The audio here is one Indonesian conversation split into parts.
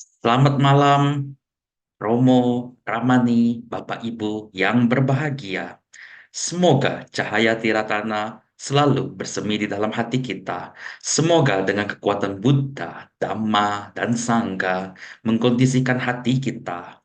Selamat malam, Romo, Ramani, Bapak Ibu yang berbahagia. Semoga cahaya Tiratana selalu bersemi di dalam hati kita. Semoga dengan kekuatan Buddha, Dhamma, dan Sangha mengkondisikan hati kita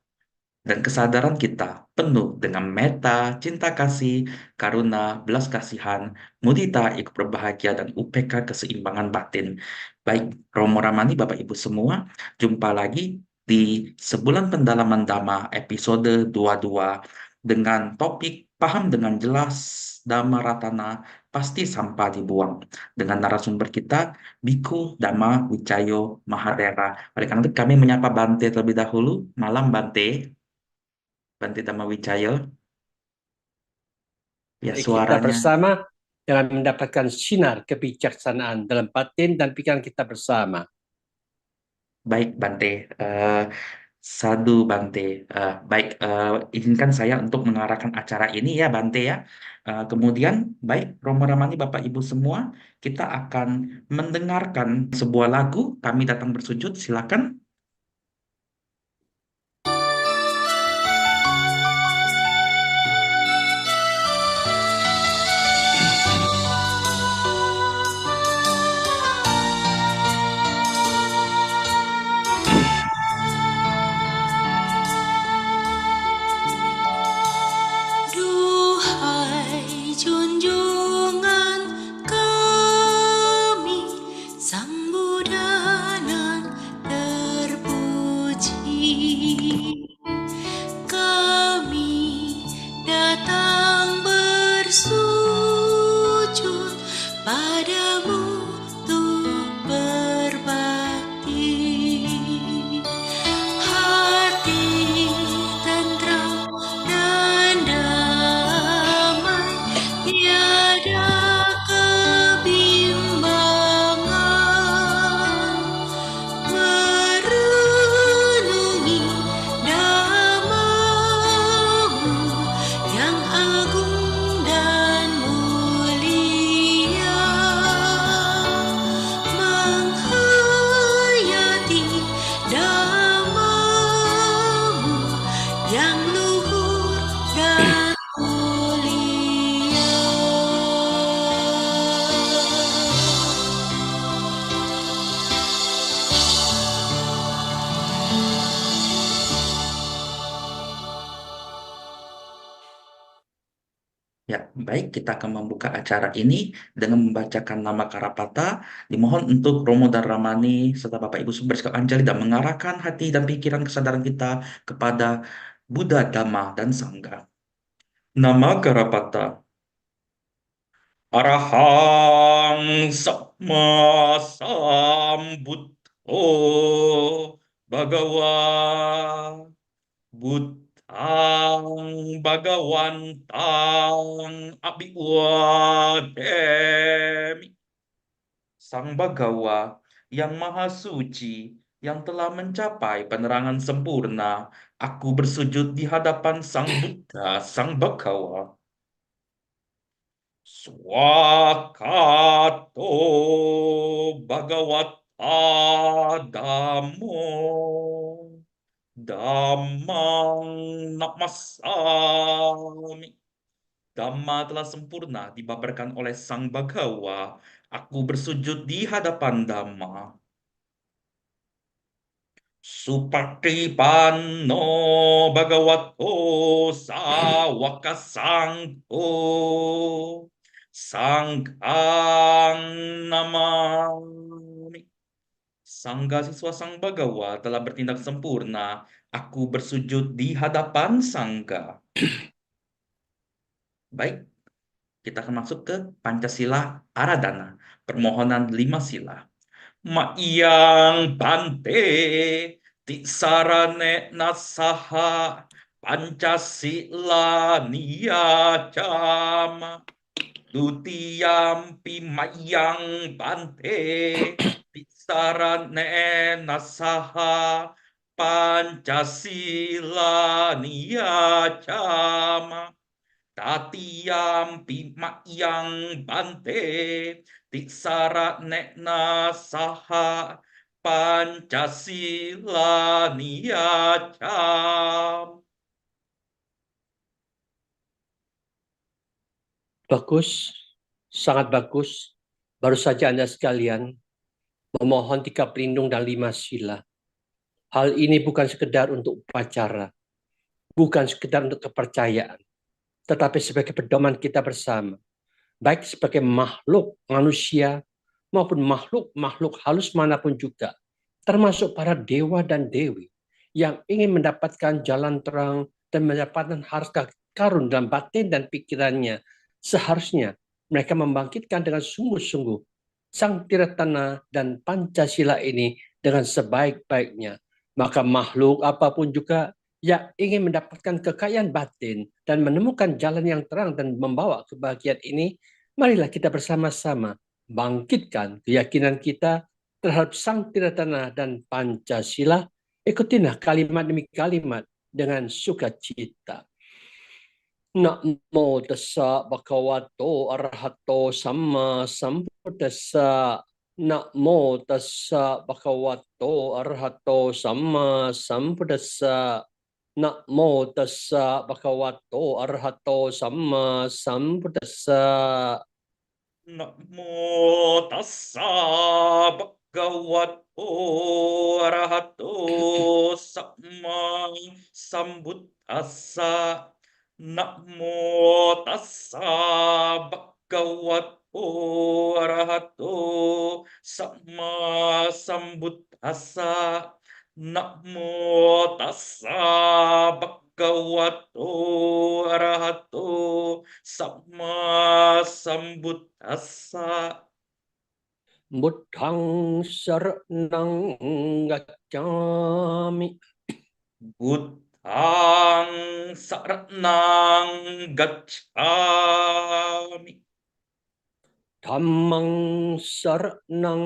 dan kesadaran kita penuh dengan metta, cinta kasih, karuna, belas kasihan, mudita, ikut berbahagia, dan UPK keseimbangan batin. Baik, Romo Ramani, Bapak Ibu semua, jumpa lagi di Sebulan Pendalaman Dhamma episode 22 dengan topik Paham dengan jelas Dhamma Ratana pasti sampah dibuang. Dengan narasumber kita, Biku Dhamma Wicayo Mahadera. Oleh karena itu kami menyapa Bante terlebih dahulu. Malam Bante. Bante Dhamma Wijaya, ya Mari kita suaranya. bersama dengan mendapatkan sinar kebijaksanaan dalam batin dan pikiran kita bersama. Baik Bante, Eh, Sadu Bante. Baik, izinkan saya untuk mengarahkan acara ini ya Bante ya. Kemudian, baik Romo Ramani Bapak Ibu semua, kita akan mendengarkan sebuah lagu, Kami Datang Bersujud, silakan. Duhai junjungan kami, Sang Buddha nan terpuji, kami datang bersujud padamu untuk berbakti. Hati tentram dan damai, tiada kebimbangan, merenungi namamu yang agung dan mulia, menghayati namamu yang luhur dan mulia. Ya, baik, kita akan membuka acara ini dengan membacakan nama Karapata. Dimohon untuk Romo dan Ramani serta Bapak Ibu semua bersikap anjali dan mengarahkan hati dan pikiran kesadaran kita kepada Buddha, Dhamma, dan Sangha. Nama Karapata. Arahang Sama Sambuddho Bhagawa Buddhang Bhagawantang Abhiwademi. Sang Bhagawa yang Maha Suci, yang telah mencapai penerangan sempurna, aku bersujud di hadapan Sang Buddha, Sang Bhagawa. Swakato Bhagavata Dhammo Dhammang Namasami. Dhamma telah sempurna dibabarkan oleh Sang Bhagawa. Aku bersujud di hadapan Dhamma. Supatipanno Bhagavato Sawaka Sangho Sanghang Namami. Sangga siswa Sang Bhagawa telah bertindak sempurna. Aku bersujud di hadapan Sangga. Baik, kita akan masuk ke Pancasila Aradana. Permohonan 5 sila. Maiyang Bante Tisarane Nasaha Pancasila Niyacama Dutiyampi Mayang Bante Tisarane Nasaha Pancasila Niyacama Tatiyampi Mayang Bante Tisara Nekna Saha Pancasila niacam. Bagus, sangat bagus. Baru saja Anda sekalian memohon 3 pelindung dan 5 sila. Hal ini bukan sekedar untuk upacara, bukan sekedar untuk kepercayaan, tetapi sebagai pedoman kita bersama, baik sebagai makhluk manusia maupun makhluk-makhluk halus manapun juga, termasuk para dewa dan dewi yang ingin mendapatkan jalan terang dan mendapatkan harta karun dalam batin dan pikirannya. Seharusnya mereka membangkitkan dengan sungguh-sungguh Sang Tiratana dan Pancasila ini dengan sebaik-baiknya. Maka makhluk apapun juga yang ingin mendapatkan kekayaan batin dan menemukan jalan yang terang dan membawa kebahagiaan ini, marilah kita bersama-sama bangkitkan keyakinan kita terhadap Sang Tiratana dan Pancasila. Ikutilah kalimat demi kalimat dengan sukacita. Namo tassa bhagavato arahato sama sambuddhassa. Namo tassa bhagavato arahato sama sambuddhassa. Namo tassa bhagavato arahato sama sambuddhassa. Namo tassa bhagavato arahato sama sambuddhassa. Namo tassa bhagavato arahato sama sambuddhassa. Namo tassa bhagavato arahato sama sambuddhassa. Buddhang saranang gacchami. Buddhang saranang gacchami. Dhammang saranang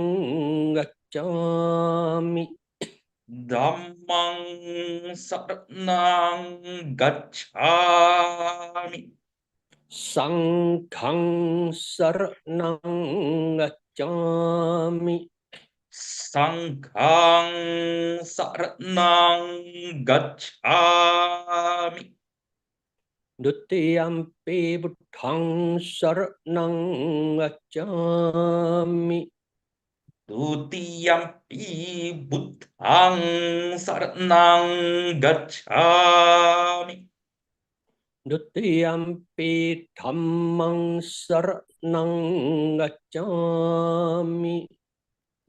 gacchami. Dhammang saranang gacchami. Sanghang saranang gacchami. Sanghang saranang gacchami. Dutiyampi buddhang saranang gacchami. Dutiyampi buddhang saranang gacchami. Dutiyampi dhammang saranang gacchami.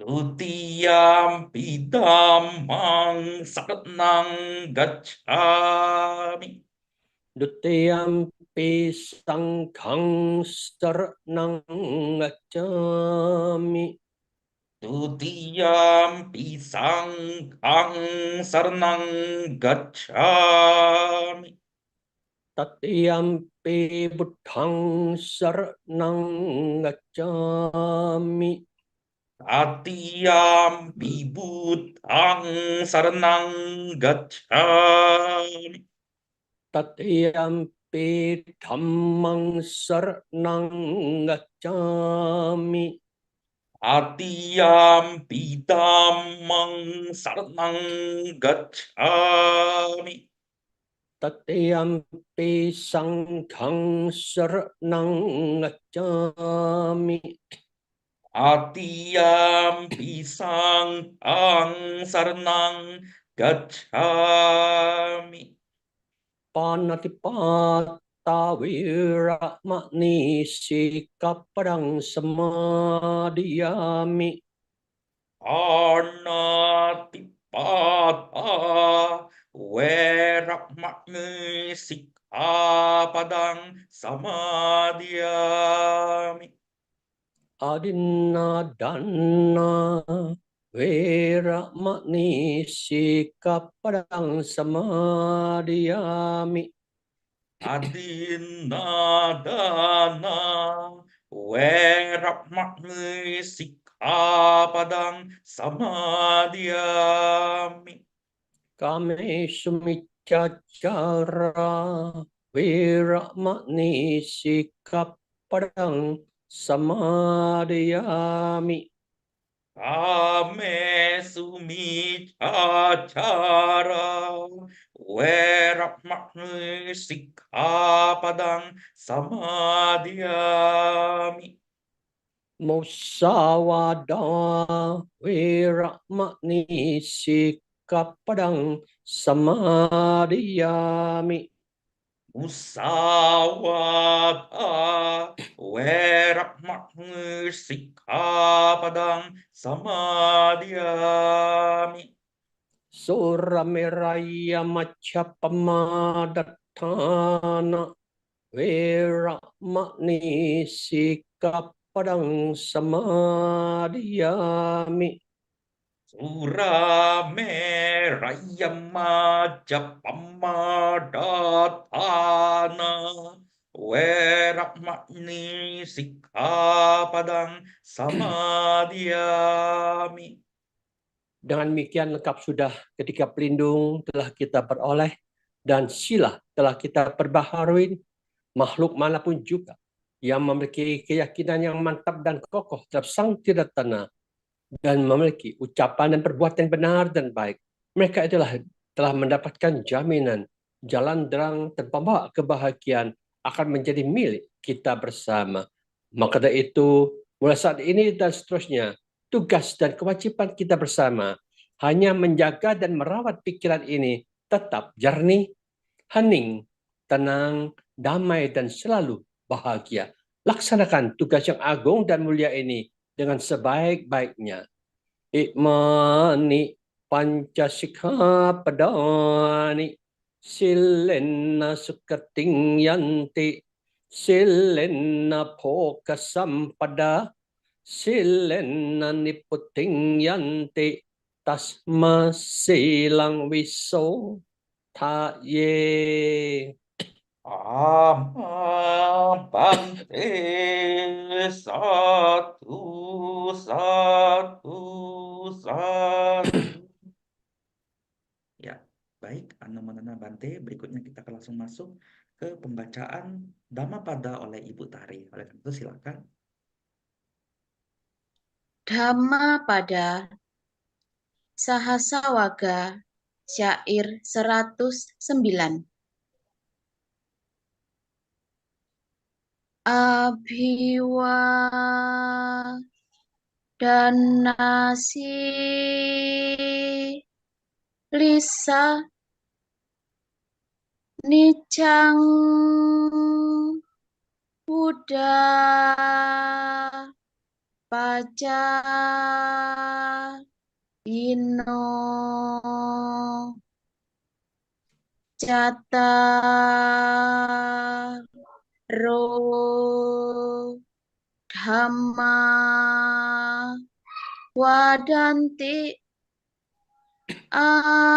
Dutiyampi dhammang saranang gacchami. Dutiyampi sanghang saranang gacchami. Dutiyampi sanghang saranang gacchami. Tatiyampi buddhang saranang gacchami. Tatiyampi buddhang saranang gacchami. Tatiyampi dhammang saranang gacchami. Tatiyampi dhammang saranang gacchami. Tatiyampi sanghang saranang gacchami. Tatiyampi sanghang saranang gacchami. Panatipata viramani sikappadang samadhiyami. Anatipata weramani sikkhapadang samadhiyami. Adinadana veramani sikappadang samadhiyami. Adinadana weramani sikkhapadang samadhiyami. Kameshu miccachara veramani sikappadang samadhiyami. Ame sumi acara, werak makni sikapadang samadhyami. Musawadah wirakmani sikapadang samadhyami. Musawada werak makni sikapadang samadhyami. Suramiraya maccapamadatthana wirakmani sikapadang samadhyami. Surame Japamadhatana Werakmani Sikapadang Samadhyami. Dengan demikian lengkap sudah ketika pelindung telah kita peroleh dan sila telah kita perbaharui. Makhluk manapun juga yang memiliki keyakinan yang mantap dan kokoh terhadap Sang Tiratana dan memiliki ucapan dan perbuatan yang benar dan baik, mereka itulah telah mendapatkan jaminan jalan terang dan pembawa kebahagiaan akan menjadi milik kita bersama. Maka dari itu, mulai saat ini dan seterusnya, tugas dan kewajiban kita bersama hanya menjaga dan merawat pikiran ini tetap jernih, hening, tenang, damai, dan selalu bahagia. Laksanakan tugas yang agung dan mulia ini dengan sebaik-baiknya. Ikmani Pancasika Padani Silena Sukating Yanti Silena Poka Sampada Silena Niputing Yanti Tasma Silang Wiso Ta Ye. Bante satu satu satu. Ya, baik Anumanana Bante. Berikutnya kita akan langsung masuk ke pembacaan Dhammapada oleh Ibu Tari. Oleh karena itu silakan. Dhammapada Sahasawaga Syair 109. Abhiwadanasi Lisa Nicang Buddha Paja Ino Cataro Dhamma Wadanti Ayuwano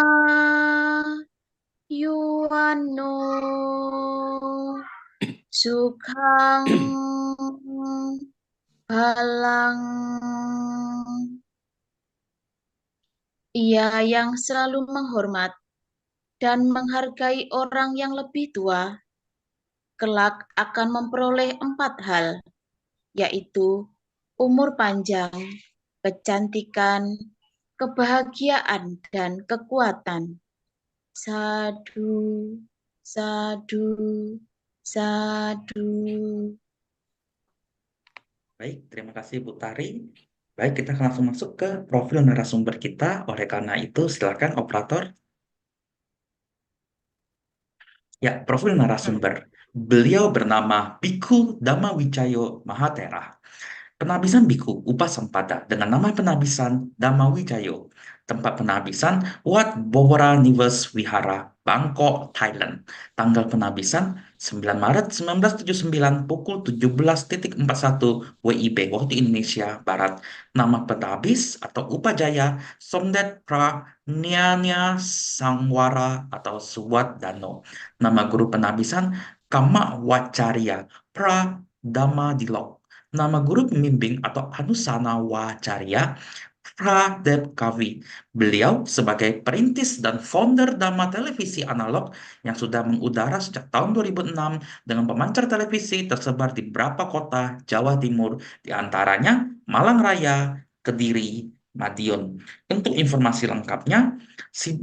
Sukhang Balang. Ia yang selalu menghormat dan menghargai orang yang lebih tua, kelak akan memperoleh 4 hal, yaitu umur panjang, kecantikan, kebahagiaan, dan kekuatan. Sadu, sadu, sadu. Baik, terima kasih Bu Tari. Baik, kita akan langsung masuk ke profil narasumber kita. Oleh karena itu, silakan operator. Ya, profil narasumber. Beliau bernama Bhikkhu Dhammawicayo Mahathera. Penabisan Bhikkhu Upasampada dengan nama penabisan Dhammawicayo. Tempat penabisan Wat Bowara Nives Wihara, Bangkok, Thailand. Tanggal penabisan 9 Maret 1979 pukul 17.41 WIB waktu Indonesia Barat. Nama penabis atau Upajaya Somdet Pra Nyanya Sangwara atau Suwat Dano. Nama guru penabisan Kama Wacarya Pra Dhamma Dilok. Nama guru pembimbing atau Anusana Wacarya Pradep Kavi. Beliau sebagai perintis dan founder Dhamma Televisi Analog yang sudah mengudara sejak tahun 2006 dengan pemancar televisi tersebar di beberapa kota Jawa Timur, di antaranya Malang Raya, Kediri, Madiun. Untuk informasi lengkapnya,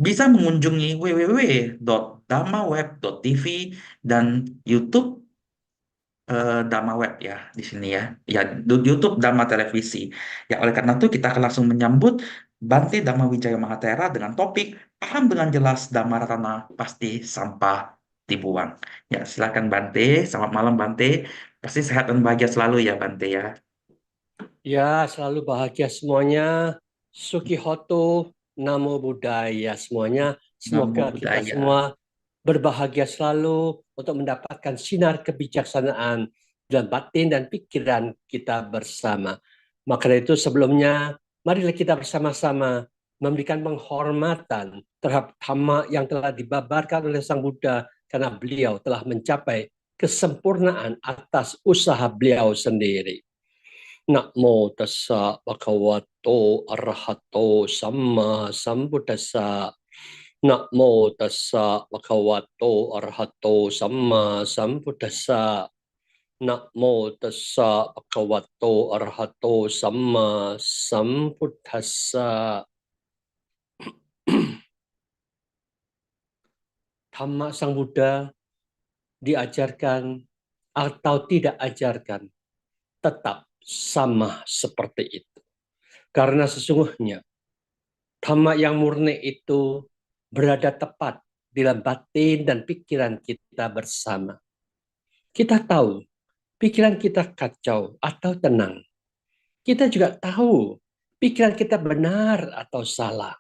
bisa mengunjungi www.damaweb.tv dan YouTube Dhamma Web ya di sini ya. Ya, YouTube Dhamma Televisi. Ya, oleh karena itu kita akan langsung menyambut Bante Dhamma Wijaya Mahatera dengan topik paham dengan jelas Dhamma Ratana pasti sampah dibuang. Ya, silakan Bante. Selamat malam Bante. Pasti sehat dan bahagia selalu ya Bante ya. Ya, selalu bahagia semuanya. Sukihoto, Namo Buddhaya semuanya. Namo Semoga kita Buddhaya. semua berbahagia selalu untuk mendapatkan sinar kebijaksanaan dalam batin dan pikiran kita bersama. Maka dari itu sebelumnya, marilah kita bersama-sama memberikan penghormatan terhadap dhamma yang telah dibabarkan oleh Sang Buddha karena beliau telah mencapai kesempurnaan atas usaha beliau sendiri. Namo tassa bhagavato arahato samma sambuddhassa. Namo tassa bhagavato arahato samma sambuddhassa. Namo tassa bhagavato arahato samma sambuddhassa. Dhamma Sang Buddha diajarkan atau tidak ajarkan tetap sama seperti itu. Karena sesungguhnya dhamma yang murni itu berada tepat di dalam batin dan pikiran kita bersama. Kita tahu pikiran kita kacau atau tenang. Kita juga tahu pikiran kita benar atau salah.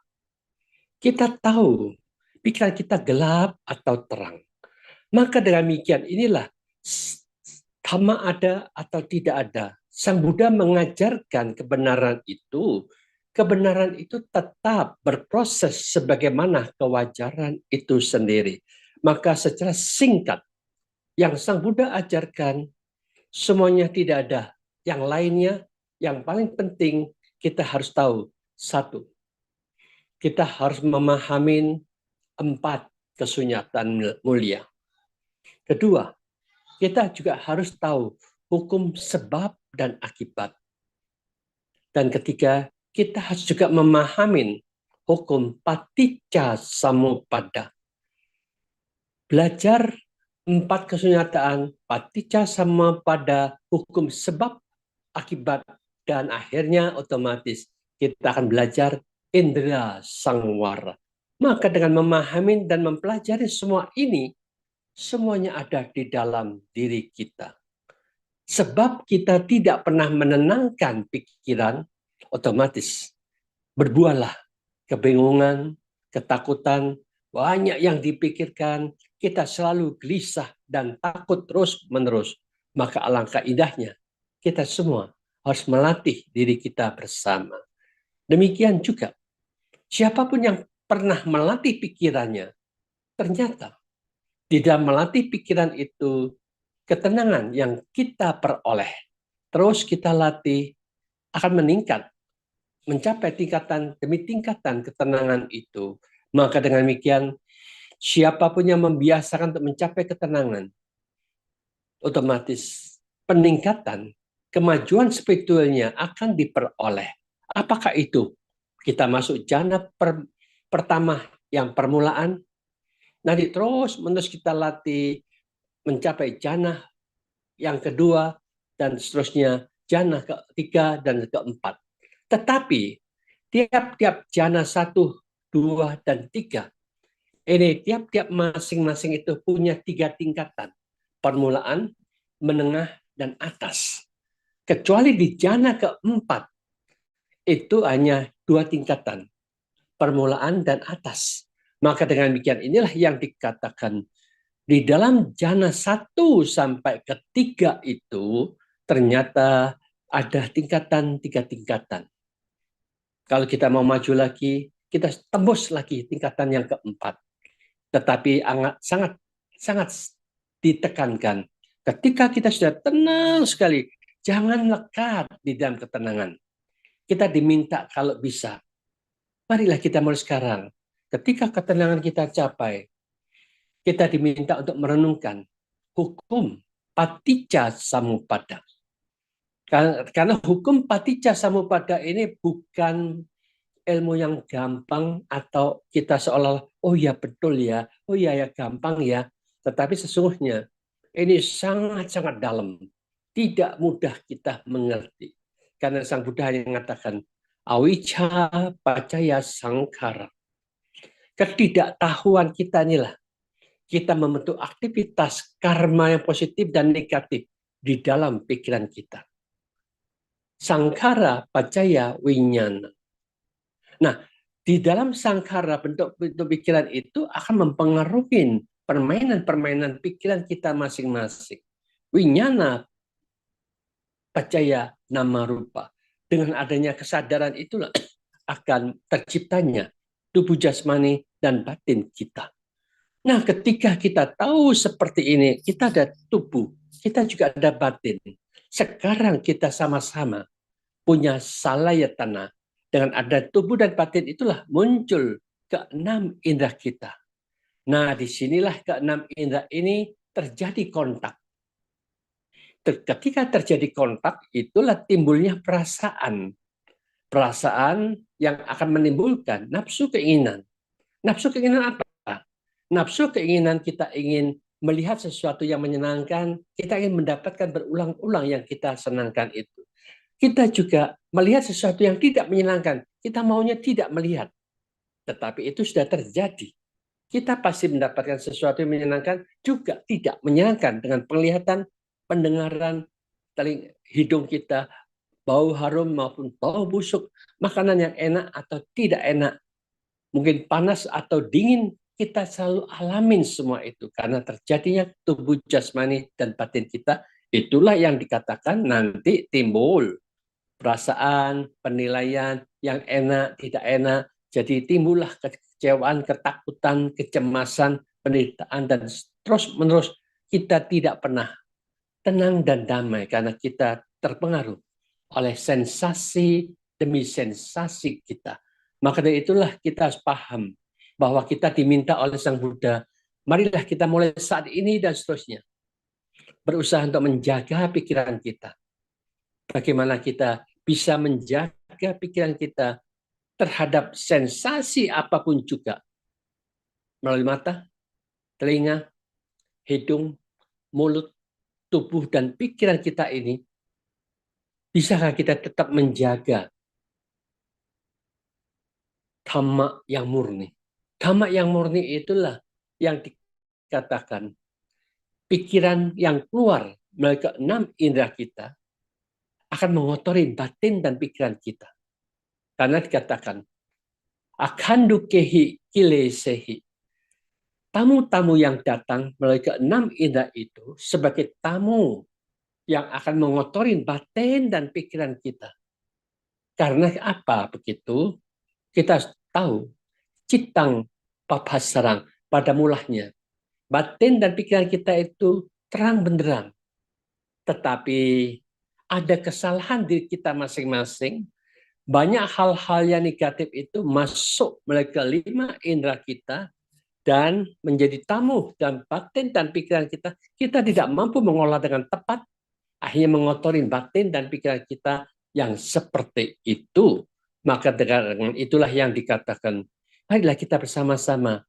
Kita tahu pikiran kita gelap atau terang. Maka dengan demikian inilah dhamma ada atau tidak ada. Sang Buddha mengajarkan kebenaran itu. Kebenaran itu tetap berproses sebagaimana kewajaran itu sendiri. Maka secara singkat, yang Sang Buddha ajarkan, semuanya tidak ada. Yang lainnya, yang paling penting kita harus tahu. Satu, kita harus memahami 4 kesunyatan mulia. Kedua, kita juga harus tahu hukum sebab dan akibat. Dan ketiga, kita harus juga memahami hukum paticca samuppada. Belajar 4 kesunyataan paticca samuppada, hukum sebab, akibat, dan akhirnya otomatis kita akan belajar indera sangwara. Maka dengan memahami dan mempelajari semua ini, semuanya ada di dalam diri kita. Sebab kita tidak pernah menenangkan pikiran, otomatis berbuahlah kebingungan, ketakutan, banyak yang dipikirkan, kita selalu gelisah dan takut terus-menerus. Maka alangkah indahnya kita semua harus melatih diri kita bersama. Demikian juga, siapapun yang pernah melatih pikirannya, ternyata di dalam melatih pikiran itu, ketenangan yang kita peroleh, terus kita latih, akan meningkat, mencapai tingkatan demi tingkatan ketenangan itu. Maka dengan demikian, siapapun yang membiasakan untuk mencapai ketenangan, otomatis peningkatan, kemajuan spiritualnya akan diperoleh. Apakah itu? Kita masuk jana pertama yang permulaan, nanti terus menerus kita latih mencapai jana yang kedua, dan seterusnya jana ketiga dan keempat. Tetapi tiap-tiap jana 1, 2, dan 3, ini tiap-tiap masing-masing itu punya 3 tingkatan. Permulaan, menengah, dan atas. Kecuali di jana keempat, itu hanya 2 tingkatan. Permulaan dan atas. Maka dengan demikian inilah yang dikatakan di dalam jana 1 sampai ke 3 itu ternyata ada tingkatan 3 tingkatan. Kalau kita mau maju lagi, kita tembus lagi tingkatan yang keempat. Tetapi sangat ditekankan. Ketika kita sudah tenang sekali, jangan lekat di dalam ketenangan. Kita diminta kalau bisa, marilah kita mulai sekarang. Ketika ketenangan kita capai, kita diminta untuk merenungkan hukum paticca samuppada. Karena hukum paticca samuppada ini bukan ilmu yang gampang atau kita seolah oh ya betul ya, oh ya ya gampang ya. Tetapi sesungguhnya ini sangat-sangat dalam. Tidak mudah kita mengerti. Karena Sang Buddha hanya mengatakan awicca paccaya sankhara. Ketidaktahuan kita inilah kita membentuk aktivitas karma yang positif dan negatif di dalam pikiran kita. Sankhara paccaya winyana. Nah, di dalam sankhara bentuk-bentuk pikiran itu akan mempengaruhi permainan-permainan pikiran kita masing-masing. Winyana paccaya nama rupa. Dengan adanya kesadaran itulah akan terciptanya tubuh jasmani dan batin kita. Nah, ketika kita tahu seperti ini, kita ada tubuh, kita juga ada batin. Sekarang kita sama-sama punya salayatana. Dengan ada tubuh dan batin itulah muncul keenam indera kita. Nah, disinilah keenam indera ini terjadi kontak. Ketika terjadi kontak, itulah timbulnya perasaan. Perasaan yang akan menimbulkan nafsu keinginan. Nafsu keinginan apa? Nafsu keinginan kita ingin melihat sesuatu yang menyenangkan, kita ingin mendapatkan berulang-ulang yang kita senangkan itu. Kita juga melihat sesuatu yang tidak menyenangkan, kita maunya tidak melihat. Tetapi itu sudah terjadi. Kita pasti mendapatkan sesuatu yang menyenangkan, juga tidak menyenangkan dengan penglihatan, pendengaran, hidung kita, bau harum maupun bau busuk, makanan yang enak atau tidak enak, mungkin panas atau dingin, kita selalu alamin semua itu karena terjadinya tubuh jasmani dan batin kita. Itulah yang dikatakan nanti timbul perasaan, penilaian yang enak, tidak enak. Jadi timbullah kekecewaan, ketakutan, kecemasan, penderitaan, dan terus-menerus kita tidak pernah tenang dan damai karena kita terpengaruh oleh sensasi demi sensasi kita. Maka dari itulah kita harus paham bahwa kita diminta oleh Sang Buddha, marilah kita mulai saat ini dan seterusnya berusaha untuk menjaga pikiran kita. Bagaimana kita bisa menjaga pikiran kita terhadap sensasi apapun juga melalui mata, telinga, hidung, mulut, tubuh, dan pikiran kita ini. Bisakah kita tetap menjaga dhamma yang murni? Dhamma yang murni itulah yang dikatakan pikiran yang keluar melalui keenam indera kita akan mengotori batin dan pikiran kita. Karena dikatakan akandu kehi kilesehi. Tamu-tamu yang datang melalui keenam indera itu sebagai tamu yang akan mengotori batin dan pikiran kita. Karena apa begitu? Kita tahu citang papasarang pada mulanya. Batin dan pikiran kita itu terang benderang. Tetapi ada kesalahan diri kita masing-masing. Banyak hal-hal yang negatif itu masuk melalui kelima indera kita dan menjadi tamu dan batin dan pikiran kita. Kita tidak mampu mengolah dengan tepat. Akhirnya mengotori batin dan pikiran kita yang seperti itu. Maka dengan itulah yang dikatakan, marilah kita bersama-sama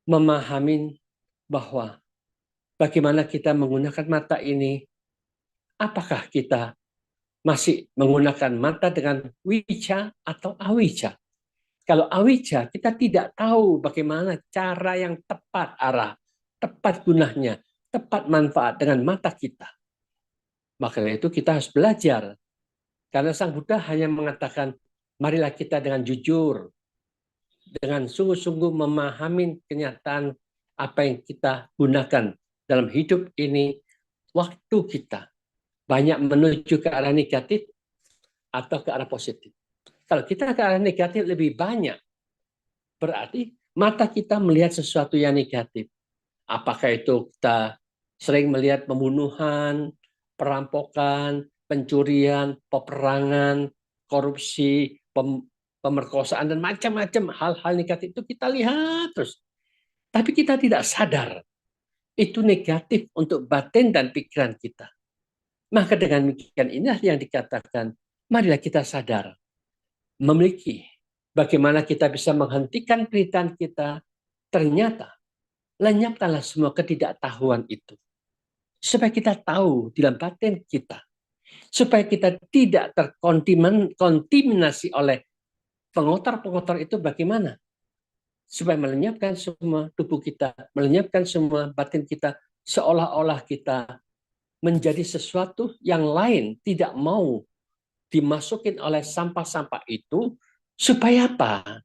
memahami bahwa bagaimana kita menggunakan mata ini, apakah kita masih menggunakan mata dengan wicca atau awicca. Kalau awicca, kita tidak tahu bagaimana cara yang tepat arah, tepat gunanya, tepat manfaat dengan mata kita. Maka itu kita harus belajar. Karena Sang Buddha hanya mengatakan, marilah kita dengan jujur, dengan sungguh-sungguh memahami kenyataan apa yang kita gunakan dalam hidup ini, waktu kita banyak menuju ke arah negatif atau ke arah positif. Kalau kita ke arah negatif lebih banyak, berarti mata kita melihat sesuatu yang negatif. Apakah itu kita sering melihat pembunuhan, perampokan, pencurian, peperangan, korupsi, pemerkosaan, dan macam-macam hal-hal negatif itu kita lihat terus. Tapi kita tidak sadar itu negatif untuk batin dan pikiran kita. Maka dengan demikian inilah yang dikatakan, marilah kita sadar, memiliki bagaimana kita bisa menghentikan penderitaan kita, ternyata lenyapkanlah semua ketidaktahuan itu. Supaya kita tahu di dalam batin kita, supaya kita tidak terkontaminasi oleh pengotor-pengotor itu bagaimana? Supaya melenyapkan semua tubuh kita, melenyapkan semua batin kita, seolah-olah kita menjadi sesuatu yang lain, tidak mau dimasukin oleh sampah-sampah itu, supaya apa?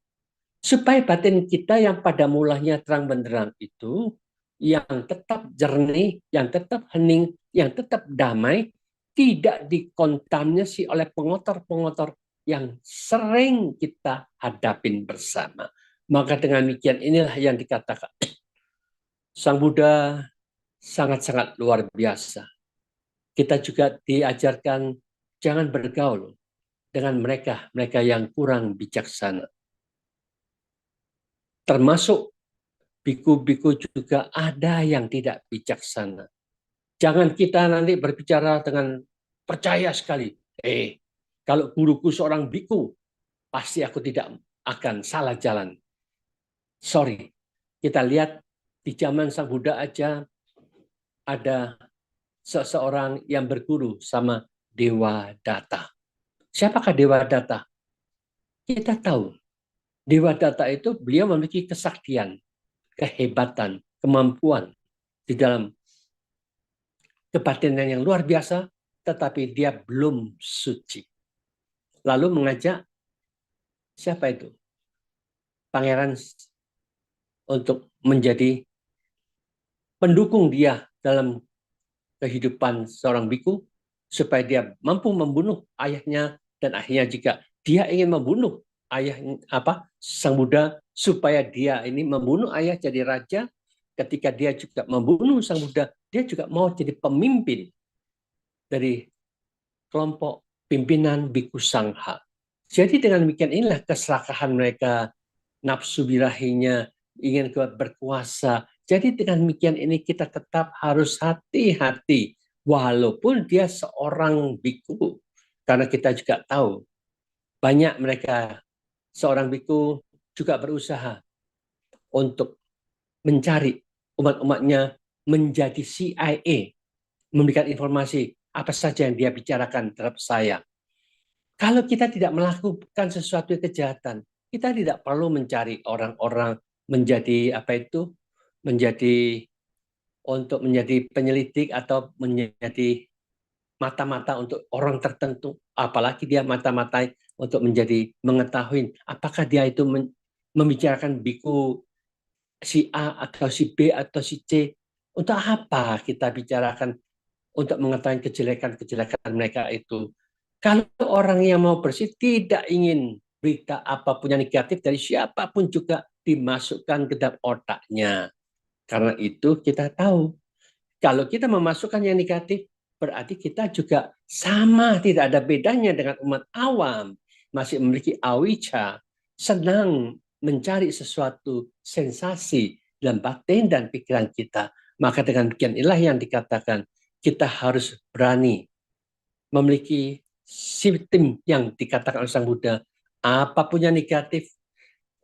Supaya batin kita yang pada mulanya terang benderang itu, yang tetap jernih, yang tetap hening, yang tetap damai, tidak dikontaminasi oleh pengotor-pengotor yang sering kita hadapin bersama. Maka dengan demikian inilah yang dikatakan Sang Buddha sangat-sangat luar biasa. Kita juga diajarkan jangan bergaul dengan mereka yang kurang bijaksana. Termasuk biku-biku juga ada yang tidak bijaksana. Jangan kita nanti berbicara dengan percaya sekali. Kalau guruku seorang biku, pasti aku tidak akan salah jalan. Sorry, kita lihat di zaman Sang Buddha aja ada seseorang yang berguru sama Dewa Datta. Siapakah Dewa Datta? Kita tahu, Dewa Datta itu beliau memiliki kesaktian, kehebatan, kemampuan di dalam kebatinan yang luar biasa, tetapi dia belum suci. Lalu mengajak siapa itu? Pangeran untuk menjadi pendukung dia dalam kehidupan seorang biku, supaya dia mampu membunuh ayahnya, dan akhirnya jika dia ingin membunuh ayah Sang Buddha, supaya dia ini membunuh ayah jadi raja, ketika dia juga membunuh Sang Buddha, dia juga mau jadi pemimpin dari kelompok pimpinan biku sangha. Jadi dengan demikian inilah keserakahan mereka, nafsu birahinya, ingin berkuasa. Jadi dengan demikian ini kita tetap harus hati-hati, walaupun dia seorang biku. Karena kita juga tahu, banyak mereka, seorang biku juga berusaha untuk mencari umat-umatnya menjadi CIA, memberikan informasi apa saja yang dia bicarakan terhadap saya. Kalau kita tidak melakukan sesuatu kejahatan, kita tidak perlu mencari orang-orang menjadi untuk menjadi penyelidik atau menjadi mata-mata untuk orang tertentu, apalagi dia mata-mata untuk menjadi mengetahui apakah dia itu membicarakan biku si A atau si B atau si C. Untuk apa kita bicarakan untuk mengetahui kejelekan-kejelekan mereka itu? Kalau orang yang mau bersih tidak ingin berita apapun yang negatif dari siapapun juga dimasukkan ke dalam otaknya. Karena itu kita tahu, kalau kita memasukkan yang negatif, berarti kita juga sama, tidak ada bedanya dengan umat awam. Masih memiliki awicca, senang mencari sesuatu sensasi dalam batin dan pikiran kita. Maka dengan demikian inilah yang dikatakan, kita harus berani memiliki sistem yang dikatakan oleh Sang Buddha, apapun yang negatif,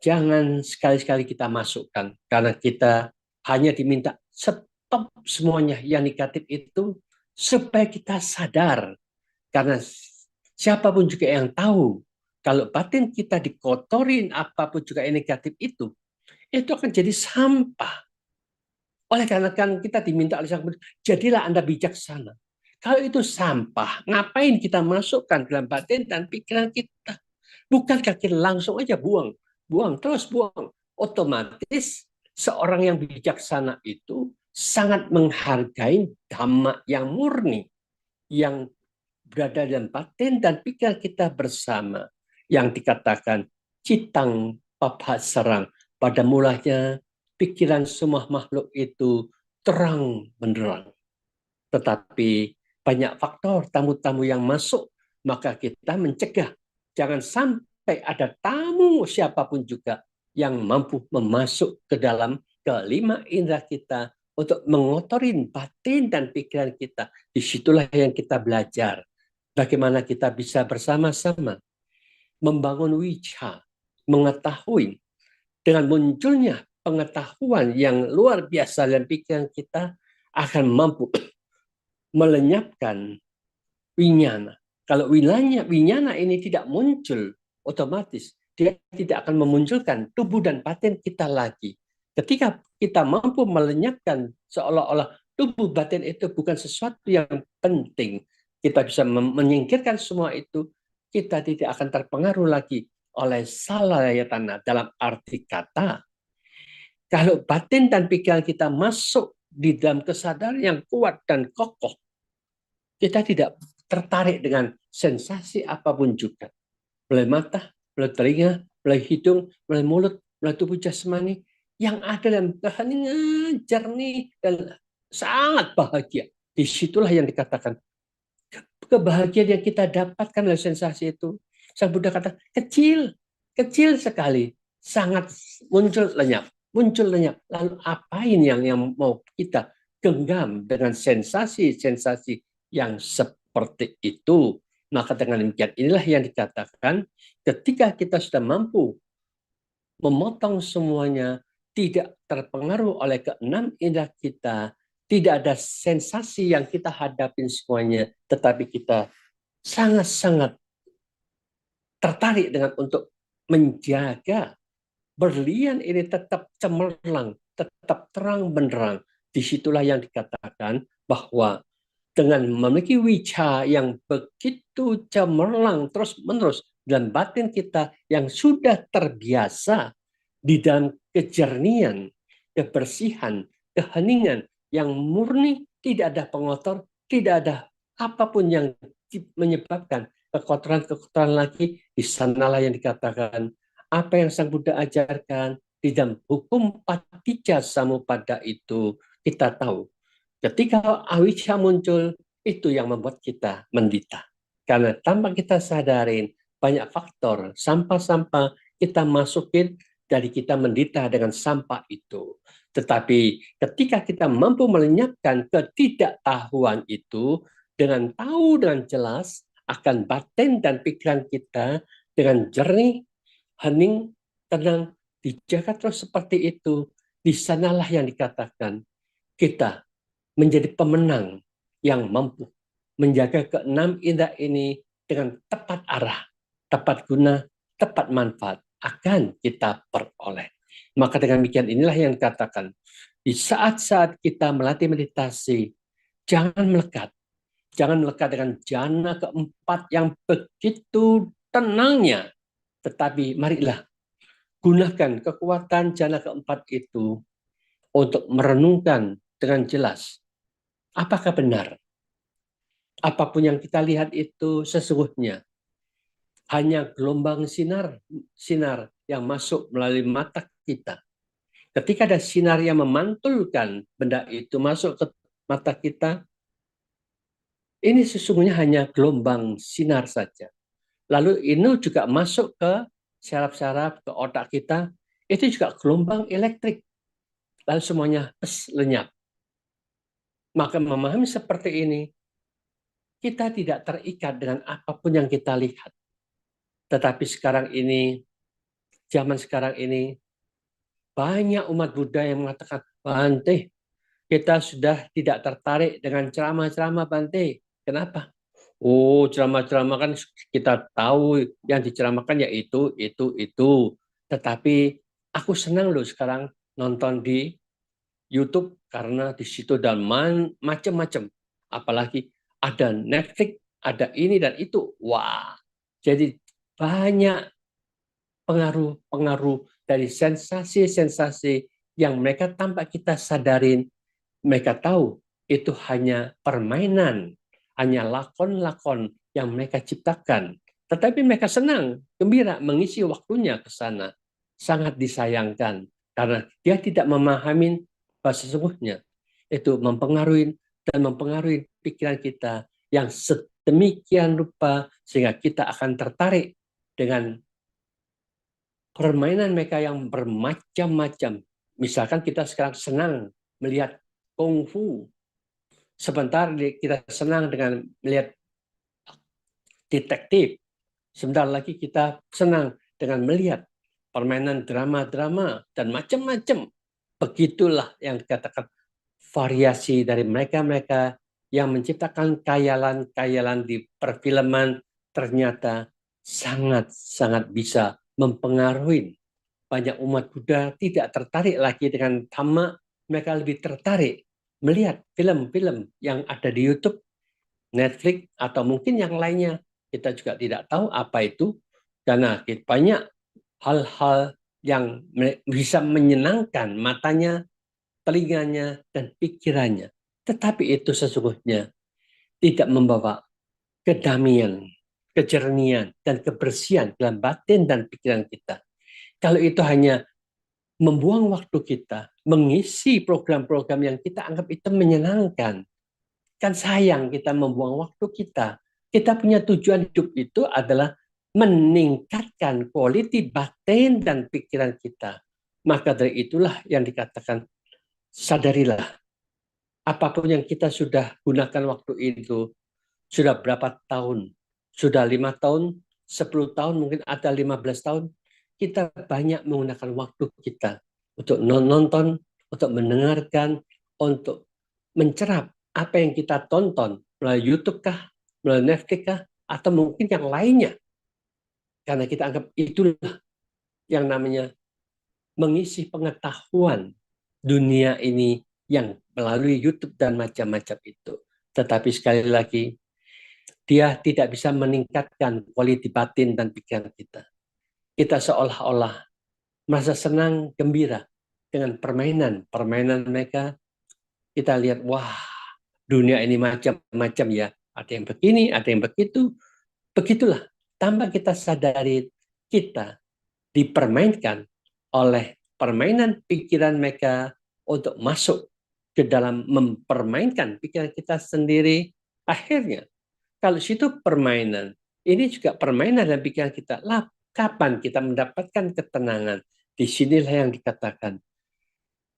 jangan sekali-sekali kita masukkan. Karena kita hanya diminta stop semuanya yang negatif itu, supaya kita sadar. Karena siapapun juga yang tahu, kalau batin kita dikotorin apapun juga yang negatif itu akan jadi sampah. Oleh karena kan kita diminta oleh Sang Buddha, jadilah Anda bijaksana. Kalau itu sampah, ngapain kita masukkan dalam batin dan pikiran kita? Bukankah kita langsung aja buang, terus buang. Otomatis seorang yang bijaksana itu sangat menghargai dhamma yang murni, yang berada dalam batin dan pikiran kita bersama. Yang dikatakan citang papasarang, pada mulanya pikiran semua makhluk itu terang benderang. Tetapi banyak faktor tamu-tamu yang masuk, maka kita mencegah. Jangan sampai ada tamu siapapun juga yang mampu memasuk ke dalam kelima indera kita untuk mengotorin batin dan pikiran kita. Disitulah yang kita belajar. Bagaimana kita bisa bersama-sama membangun wicca, mengetahui dengan munculnya pengetahuan yang luar biasa dalam pikiran kita akan mampu melenyapkan winyana. Kalau winyana ini tidak muncul, otomatis dia tidak akan memunculkan tubuh dan batin kita lagi. Ketika kita mampu melenyapkan seolah-olah tubuh batin itu bukan sesuatu yang penting, kita bisa menyingkirkan semua itu, kita tidak akan terpengaruh lagi oleh salayatana dalam arti kata. Kalau batin dan pikiran kita masuk di dalam kesadaran yang kuat dan kokoh, kita tidak tertarik dengan sensasi apapun juga. Mulai mata, mulai telinga, mulai hidung, mulai mulut, mulai tubuh jasmani, yang ada dalam keheningan, jernih, dan sangat bahagia. Disitulah yang dikatakan kebahagiaan yang kita dapatkan dari sensasi itu. Sang Buddha kata kecil, kecil sekali, sangat muncul lenyap. Lalu apain yang mau kita genggam dengan sensasi-sensasi yang seperti itu? Maka dengan demikian inilah yang dikatakan ketika kita sudah mampu memotong semuanya, tidak terpengaruh oleh keenam indera kita, tidak ada sensasi yang kita hadapin semuanya, tetapi kita sangat-sangat tertarik dengan untuk menjaga berlian ini tetap cemerlang, tetap terang benderang. Disitulah yang dikatakan bahwa dengan memiliki wicca yang begitu cemerlang terus-menerus dan batin kita yang sudah terbiasa di dalam kejernihan, kebersihan, keheningan yang murni, tidak ada pengotor, tidak ada apapun yang menyebabkan kekotoran-kekotoran lagi. Di sanalah yang dikatakan apa yang Sang Buddha ajarkan di dalam hukum Paticca Samuppada itu, kita tahu ketika awicca muncul, itu yang membuat kita mendita. Karena tanpa kita sadarin, banyak faktor, sampah-sampah kita masukin, dari kita mendita dengan sampah itu. Tetapi ketika kita mampu melenyapkan ketidaktahuan itu, dengan tahu dengan jelas akan batin dan pikiran kita dengan jernih, hening, tenang, dijaga terus seperti itu, di sanalah yang dikatakan kita menjadi pemenang yang mampu menjaga keenam indera ini dengan tepat arah, tepat guna, tepat manfaat akan kita peroleh. Maka dengan demikian inilah yang dikatakan, di saat-saat kita melatih meditasi, jangan melekat. Jangan melekat dengan jana keempat yang begitu tenangnya. Tetapi marilah gunakan kekuatan jana keempat itu untuk merenungkan dengan jelas. Apakah benar? Apapun yang kita lihat itu sesungguhnya hanya gelombang sinar yang masuk melalui mata kita. Ketika ada sinar yang memantulkan benda itu masuk ke mata kita, ini sesungguhnya hanya gelombang sinar saja. Lalu ini juga masuk ke saraf-saraf, ke otak kita, itu juga gelombang elektrik. Lalu semuanya lenyap. Maka memahami seperti ini, kita tidak terikat dengan apapun yang kita lihat. Tetapi sekarang ini, zaman sekarang ini, banyak umat Buddha yang mengatakan, Bante, kita sudah tidak tertarik dengan ceramah-ceramah, Bante. Kenapa? Oh, ceramah-ceramah kan kita tahu yang diceramahkan ya itu. Tetapi aku senang loh sekarang nonton di YouTube karena di situ ada macam-macam. Apalagi ada Netflix, ada ini dan itu. Wah, jadi banyak pengaruh-pengaruh dari sensasi-sensasi yang mereka tanpa kita sadarin. Mereka tahu itu hanya permainan, hanya lakon-lakon yang mereka ciptakan. Tetapi mereka senang, gembira mengisi waktunya ke sana. Sangat disayangkan karena dia tidak memahami bahwa sesungguhnya itu mempengaruhi pikiran kita yang sedemikian rupa sehingga kita akan tertarik dengan permainan mereka yang bermacam-macam. Misalkan kita sekarang senang melihat kungfu. Sebentar kita senang dengan melihat detektif. Sebentar lagi kita senang dengan melihat permainan drama-drama dan macam-macam. Begitulah yang dikatakan variasi dari mereka-mereka yang menciptakan khayalan-khayalan di perfilman ternyata sangat-sangat bisa mempengaruhi banyak umat Buddha tidak tertarik lagi dengan Dhamma, mereka lebih tertarik melihat film-film yang ada di YouTube, Netflix, atau mungkin yang lainnya. Kita juga tidak tahu apa itu, karena banyak hal-hal yang bisa menyenangkan matanya, telinganya, dan pikirannya. Tetapi itu sesungguhnya tidak membawa kedamaian, kejernihan, dan kebersihan dalam batin dan pikiran kita. Kalau itu hanya membuang waktu kita, mengisi program-program yang kita anggap itu menyenangkan, kan sayang kita membuang waktu kita. Kita punya tujuan hidup itu adalah meningkatkan kualitas batin dan pikiran kita. Maka dari itulah yang dikatakan, sadarilah, apapun yang kita sudah gunakan waktu itu, sudah berapa tahun, sudah 5 tahun, 10 tahun, mungkin ada 15 tahun, kita banyak menggunakan waktu kita untuk nonton, untuk mendengarkan, untuk mencerap apa yang kita tonton melalui YouTube kah, melalui Netflix kah, atau mungkin yang lainnya. Karena kita anggap itulah yang namanya mengisi pengetahuan dunia ini yang melalui YouTube dan macam-macam itu. Tetapi sekali lagi, dia tidak bisa meningkatkan kualitas batin dan pikiran kita. Kita seolah-olah merasa senang, gembira dengan permainan mereka. Kita lihat, wah, dunia ini macam-macam ya. Ada yang begini, ada yang begitu. Begitulah, tanpa kita sadari, kita dipermainkan oleh permainan pikiran mereka untuk masuk ke dalam mempermainkan pikiran kita sendiri. Akhirnya, kalau situ permainan, ini juga permainan dalam pikiran kita. Lah, kapan kita mendapatkan ketenangan? Di sinilah yang dikatakan,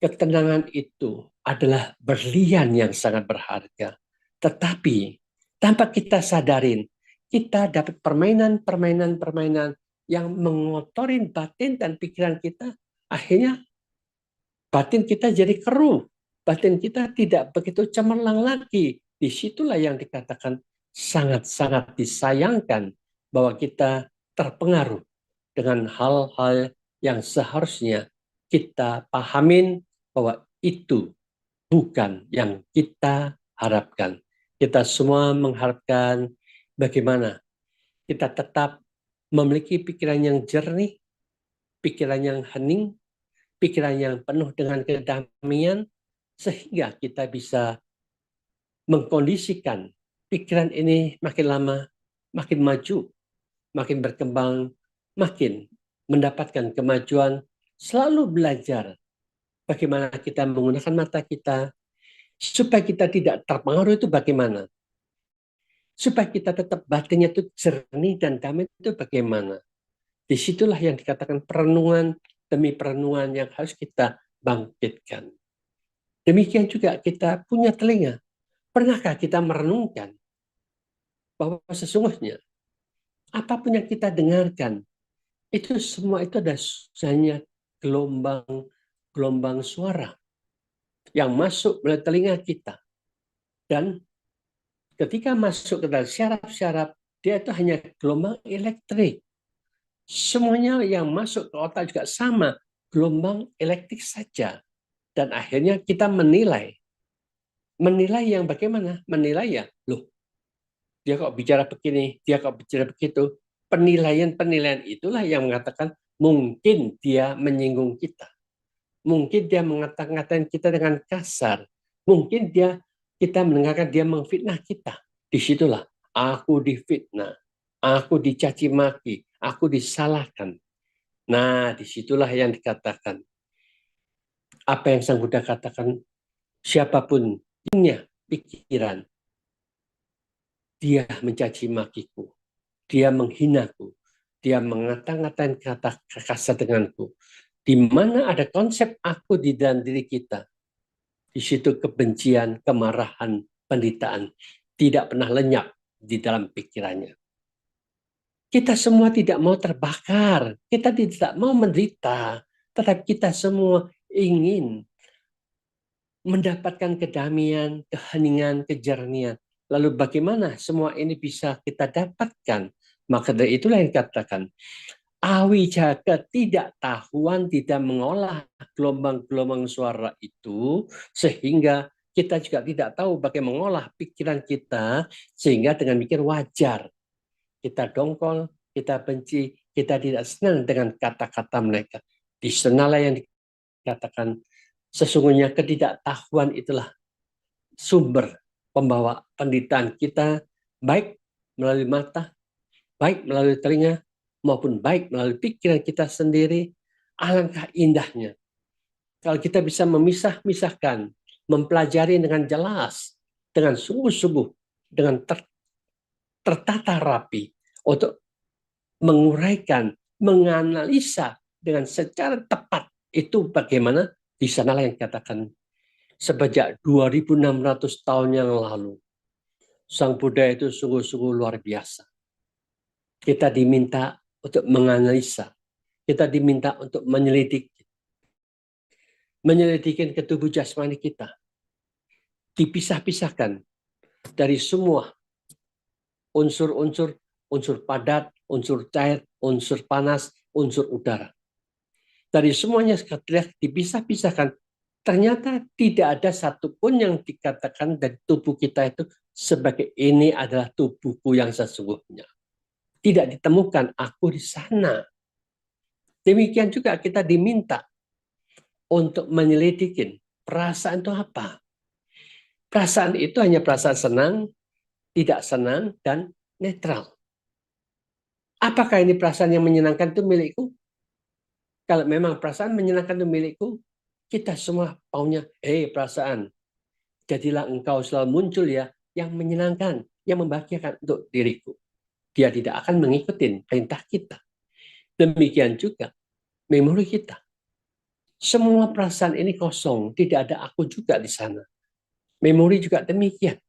ketenangan itu adalah berlian yang sangat berharga. Tetapi tanpa kita sadarin, kita dapat permainan yang mengotori batin dan pikiran kita. Akhirnya batin kita jadi keruh. Batin kita tidak begitu cemerlang lagi. Disitulah yang dikatakan sangat-sangat disayangkan bahwa kita terpengaruh dengan hal-hal yang seharusnya kita pahamin bahwa itu bukan yang kita harapkan. Kita semua mengharapkan bagaimana kita tetap memiliki pikiran yang jernih, pikiran yang hening, pikiran yang penuh dengan kedamaian, sehingga kita bisa mengkondisikan pikiran ini makin lama, makin maju, makin berkembang, makin mendapatkan kemajuan, selalu belajar bagaimana kita menggunakan mata kita, supaya kita tidak terpengaruh itu bagaimana. Supaya kita tetap batinnya itu jernih dan damai itu bagaimana. Disitulah yang dikatakan perenungan demi perenungan yang harus kita bangkitkan. Demikian juga kita punya telinga. Pernahkah kita merenungkan bahwa sesungguhnya apapun yang kita dengarkan, itu semua itu ada hanya gelombang suara yang masuk melalui telinga kita. Dan ketika masuk ke dalam syaraf-syaraf, dia itu hanya gelombang elektrik. Semuanya yang masuk ke otak juga sama, gelombang elektrik saja. Dan akhirnya kita menilai. Menilai yang bagaimana? Menilai ya, loh, dia kok bicara begini, dia kok bicara begitu. Penilaian-penilaian itulah yang mengatakan mungkin dia menyinggung kita. Mungkin dia mengata-ngatain kita dengan kasar. Mungkin kita mendengarkan dia mengfitnah kita. Disitulah aku difitnah, aku dicaci maki, aku disalahkan. Nah, disitulah yang dikatakan. Apa yang Sang Buddha katakan, siapapun punya pikiran, dia mencaci makiku, dia menghinaku, dia mengata-ngatain kata kasar denganku. Di mana ada konsep aku di dalam diri kita, Di situ kebencian, kemarahan, penderitaan tidak pernah lenyap di dalam pikirannya. Kita semua tidak mau terbakar, kita tidak mau menderita, tetapi kita semua ingin mendapatkan kedamaian, keheningan, kejernihan. Lalu bagaimana semua ini bisa kita dapatkan? Maka dari itulah yang dikatakan, awija ketidaktahuan tidak mengolah gelombang-gelombang suara itu, sehingga kita juga tidak tahu bagaimana mengolah pikiran kita, sehingga dengan mikir wajar. Kita dongkol, kita benci, kita tidak senang dengan kata-kata mereka. Di sanalah yang dikatakan, sesungguhnya ketidaktahuan itulah sumber pembawa penderitaan kita, baik melalui mata, baik melalui telinga, maupun baik melalui pikiran kita sendiri. Alangkah indahnya kalau kita bisa memisah-misahkan, mempelajari dengan jelas, dengan sungguh-sungguh, dengan tertata rapi, untuk menguraikan, menganalisa dengan secara tepat. Itu bagaimana? Di sanalah yang dikatakan, sejak 2600 tahun yang lalu, Sang Buddha itu sungguh-sungguh luar biasa. Kita diminta untuk menganalisa, kita diminta untuk menyelidiki ke tubuh jasmani kita, dipisah-pisahkan dari semua unsur-unsur, unsur padat, unsur cair, unsur panas, unsur udara. Dari semuanya dipisah-pisahkan, ternyata tidak ada satupun yang dikatakan dari tubuh kita itu sebagai ini adalah tubuhku yang sesungguhnya. Tidak ditemukan aku di sana. Demikian juga kita diminta untuk menyelidiki perasaan itu apa. Perasaan itu hanya perasaan senang, tidak senang, dan netral. Apakah ini perasaan yang menyenangkan itu milikku? Kalau memang perasaan menyenangkan itu milikku, kita semua maunya, perasaan, jadilah engkau selalu muncul ya, yang menyenangkan, yang membahagiakan untuk diriku. Dia tidak akan mengikuti perintah kita. Demikian juga memori kita. Semua perasaan ini kosong, tidak ada aku juga di sana. Memori juga demikian.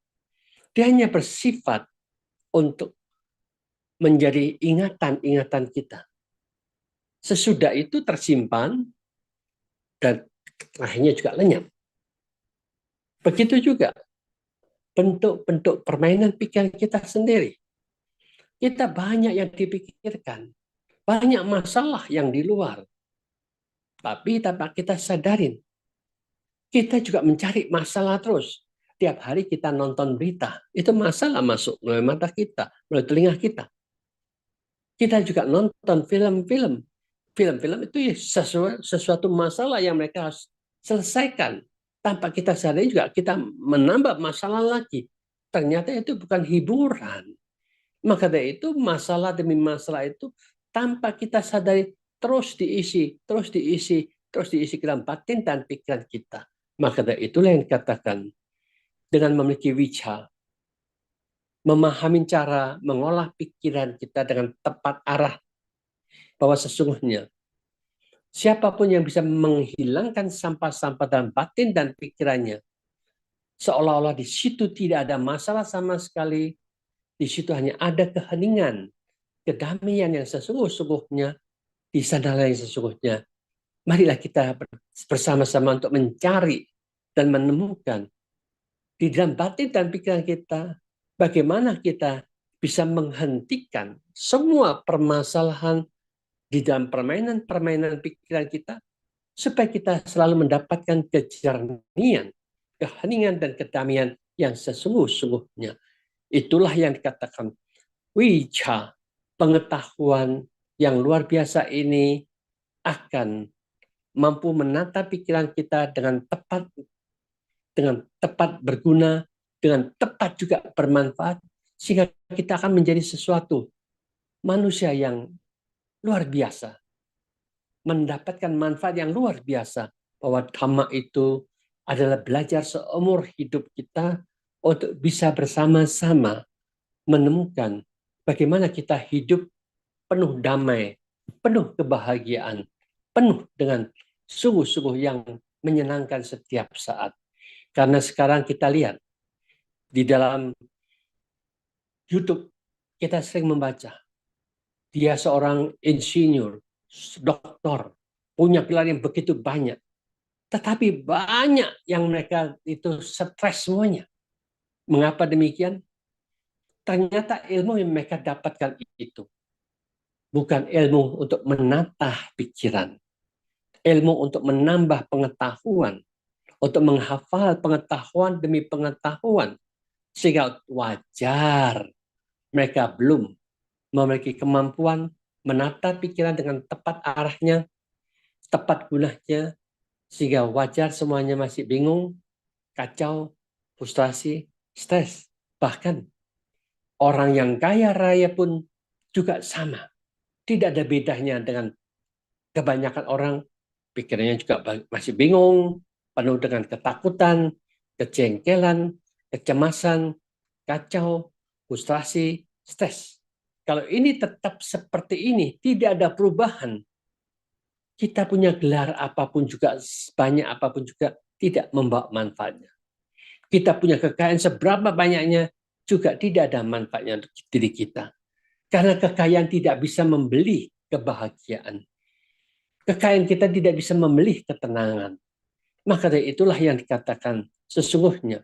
Dia hanya bersifat untuk menjadi ingatan-ingatan kita. Sesudah itu tersimpan dan akhirnya juga lenyap. Begitu juga bentuk-bentuk permainan pikiran kita sendiri. Kita banyak yang dipikirkan, banyak masalah yang di luar. Tapi tanpa kita sadarin, kita juga mencari masalah terus. Tiap hari kita nonton berita, itu masalah masuk melalui mata kita, melalui telinga kita. Kita juga nonton film-film. Film-film itu ya sesuatu masalah yang mereka harus selesaikan. Tanpa kita sadari juga kita menambah masalah lagi. Ternyata itu bukan hiburan. Maka dari itu masalah demi masalah itu tanpa kita sadari terus diisi ke dalam batin dan pikiran kita. Maka dari itulah yang dikatakan, dengan memiliki wicca, memahami cara mengolah pikiran kita dengan tepat arah, bahwa sesungguhnya siapapun yang bisa menghilangkan sampah-sampah dalam batin dan pikirannya, seolah-olah di situ tidak ada masalah sama sekali, di situ hanya ada keheningan, kedamaian yang sesungguh-sungguhnya, di sanalah yang sesungguhnya. Marilah kita bersama-sama untuk mencari dan menemukan di dalam batin dan pikiran kita, bagaimana kita bisa menghentikan semua permasalahan di dalam permainan-permainan pikiran kita, supaya kita selalu mendapatkan kejernihan, keheningan, dan kedamaian yang sesungguh-sungguhnya. Itulah yang dikatakan wicca, pengetahuan yang luar biasa ini akan mampu menata pikiran kita dengan tepat berguna, dengan tepat juga bermanfaat, sehingga kita akan menjadi sesuatu manusia yang luar biasa, mendapatkan manfaat yang luar biasa, bahwa dhamma itu adalah belajar seumur hidup kita untuk bisa bersama-sama menemukan bagaimana kita hidup penuh damai, penuh kebahagiaan, penuh dengan sungguh-sungguh yang menyenangkan setiap saat. Karena sekarang kita lihat di dalam YouTube, kita sering membaca, dia seorang insinyur, doktor, punya gelar yang begitu banyak. Tetapi banyak yang mereka itu stres semuanya. Mengapa demikian? Ternyata ilmu yang mereka dapatkan itu bukan ilmu untuk menatah pikiran, ilmu untuk menambah pengetahuan, untuk menghafal pengetahuan demi pengetahuan, sehingga wajar mereka belum memiliki kemampuan menata pikiran dengan tepat arahnya, tepat gunanya, sehingga wajar semuanya masih bingung, kacau, frustrasi, stres. Bahkan orang yang kaya raya pun juga sama. Tidak ada bedanya dengan kebanyakan orang. Pikirannya juga masih bingung, penuh dengan ketakutan, kejengkelan, kecemasan, kacau, frustrasi, stres. Kalau ini tetap seperti ini, tidak ada perubahan, kita punya gelar apapun juga, banyak apapun juga, tidak membawa manfaatnya. Kita punya kekayaan seberapa banyaknya, juga tidak ada manfaatnya untuk diri kita. Karena kekayaan tidak bisa membeli kebahagiaan. Kekayaan kita tidak bisa membeli ketenangan. Maka dari itulah yang dikatakan sesungguhnya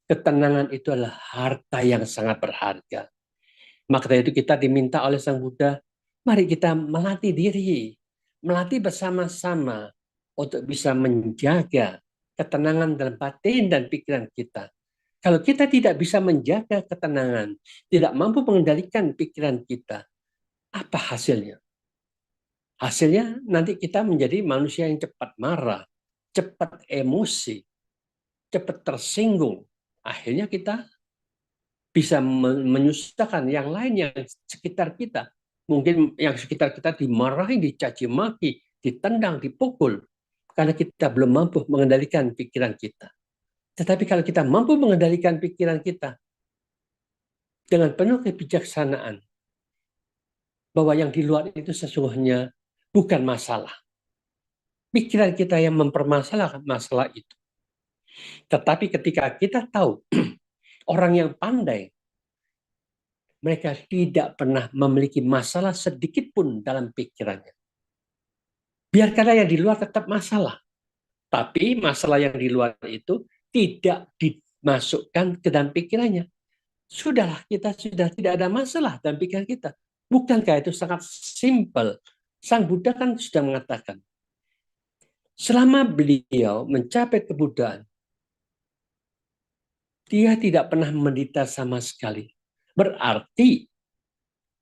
ketenangan itu adalah harta yang sangat berharga. Maka dari itu kita diminta oleh Sang Buddha, mari kita melatih diri, melatih bersama-sama untuk bisa menjaga ketenangan dalam batin dan pikiran kita. Kalau kita tidak bisa menjaga ketenangan, tidak mampu mengendalikan pikiran kita, apa hasilnya? Hasilnya nanti kita menjadi manusia yang cepat marah, cepat emosi, cepat tersinggung. Akhirnya kita bisa menyusahkan yang lain yang sekitar kita. Mungkin yang sekitar kita dimarahi, dicaci maki, ditendang, dipukul. Karena kita belum mampu mengendalikan pikiran kita. Tetapi kalau kita mampu mengendalikan pikiran kita dengan penuh kebijaksanaan, bahwa yang di luar itu sesungguhnya bukan masalah. Pikiran kita yang mempermasalahkan masalah itu. Tetapi ketika kita tahu orang yang pandai, mereka tidak pernah memiliki masalah sedikit pun dalam pikirannya. Biarkanlah yang di luar tetap masalah. Tapi masalah yang di luar itu tidak dimasukkan ke dalam pikirannya. Sudahlah, kita sudah tidak ada masalah dalam pikiran kita. Bukankah itu sangat simpel? Sang Buddha kan sudah mengatakan, selama beliau mencapai kebuddhaan, dia tidak pernah menderita sama sekali. Berarti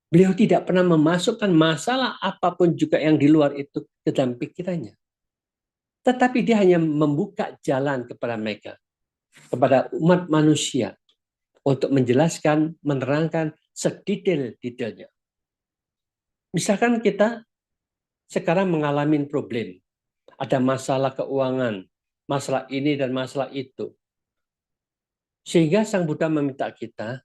beliau tidak pernah memasukkan masalah apapun juga yang di luar itu ke dalam pikirannya. Tetapi dia hanya membuka jalan kepada mereka, kepada umat manusia, untuk menjelaskan, menerangkan sedetail-detailnya. Misalkan kita sekarang mengalami problem, ada masalah keuangan, masalah ini dan masalah itu. Sehingga Sang Buddha meminta kita,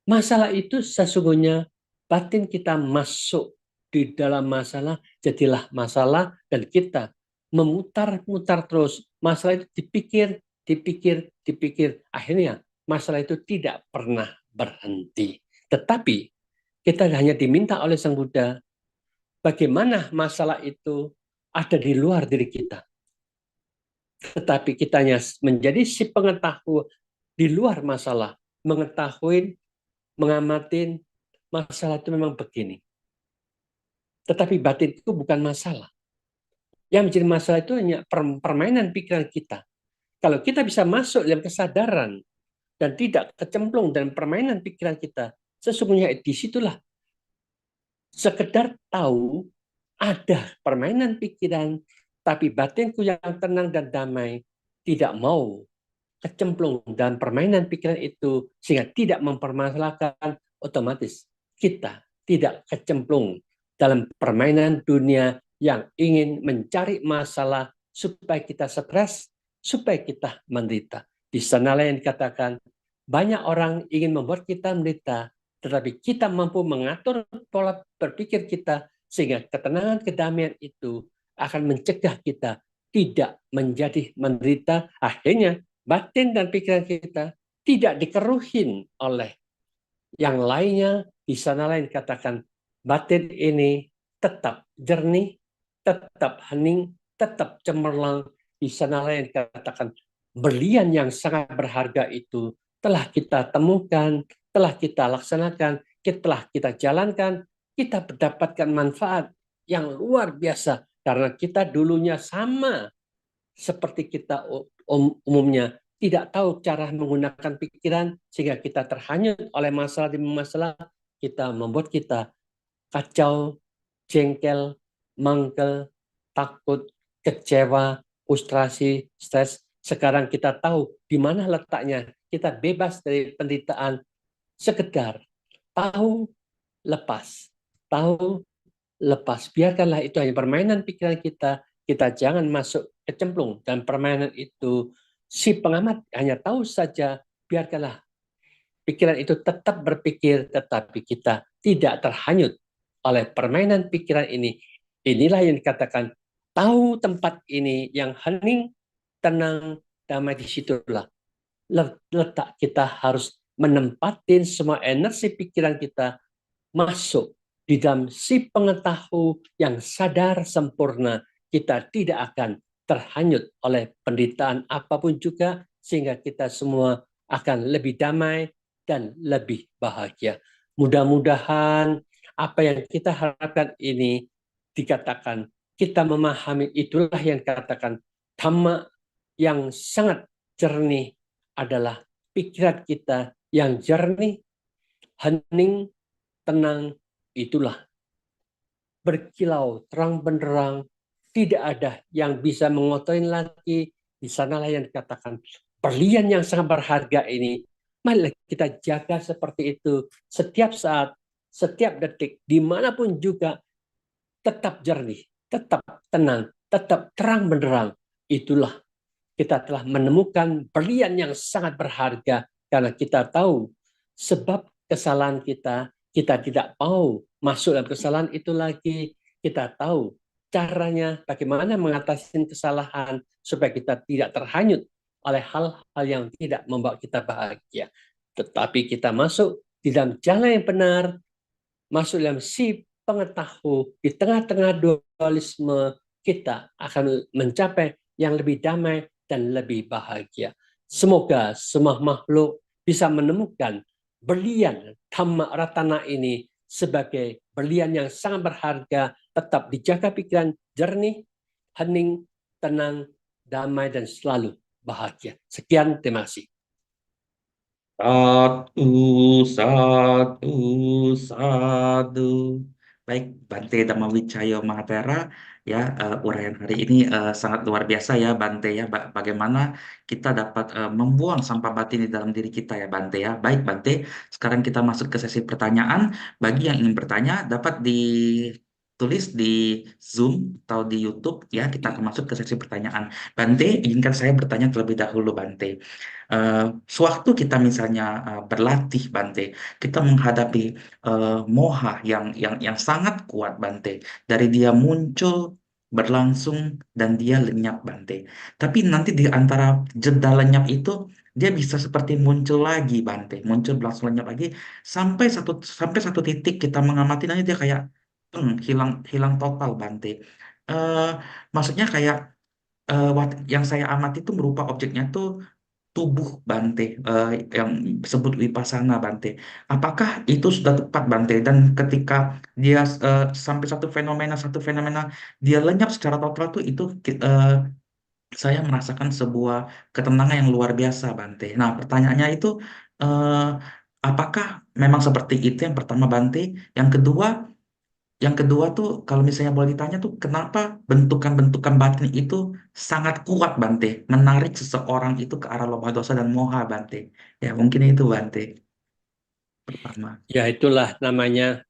masalah itu sesungguhnya batin kita masuk di dalam masalah, jadilah masalah, dan kita memutar-mutar terus. Masalah itu dipikir. Akhirnya masalah itu tidak pernah berhenti. Tetapi kita hanya diminta oleh Sang Buddha, bagaimana masalah itu ada di luar diri kita. Tetapi kita hanya menjadi si pengetahuan di luar masalah, mengetahui, mengamatin masalah itu memang begini. Tetapi batin itu bukan masalah. Yang menjadi masalah itu hanya permainan pikiran kita. Kalau kita bisa masuk dalam kesadaran dan tidak kecemplung dalam permainan pikiran kita, sesungguhnya disitulah sekedar tahu ada permainan pikiran, tapi batinku yang tenang dan damai tidak mau kecemplung dalam permainan pikiran itu sehingga tidak mempermasalahkan, otomatis kita tidak kecemplung dalam permainan dunia yang ingin mencari masalah supaya kita stres, supaya kita menderita. Di sanalah yang dikatakan banyak orang ingin membuat kita menderita, tetapi kita mampu mengatur pola berpikir kita sehingga ketenangan, kedamaian itu akan mencegah kita tidak menjadi menderita, akhirnya batin dan pikiran kita tidak dikeruhin oleh yang lainnya. Di sana lain katakan batin ini tetap jernih, tetap hening, tetap cemerlang. Di sana lain katakan berlian yang sangat berharga itu telah kita temukan, telah kita laksanakan, telah kita jalankan, kita mendapatkan manfaat yang luar biasa karena kita dulunya sama seperti kita umumnya tidak tahu cara menggunakan pikiran sehingga kita terhanyut oleh masalah demi masalah, kita membuat kita kacau, jengkel, mangkel, takut, kecewa, frustrasi, stres. Sekarang kita tahu di mana letaknya. Kita bebas dari penderitaan, sekedar tahu lepas, tahu lepas. Biarkanlah itu hanya permainan pikiran kita. Kita jangan masuk kecemplung dan permainan itu. Si pengamat hanya tahu saja, biarkanlah pikiran itu tetap berpikir, tetapi kita tidak terhanyut oleh permainan pikiran ini. Inilah yang dikatakan tahu tempat ini yang hening, tenang, damai. Di situlah letak kita harus menempatin semua energi pikiran kita masuk di dalam si pengetahu yang sadar sempurna. Kita tidak akan terhanyut oleh penderitaan apapun juga, sehingga kita semua akan lebih damai dan lebih bahagia. Mudah-mudahan apa yang kita harapkan ini dikatakan, kita memahami, itulah yang dikatakan dhamma yang sangat jernih adalah pikiran kita yang jernih, hening, tenang, itulah berkilau, terang benderang, tidak ada yang bisa mengotori lagi. Di sanalah yang dikatakan berlian yang sangat berharga ini. Mari kita jaga seperti itu setiap saat, setiap detik, dimanapun juga tetap jernih, tetap tenang, tetap terang benderang. Itulah kita telah menemukan berlian yang sangat berharga karena kita tahu sebab kesalahan kita tidak mau masuk dalam kesalahan itu lagi. Kita tahu caranya bagaimana mengatasi kesalahan supaya kita tidak terhanyut oleh hal-hal yang tidak membawa kita bahagia. Tetapi kita masuk di dalam jalan yang benar, masuk dalam si pengetahu, di tengah-tengah dualisme, kita akan mencapai yang lebih damai dan lebih bahagia. Semoga semua makhluk bisa menemukan berlian Dhamma Ratana ini sebagai berlian yang sangat berharga, tetap dijaga pikiran jernih, hening, tenang, damai, dan selalu bahagia. Sekian, terima kasih. Satu, satu, satu. Baik, Bante Dhammawicayo Mahatera, ya uraian hari ini sangat luar biasa ya Bante ya. Bagaimana kita dapat membuang sampah batin di dalam diri kita ya Bante ya. Baik Bante, sekarang kita masuk ke sesi pertanyaan. Bagi yang ingin bertanya dapat ditulis di Zoom atau di YouTube ya. Kita akan masuk ke sesi pertanyaan. Bante, izinkan saya bertanya terlebih dahulu Bante. Sewaktu kita misalnya berlatih Bante, kita menghadapi moha yang sangat kuat Bante. Dari dia muncul, berlangsung, dan dia lenyap Bante. Tapi nanti di antara jeda lenyap itu, dia bisa seperti muncul lagi Bante. Muncul, berlangsung, lenyap lagi. Sampai satu titik kita mengamati, nanti dia kayak hilang hilang total Bante. Eh, Maksudnya kayak yang saya amati itu berupa objeknya tuh tubuh Bante, yang disebut Vipassana Bante. Apakah itu sudah tepat Bante? Dan ketika dia sampai satu fenomena dia lenyap secara total tuh itu saya merasakan sebuah ketenangan yang luar biasa Bante. Nah, pertanyaannya itu eh, apakah memang seperti itu yang pertama Bante? Yang kedua yang kedua tuh kalau misalnya boleh ditanya tuh kenapa bentukan-bentukan batin itu sangat kuat Bante, menarik seseorang itu ke arah loba dosa dan moha Bante. Ya mungkin itu Bante pertama. Ya, itulah namanya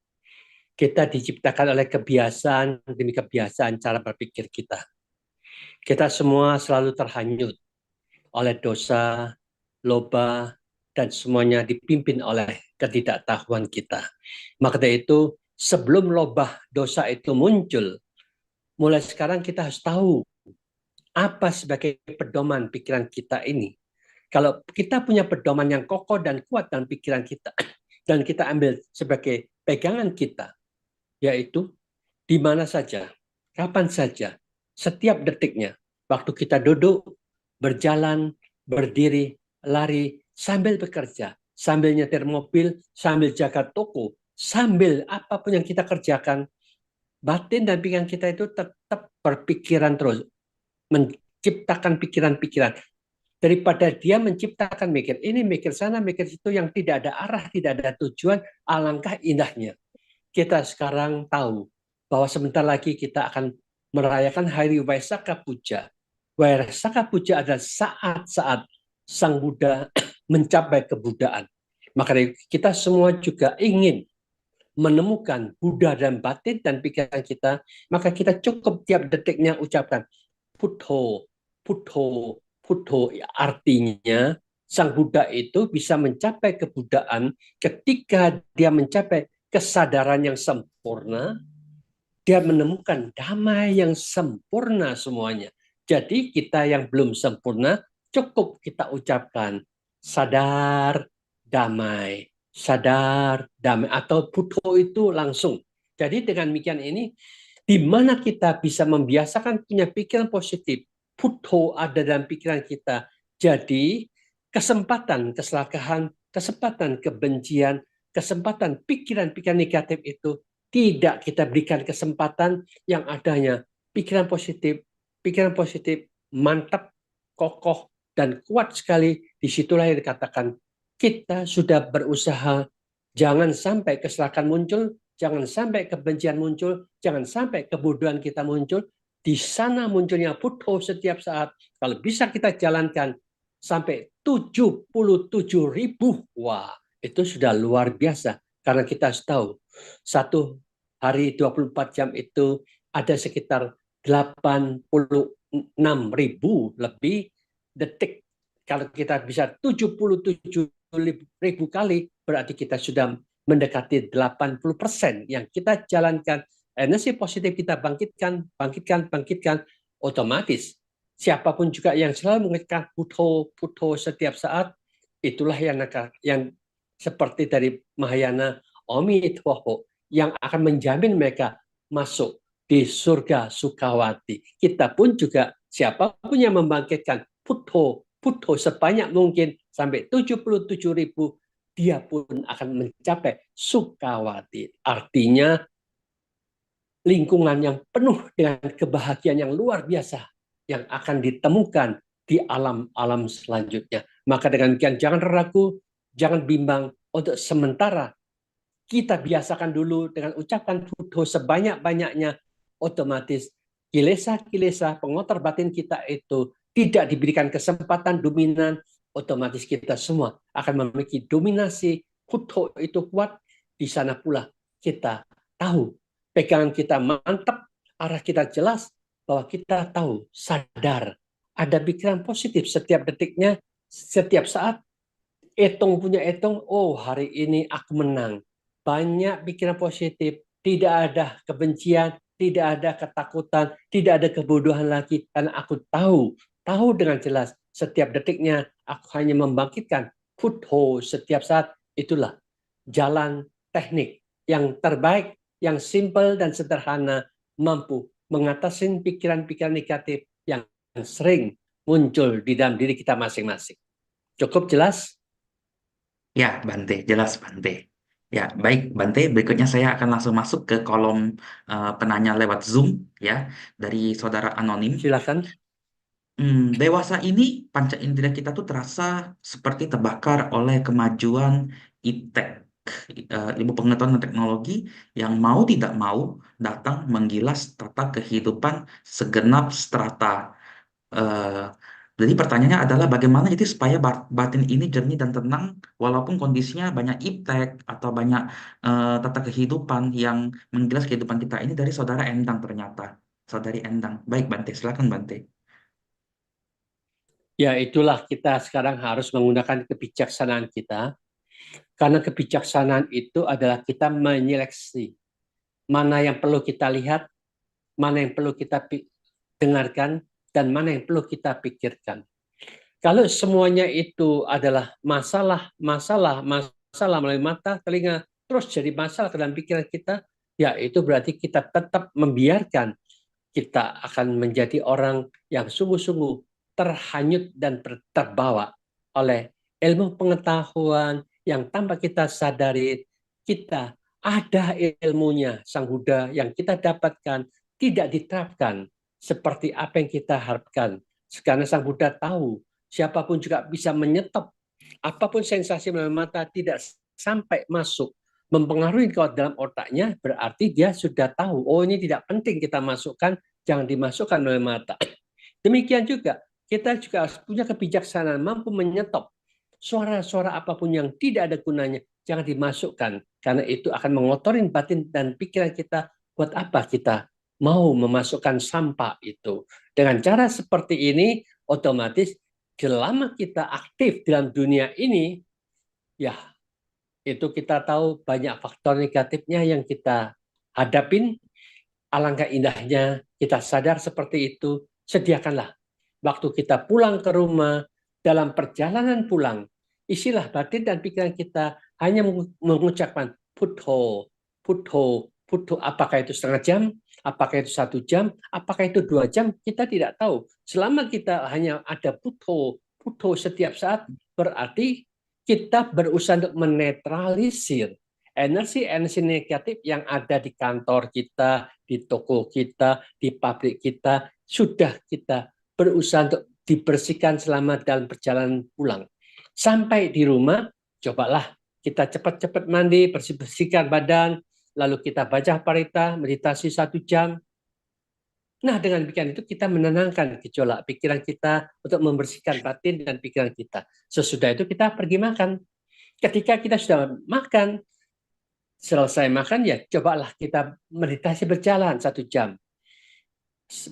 kita diciptakan oleh kebiasaan demi kebiasaan cara berpikir kita. Kita semua selalu terhanyut oleh dosa, loba, dan semuanya dipimpin oleh ketidaktahuan kita. Maka dari itu, sebelum loba dosa itu muncul, mulai sekarang kita harus tahu apa sebagai pedoman pikiran kita ini. Kalau kita punya pedoman yang kokoh dan kuat dalam pikiran kita, dan kita ambil sebagai pegangan kita, yaitu di mana saja, kapan saja, setiap detiknya, waktu kita duduk, berjalan, berdiri, lari, sambil bekerja, sambil nyetir mobil, sambil jaga toko, sambil apapun yang kita kerjakan, batin dan pikiran kita itu tetap berpikiran terus, menciptakan pikiran-pikiran. Daripada dia menciptakan mikir ini, mikir sana, mikir situ yang tidak ada arah, tidak ada tujuan, alangkah indahnya. Kita sekarang tahu bahwa sebentar lagi kita akan merayakan Hari Vaisakha Puja. Vaisakha Puja adalah saat-saat Sang Buddha mencapai kebudaan. Maka kita semua juga ingin menemukan Buddha dan batin dan pikiran kita, maka kita cukup tiap detiknya ucapkan Putho, Putho, Putho. Artinya Sang Buddha itu bisa mencapai kebudaan ketika dia mencapai kesadaran yang sempurna, dia menemukan damai yang sempurna semuanya. Jadi kita yang belum sempurna, cukup kita ucapkan sadar damai, atau Putho itu langsung. Jadi dengan demikian ini, di mana kita bisa membiasakan punya pikiran positif, Putho ada dalam pikiran kita. Jadi kesempatan keserakahan, kesempatan kebencian, kesempatan pikiran-pikiran negatif itu tidak kita berikan kesempatan, yang adanya pikiran positif mantap, kokoh, dan kuat sekali. Disitulah yang dikatakan kita sudah berusaha, jangan sampai keserakahan muncul, jangan sampai kebencian muncul, jangan sampai kebodohan kita muncul. Di sana munculnya Putho setiap saat. Kalau bisa kita jalankan sampai 77.000, wah, itu sudah luar biasa. Karena kita tahu, satu hari 24 jam itu ada sekitar 86.000 lebih detik. Kalau kita bisa 77.000 kali, berarti kita sudah mendekati 80% yang kita jalankan. Energi positif kita bangkitkan, otomatis siapapun juga yang selalu mengingatkan Putho setiap saat, itulah yang seperti dari Mahayana Amitwahho, yang akan menjamin mereka masuk di surga Sukawati. Kita pun juga, siapapun yang membangkitkan Putho sebanyak mungkin sampai 77.000, dia pun akan mencapai Sukawati. Artinya lingkungan yang penuh dengan kebahagiaan yang luar biasa yang akan ditemukan di alam-alam selanjutnya. Maka dengan demikian jangan ragu, jangan bimbang. Untuk sementara kita biasakan dulu dengan ucapan Putho sebanyak-banyaknya, otomatis kilesa-kilesa pengotor batin kita itu tidak diberikan kesempatan dominan, otomatis kita semua akan memiliki dominasi. Putho itu kuat, di sana pula kita tahu, pegangan kita mantap, arah kita jelas, bahwa kita tahu, sadar, ada pikiran positif setiap detiknya, setiap saat. Etong punya etong, oh hari ini aku menang. Banyak pikiran positif, tidak ada kebencian, tidak ada ketakutan, tidak ada kebodohan lagi. Karena aku tahu dengan jelas setiap detiknya aku hanya membangkitkan Putho setiap saat. Itulah jalan teknik yang terbaik, yang simpel dan sederhana, mampu mengatasi pikiran-pikiran negatif yang sering muncul di dalam diri kita masing-masing. Cukup jelas? Ya, Bante, jelas Bante. Ya, baik Bante. Berikutnya saya akan langsung masuk ke kolom penanya lewat Zoom ya dari saudara anonim. Silakan. Dewasa ini panca indera kita tuh terasa seperti terbakar oleh kemajuan iptek, ilmu pengetahuan dan teknologi yang mau tidak mau datang menggilas tata kehidupan segenap strata. Eh, jadi pertanyaannya adalah bagaimana jadi supaya batin ini jernih dan tenang walaupun kondisinya banyak iptek atau banyak tata kehidupan yang menggilas kehidupan kita ini dari saudara Endang ternyata. Saudari Endang. Baik Bante, silakan Bante. Ya, itulah kita sekarang harus menggunakan kebijaksanaan kita. Karena kebijaksanaan itu adalah kita menyeleksi mana yang perlu kita lihat, mana yang perlu kita dengarkan, dan mana yang perlu kita pikirkan. Kalau semuanya itu adalah masalah melalui mata, telinga, terus jadi masalah dalam pikiran kita, ya itu berarti kita tetap membiarkan kita akan menjadi orang yang sungguh-sungguh terhanyut dan terbawa oleh ilmu pengetahuan yang tanpa kita sadari kita ada ilmunya Sang Buddha yang kita dapatkan tidak diterapkan seperti apa yang kita harapkan. Karena Sang Buddha tahu siapapun juga bisa menyetop apapun sensasi melalui mata tidak sampai masuk mempengaruhi ke dalam otaknya, berarti dia sudah tahu, oh ini tidak penting kita masukkan, jangan dimasukkan oleh mata. Demikian juga, kita juga harus punya kebijaksanaan, mampu menyetop suara-suara apapun yang tidak ada gunanya, jangan dimasukkan, karena itu akan mengotorin batin dan pikiran kita, buat apa kita mau memasukkan sampah itu. Dengan cara seperti ini, otomatis selama kita aktif dalam dunia ini, ya itu kita tahu banyak faktor negatifnya yang kita hadapin. Alangkah indahnya kita sadar seperti itu, sediakanlah waktu kita pulang ke rumah, dalam perjalanan pulang, isilah batin dan pikiran kita hanya mengucapkan Putho, Putho, Putho. Apakah itu setengah jam, apakah itu 1 jam, apakah itu 2 jam, kita tidak tahu. Selama kita hanya ada Putho, Putho setiap saat, berarti kita berusaha untuk menetralisir energi-energi negatif yang ada di kantor kita, di toko kita, di pabrik kita, sudah kita berusaha untuk dibersihkan selama dalam perjalanan pulang. Sampai di rumah, cobalah kita cepat-cepat mandi, bersih-bersihkan badan, lalu kita baca parita, meditasi 1 jam. Nah, dengan demikian itu kita menenangkan gejolak pikiran kita untuk membersihkan batin dan pikiran kita. Sesudah itu kita pergi makan. Ketika kita sudah makan, selesai makan ya cobalah kita meditasi berjalan 1 jam.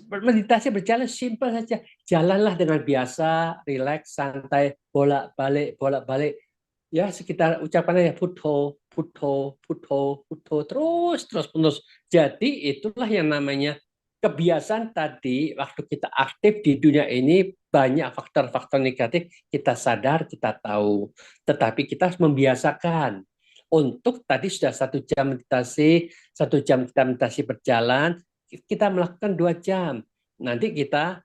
Meditasi berjalan simpel saja. Jalanlah dengan biasa, rileks, santai, bolak-balik. Ya sekitar ucapannya ya Putho, Putho, Putho, Putho, terus. Jadi itulah yang namanya kebiasaan tadi. Waktu kita aktif di dunia ini banyak faktor-faktor negatif, kita sadar, kita tahu. Tetapi kita harus membiasakan. Untuk tadi sudah 1 jam meditasi, 1 jam kita meditasi berjalan, kita melakukan 2 jam. Nanti kita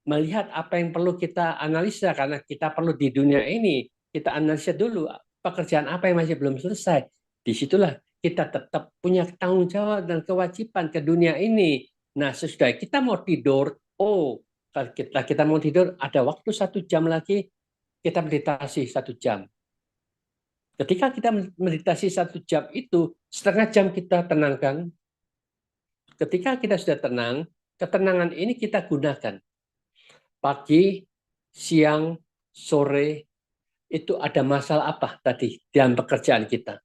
melihat apa yang perlu kita analisa, karena kita perlu di dunia ini, kita analisa dulu pekerjaan apa yang masih belum selesai. Disitulah kita tetap punya tanggung jawab dan kewajiban ke dunia ini. Nah, sesudah kita mau tidur, kalau kita mau tidur, ada waktu 1 jam lagi, kita meditasi 1 jam. Ketika kita meditasi 1 jam itu, setengah jam kita tenangkan. Ketika kita sudah tenang, ketenangan ini kita gunakan. Pagi, siang, sore, itu ada masalah apa tadi dalam pekerjaan kita?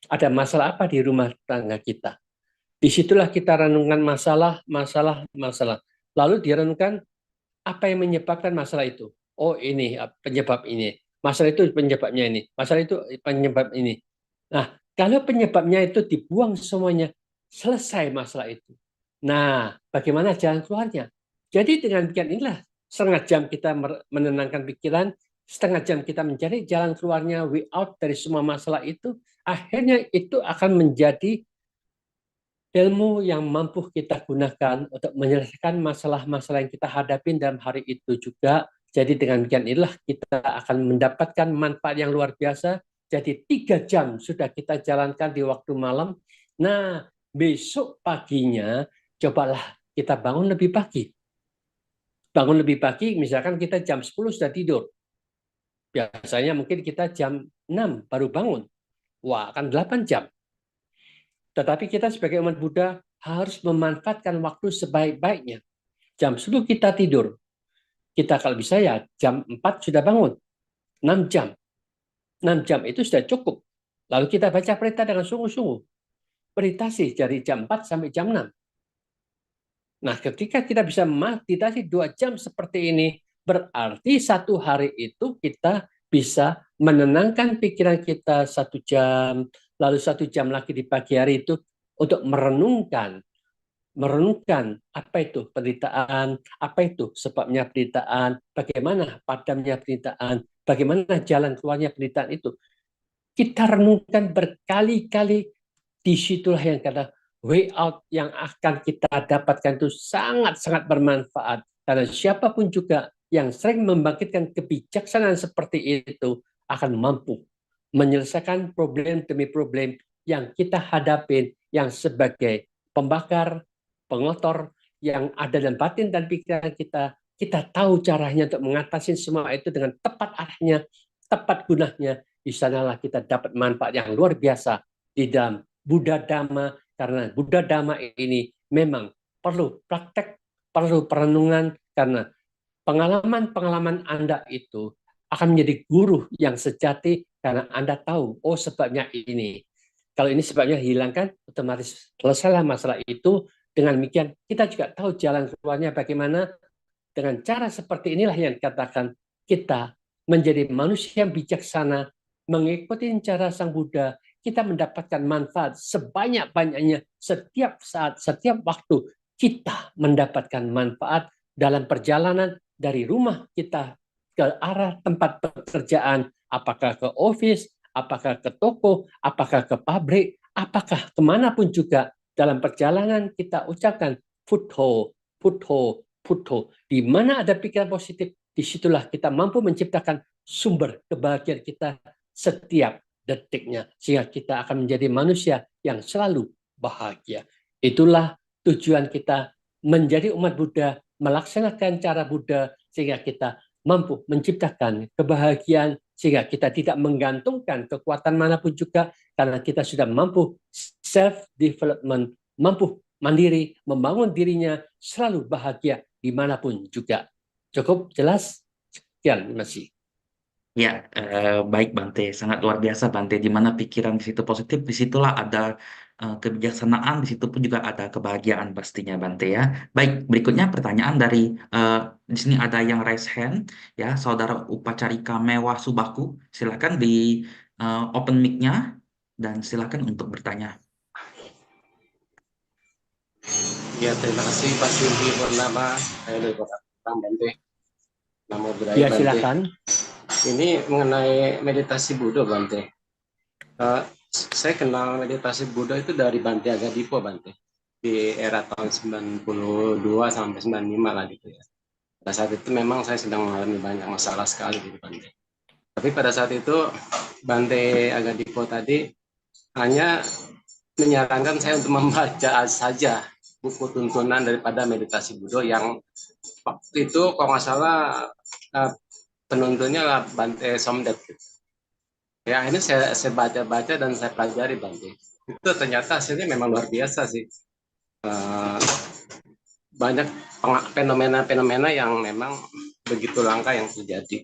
Ada masalah apa di rumah tangga kita? Disitulah kita renungkan masalah. Lalu direnungkan apa yang menyebabkan masalah itu. Oh ini penyebab ini. Masalah itu penyebabnya ini. Masalah itu penyebab ini. Nah, kalau penyebabnya itu dibuang semuanya, selesai masalah itu. Nah, bagaimana jalan keluarnya? Jadi dengan demikian inilah setengah jam kita menenangkan pikiran, setengah jam kita mencari jalan keluarnya, way out dari semua masalah itu, akhirnya itu akan menjadi ilmu yang mampu kita gunakan untuk menyelesaikan masalah-masalah yang kita hadapi dalam hari itu juga. Jadi dengan demikian inilah kita akan mendapatkan manfaat yang luar biasa. Jadi 3 jam sudah kita jalankan di waktu malam. Nah, besok paginya cobalah kita bangun lebih pagi. Bangun lebih pagi, misalkan kita jam 10 sudah tidur. Biasanya mungkin kita jam 6 baru bangun. Wah, akan 8 jam. Tetapi kita sebagai umat Buddha harus memanfaatkan waktu sebaik-baiknya. Jam 10 kita tidur. Kita kalau bisa ya jam 4 sudah bangun. 6 jam. 6 jam itu sudah cukup. Lalu kita baca perintah dengan sungguh-sungguh. Meditasi dari jam 4 sampai jam 6. Nah, ketika kita bisa meditasi 2 jam seperti ini, berarti 1 hari itu kita bisa menenangkan pikiran kita 1 jam, lalu 1 jam lagi di pagi hari itu untuk merenungkan merenungkan apa itu penderitaan, apa itu sebabnya penderitaan, bagaimana padamnya penderitaan, bagaimana jalan keluarnya penderitaan itu. Kita renungkan berkali-kali, disitulah yang kata way out yang akan kita dapatkan itu sangat-sangat bermanfaat. Karena siapapun juga yang sering membangkitkan kebijaksanaan seperti itu akan mampu menyelesaikan problem demi problem yang kita hadapin, yang sebagai pembakar, pengotor yang ada dalam batin dan pikiran kita. Kita tahu caranya untuk mengatasi semua itu dengan tepat arahnya, tepat gunanya. Di sanalah kita dapat manfaat yang luar biasa di dalam Buddha Dhamma, karena Buddha Dhamma ini memang perlu praktek, perlu perenungan, karena pengalaman-pengalaman Anda itu akan menjadi guru yang sejati karena Anda tahu, oh sebabnya ini. Kalau ini sebabnya hilangkan, otomatis selesailah masalah itu. Dengan demikian, kita juga tahu jalan keluarnya bagaimana. Dengan cara seperti inilah yang dikatakan kita menjadi manusia yang bijaksana, mengikuti cara Sang Buddha, kita mendapatkan manfaat sebanyak-banyaknya setiap saat, setiap waktu. Kita mendapatkan manfaat dalam perjalanan dari rumah kita ke arah tempat pekerjaan, apakah ke office, apakah ke toko, apakah ke pabrik, apakah kemanapun juga. Dalam perjalanan kita ucapkan Putho, Putho, Putho. Di mana ada pikiran positif, disitulah kita mampu menciptakan sumber kebahagiaan kita setiap detiknya. Sehingga kita akan menjadi manusia yang selalu bahagia. Itulah tujuan kita menjadi umat Buddha, melaksanakan cara Buddha, sehingga kita mampu menciptakan kebahagiaan, sehingga kita tidak menggantungkan kekuatan manapun juga, karena kita sudah mampu self-development, mampu mandiri, membangun dirinya, selalu bahagia dimanapun juga. Cukup jelas? Sekian, terima kasih. Ya, baik Bante, sangat luar biasa Bante. Di mana pikiran di situ positif, disitulah ada kebijaksanaan, di situ pun juga ada kebahagiaan pastinya Bante ya. Baik, berikutnya pertanyaan dari di sini ada yang raise hand ya, Saudara Upacarika Mewah Subaku. Silakan di open mic-nya dan silakan untuk bertanya. Ya, terima kasih Pak Silvi Purnama. Saya dari Kota Tangerang, Bante. Namo Buddhaya, Ya, Bante. silakan. Ini mengenai meditasi Buddha, Bante. Saya kenal meditasi Buddha itu dari Bante Agadipo, Bante. Di era tahun 92 sampai 95 lah gitu ya. Pada saat itu memang saya sedang mengalami banyak masalah sekali gitu, Bante. Tapi pada saat itu Bante Agadipo tadi hanya menyarankan saya untuk membaca saja buku tuntunan daripada meditasi Buddha yang waktu itu kalau nggak salah penuntunnya lah Bante Somdet. Ya akhirnya saya baca-baca dan saya pelajari Bante. Itu ternyata hasilnya memang luar biasa sih. Banyak fenomena-fenomena yang memang begitu langka yang terjadi.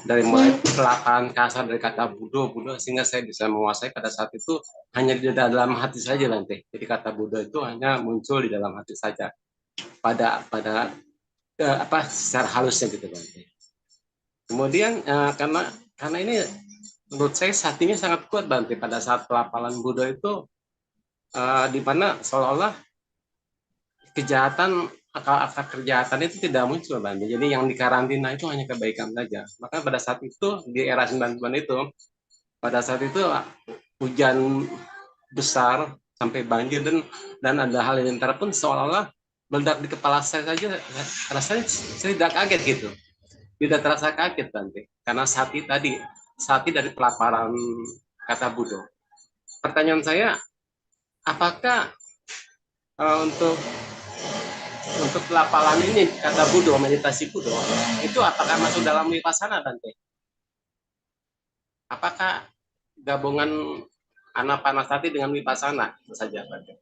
Dari mulai pelakaran kasar dari kata Buddha sehingga saya bisa menguasai pada saat itu hanya di dalam hati saja Bante. Jadi kata Buddha itu hanya muncul di dalam hati saja. Pada secara halusnya gitu Bante. Kemudian karena ini menurut saya hatinya sangat kuat Bante pada saat pelapalan Buddha itu di mana seolah-olah kejahatan akal kejahatan itu tidak muncul Bante. Jadi yang dikarantina itu hanya kebaikan saja. Maka pada saat itu di era 90-an itu pada saat itu hujan besar sampai banjir dan ada hal yang pun seolah-olah meledak di kepala saya saja. Rasanya saya tidak kaget gitu. Tidak terasa kaget Bante. Karena sati dari pelaparan kata Buddha. Pertanyaan saya, apakah untuk pelapalan ini kata Buddha, meditasi Buddha, itu apakah masuk dalam vipassana Bante? Apakah gabungan anapanasati dengan vipassana saja Bante?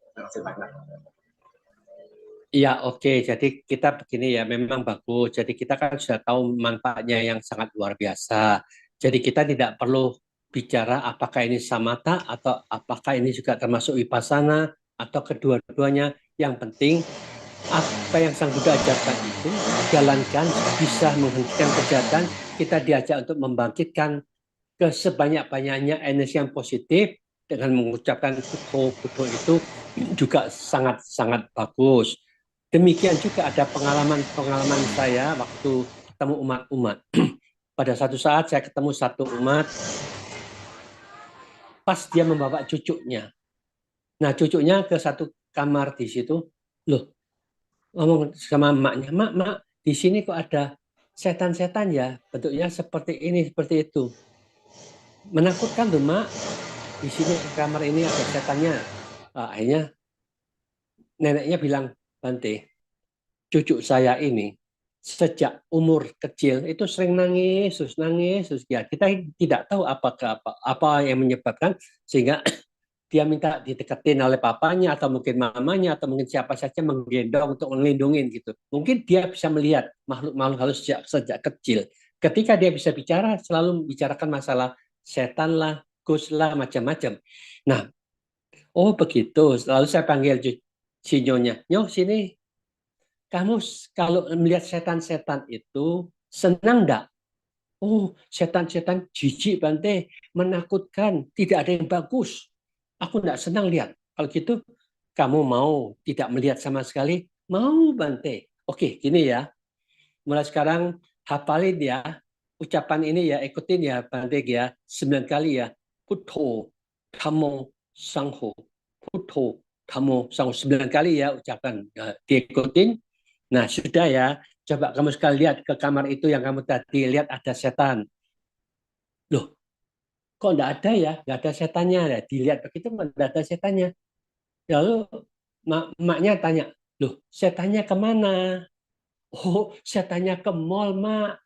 Iya, oke. Jadi kita begini ya, memang bagus. Jadi kita kan sudah tahu manfaatnya yang sangat luar biasa. Jadi kita tidak perlu bicara apakah ini samatha atau apakah ini juga termasuk vipassana atau kedua-duanya. Yang penting apa yang Sang Buddha ajarkan itu jalankan, bisa menghentikan kejahatan. Kita diajak untuk membangkitkan ke sebanyak-banyaknya energi yang positif dengan mengucapkan Buddho itu juga sangat-sangat bagus. Demikian juga ada pengalaman saya waktu ketemu umat-umat. Pada satu saat saya ketemu satu umat, pas dia membawa cucunya. Nah, cucunya ke satu kamar di situ, loh, ngomong sama emaknya, mak, di sini kok ada setan-setan ya, bentuknya seperti ini, seperti itu. Menakutkan tuh, mak, di sini kamar ini ada setannya. Akhirnya neneknya bilang, Bante, cucu saya ini sejak umur kecil itu sering nangis, terus nangis, terus ya kita tidak tahu apa yang menyebabkan sehingga dia minta dideketin oleh papanya atau mungkin mamanya atau mungkin siapa saja menggendong untuk melindungi gitu. Mungkin dia bisa melihat makhluk-makhluk halus sejak kecil. Ketika dia bisa bicara, selalu membicarakan masalah setan lah, ghost lah, macam-macam. Nah, oh begitu. Lalu saya panggil si Nyonya, Nyo sini. Kamu kalau melihat setan-setan itu senang enggak? Oh, setan-setan jijik Bante, menakutkan, tidak ada yang bagus. Aku enggak senang lihat. Kalau gitu, kamu mau tidak melihat sama sekali? Mau Bante. Oke, gini ya. Mulai sekarang hafalin ya. Ucapan ini ya, ikutin ya Bante ya. 9 kali ya. Puto, Tamo, Sangho. Puto, Tamo, Sangho. 9 kali ya ucapan. Diikutin. Nah, sudah ya. Coba kamu sekali lihat ke kamar itu yang kamu tadi lihat ada setan. Loh, kok enggak ada ya? Enggak ada setannya. Ya, dilihat begitu enggak ada setannya. Lalu maknya tanya, loh setannya kemana? Oh, setannya ke mall, mak.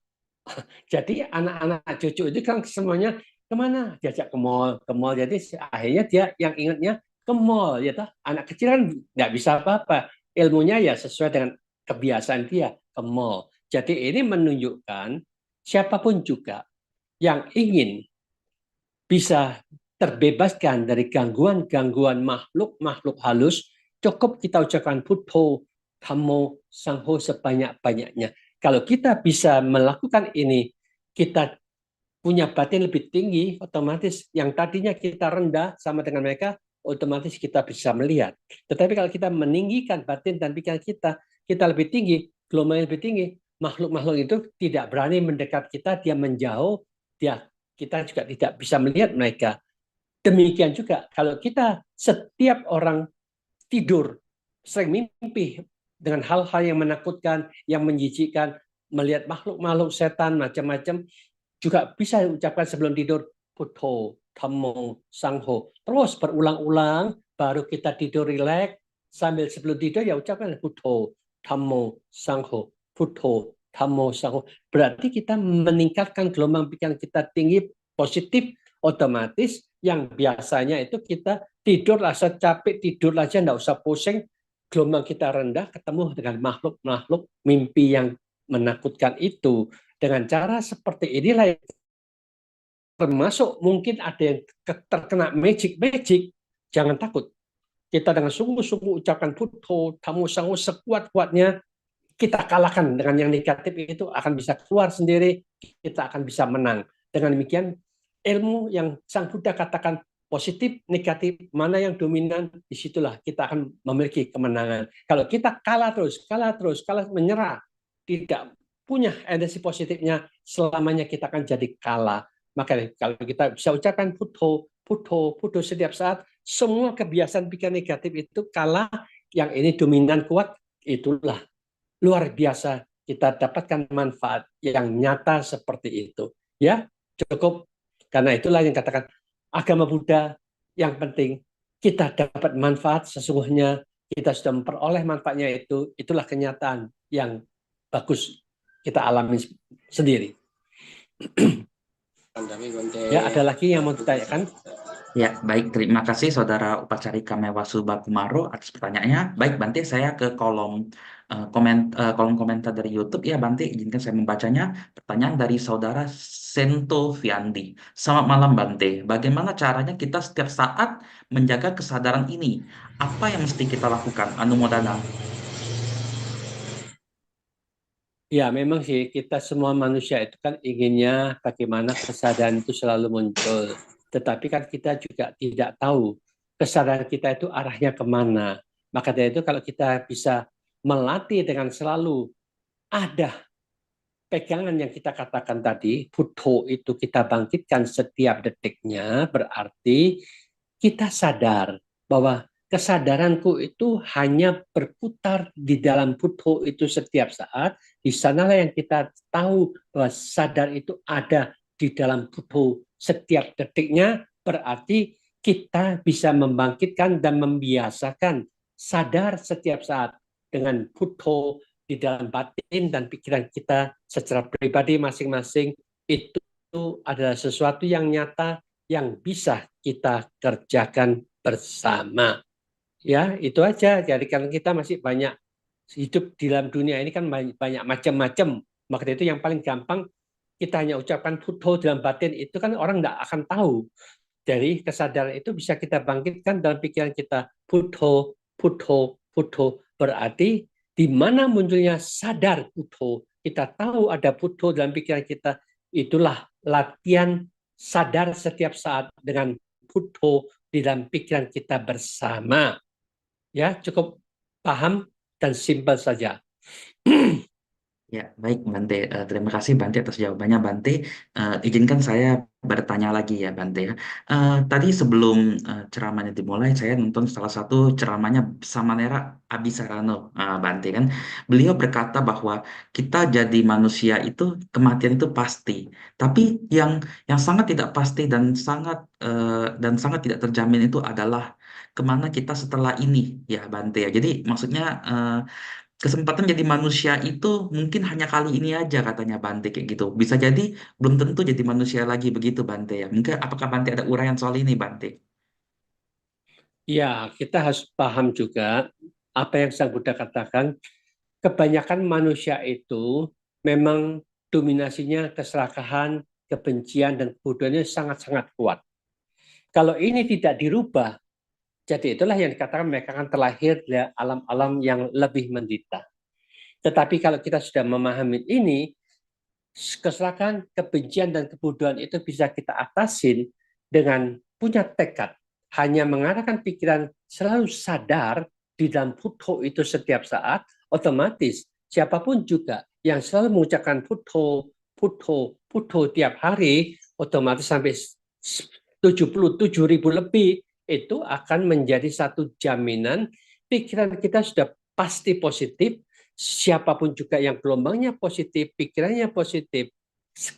Jadi anak-anak cucu itu kan semuanya kemana? Diajak ke mall, ke mall. Jadi akhirnya dia yang ingatnya ke mall. Ya toh? Anak kecil kan nggak bisa apa-apa. Ilmunya ya sesuai dengan kebiasaan dia ke mall. Jadi ini menunjukkan siapapun juga yang ingin bisa terbebaskan dari gangguan-gangguan makhluk-makhluk halus, cukup kita ucapkan Buddho, Dhammo, Sangho sebanyak-banyaknya. Kalau kita bisa melakukan ini, kita punya batin lebih tinggi, otomatis yang tadinya kita rendah sama dengan mereka, otomatis kita bisa melihat. Tetapi kalau kita meninggikan batin dan pikiran kita lebih tinggi, gelombang lebih tinggi, makhluk-makhluk itu tidak berani mendekat kita, dia menjauh, kita juga tidak bisa melihat mereka. Demikian juga kalau kita setiap orang tidur sering mimpi dengan hal-hal yang menakutkan, yang menjijikkan, melihat makhluk-makhluk setan macam-macam, juga bisa ucapkan sebelum tidur Buddho, Dhammo, Sangho. Terus berulang-ulang, baru kita tidur rileks. Sambil sebelum tidur ya ucapkan Buddho, Dhammo, Sangho, Buddho, Dhammo, Sangho. Berarti kita meningkatkan gelombang pikiran kita tinggi, positif, otomatis yang biasanya itu kita tidur rasa capek, tidur aja enggak usah pusing, gelombang kita rendah, ketemu dengan makhluk-makhluk mimpi yang menakutkan itu. Dengan cara seperti inilah, termasuk mungkin ada yang terkena magic, jangan takut. Kita dengan sungguh-sungguh ucapkan Buddho, Dhammo, Sangho sekuat-kuatnya, kita kalahkan dengan yang negatif itu akan bisa keluar sendiri, kita akan bisa menang. Dengan demikian, ilmu yang Sang Buddha katakan positif, negatif, mana yang dominan, disitulah kita akan memiliki kemenangan. Kalau kita kalah terus, menyerah, tidak punya energi positifnya, selamanya kita akan jadi kalah. Maka kalau kita bisa ucapkan Buddho, Buddho, Buddho setiap saat, semua kebiasaan pikiran negatif itu kalah, yang ini dominan kuat, itulah luar biasa kita dapatkan manfaat yang nyata seperti itu. Ya, cukup. Karena itulah yang katakan agama Buddha yang penting kita dapat manfaat sesungguhnya, kita sudah memperoleh manfaatnya itu, itulah kenyataan yang bagus kita alami sendiri. Ya, ada lagi yang mau ditanyakan? Ya, baik. Terima kasih Saudara Upacarika Mewasuba Kumaro atas pertanyaannya. Baik, Bante, saya ke kolom komentar dari YouTube ya, Bante. Izinkan saya membacanya. Pertanyaan dari Saudara Sento Viandi. Selamat malam, Bante. Bagaimana caranya kita setiap saat menjaga kesadaran ini? Apa yang mesti kita lakukan? Anumodana. Ya, memang sih kita semua manusia itu kan inginnya bagaimana kesadaran itu selalu muncul. tetapi kan kita juga tidak tahu kesadaran kita itu arahnya kemana. Maka dari itu kalau kita bisa melatih dengan selalu ada pegangan yang kita katakan tadi, Buddho itu kita bangkitkan setiap detiknya, berarti kita sadar bahwa kesadaranku itu hanya berputar di dalam Buddho itu setiap saat. Di sanalah yang kita tahu bahwa sadar itu ada di dalam Buddho setiap detiknya, berarti kita bisa membangkitkan dan membiasakan sadar setiap saat dengan Buddho di dalam batin dan pikiran kita secara pribadi masing-masing. Itu adalah sesuatu yang nyata yang bisa kita kerjakan bersama. Ya, itu aja. Jadi kan kita masih banyak hidup di dalam dunia ini kan banyak macam-macam. Maka itu yang paling gampang kita hanya ucapkan Buddho dalam batin itu kan orang tidak akan tahu. Dari kesadaran itu bisa kita bangkitkan dalam pikiran kita. Buddho, Buddho, Buddho. Berarti di mana munculnya sadar Buddho, kita tahu ada Buddho dalam pikiran kita, itulah latihan sadar setiap saat dengan Buddho di dalam pikiran kita bersama. Ya, cukup paham dan simpel saja. Ya, baik Bante. Terima kasih Bante atas jawabannya Bante. Izinkan saya bertanya lagi ya Bante ya. Tadi sebelum ceramahnya dimulai, saya nonton salah satu ceramahnya Samanera Abhisarano Bante kan. Beliau berkata bahwa kita jadi manusia itu kematian itu pasti. Tapi yang sangat tidak pasti dan sangat tidak terjamin itu adalah kemana kita setelah ini ya Bante ya. Jadi maksudnya kesempatan jadi manusia itu mungkin hanya kali ini aja katanya Bante kayak gitu. Bisa jadi belum tentu jadi manusia lagi begitu Bante ya. Mungkin apakah Bante ada uraian soal ini Bante? Ya, kita harus paham juga apa yang Sang Buddha katakan, kebanyakan manusia itu memang dominasinya keserakahan, kebencian, dan kebodohannya sangat-sangat kuat. Kalau ini tidak dirubah, jadi itulah yang dikatakan mereka akan terlahir di alam-alam yang lebih menderita. Tetapi kalau kita sudah memahami ini, keserakahan, kebencian, dan kebodohan itu bisa kita atasin dengan punya tekad, hanya mengarahkan pikiran selalu sadar di dalam Buddho itu setiap saat, otomatis siapapun juga yang selalu mengucapkan Buddho, Buddho, Buddho tiap hari, otomatis sampai 77.000 lebih, itu akan menjadi satu jaminan pikiran kita sudah pasti positif. Siapapun juga yang gelombangnya positif, pikirannya positif,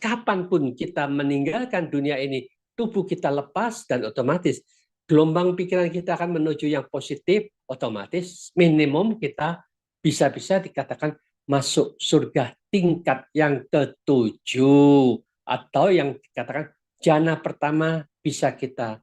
kapanpun kita meninggalkan dunia ini, tubuh kita lepas dan otomatis gelombang pikiran kita akan menuju yang positif, otomatis minimum kita bisa-bisa dikatakan masuk surga tingkat yang ketujuh, atau yang dikatakan jana pertama bisa kita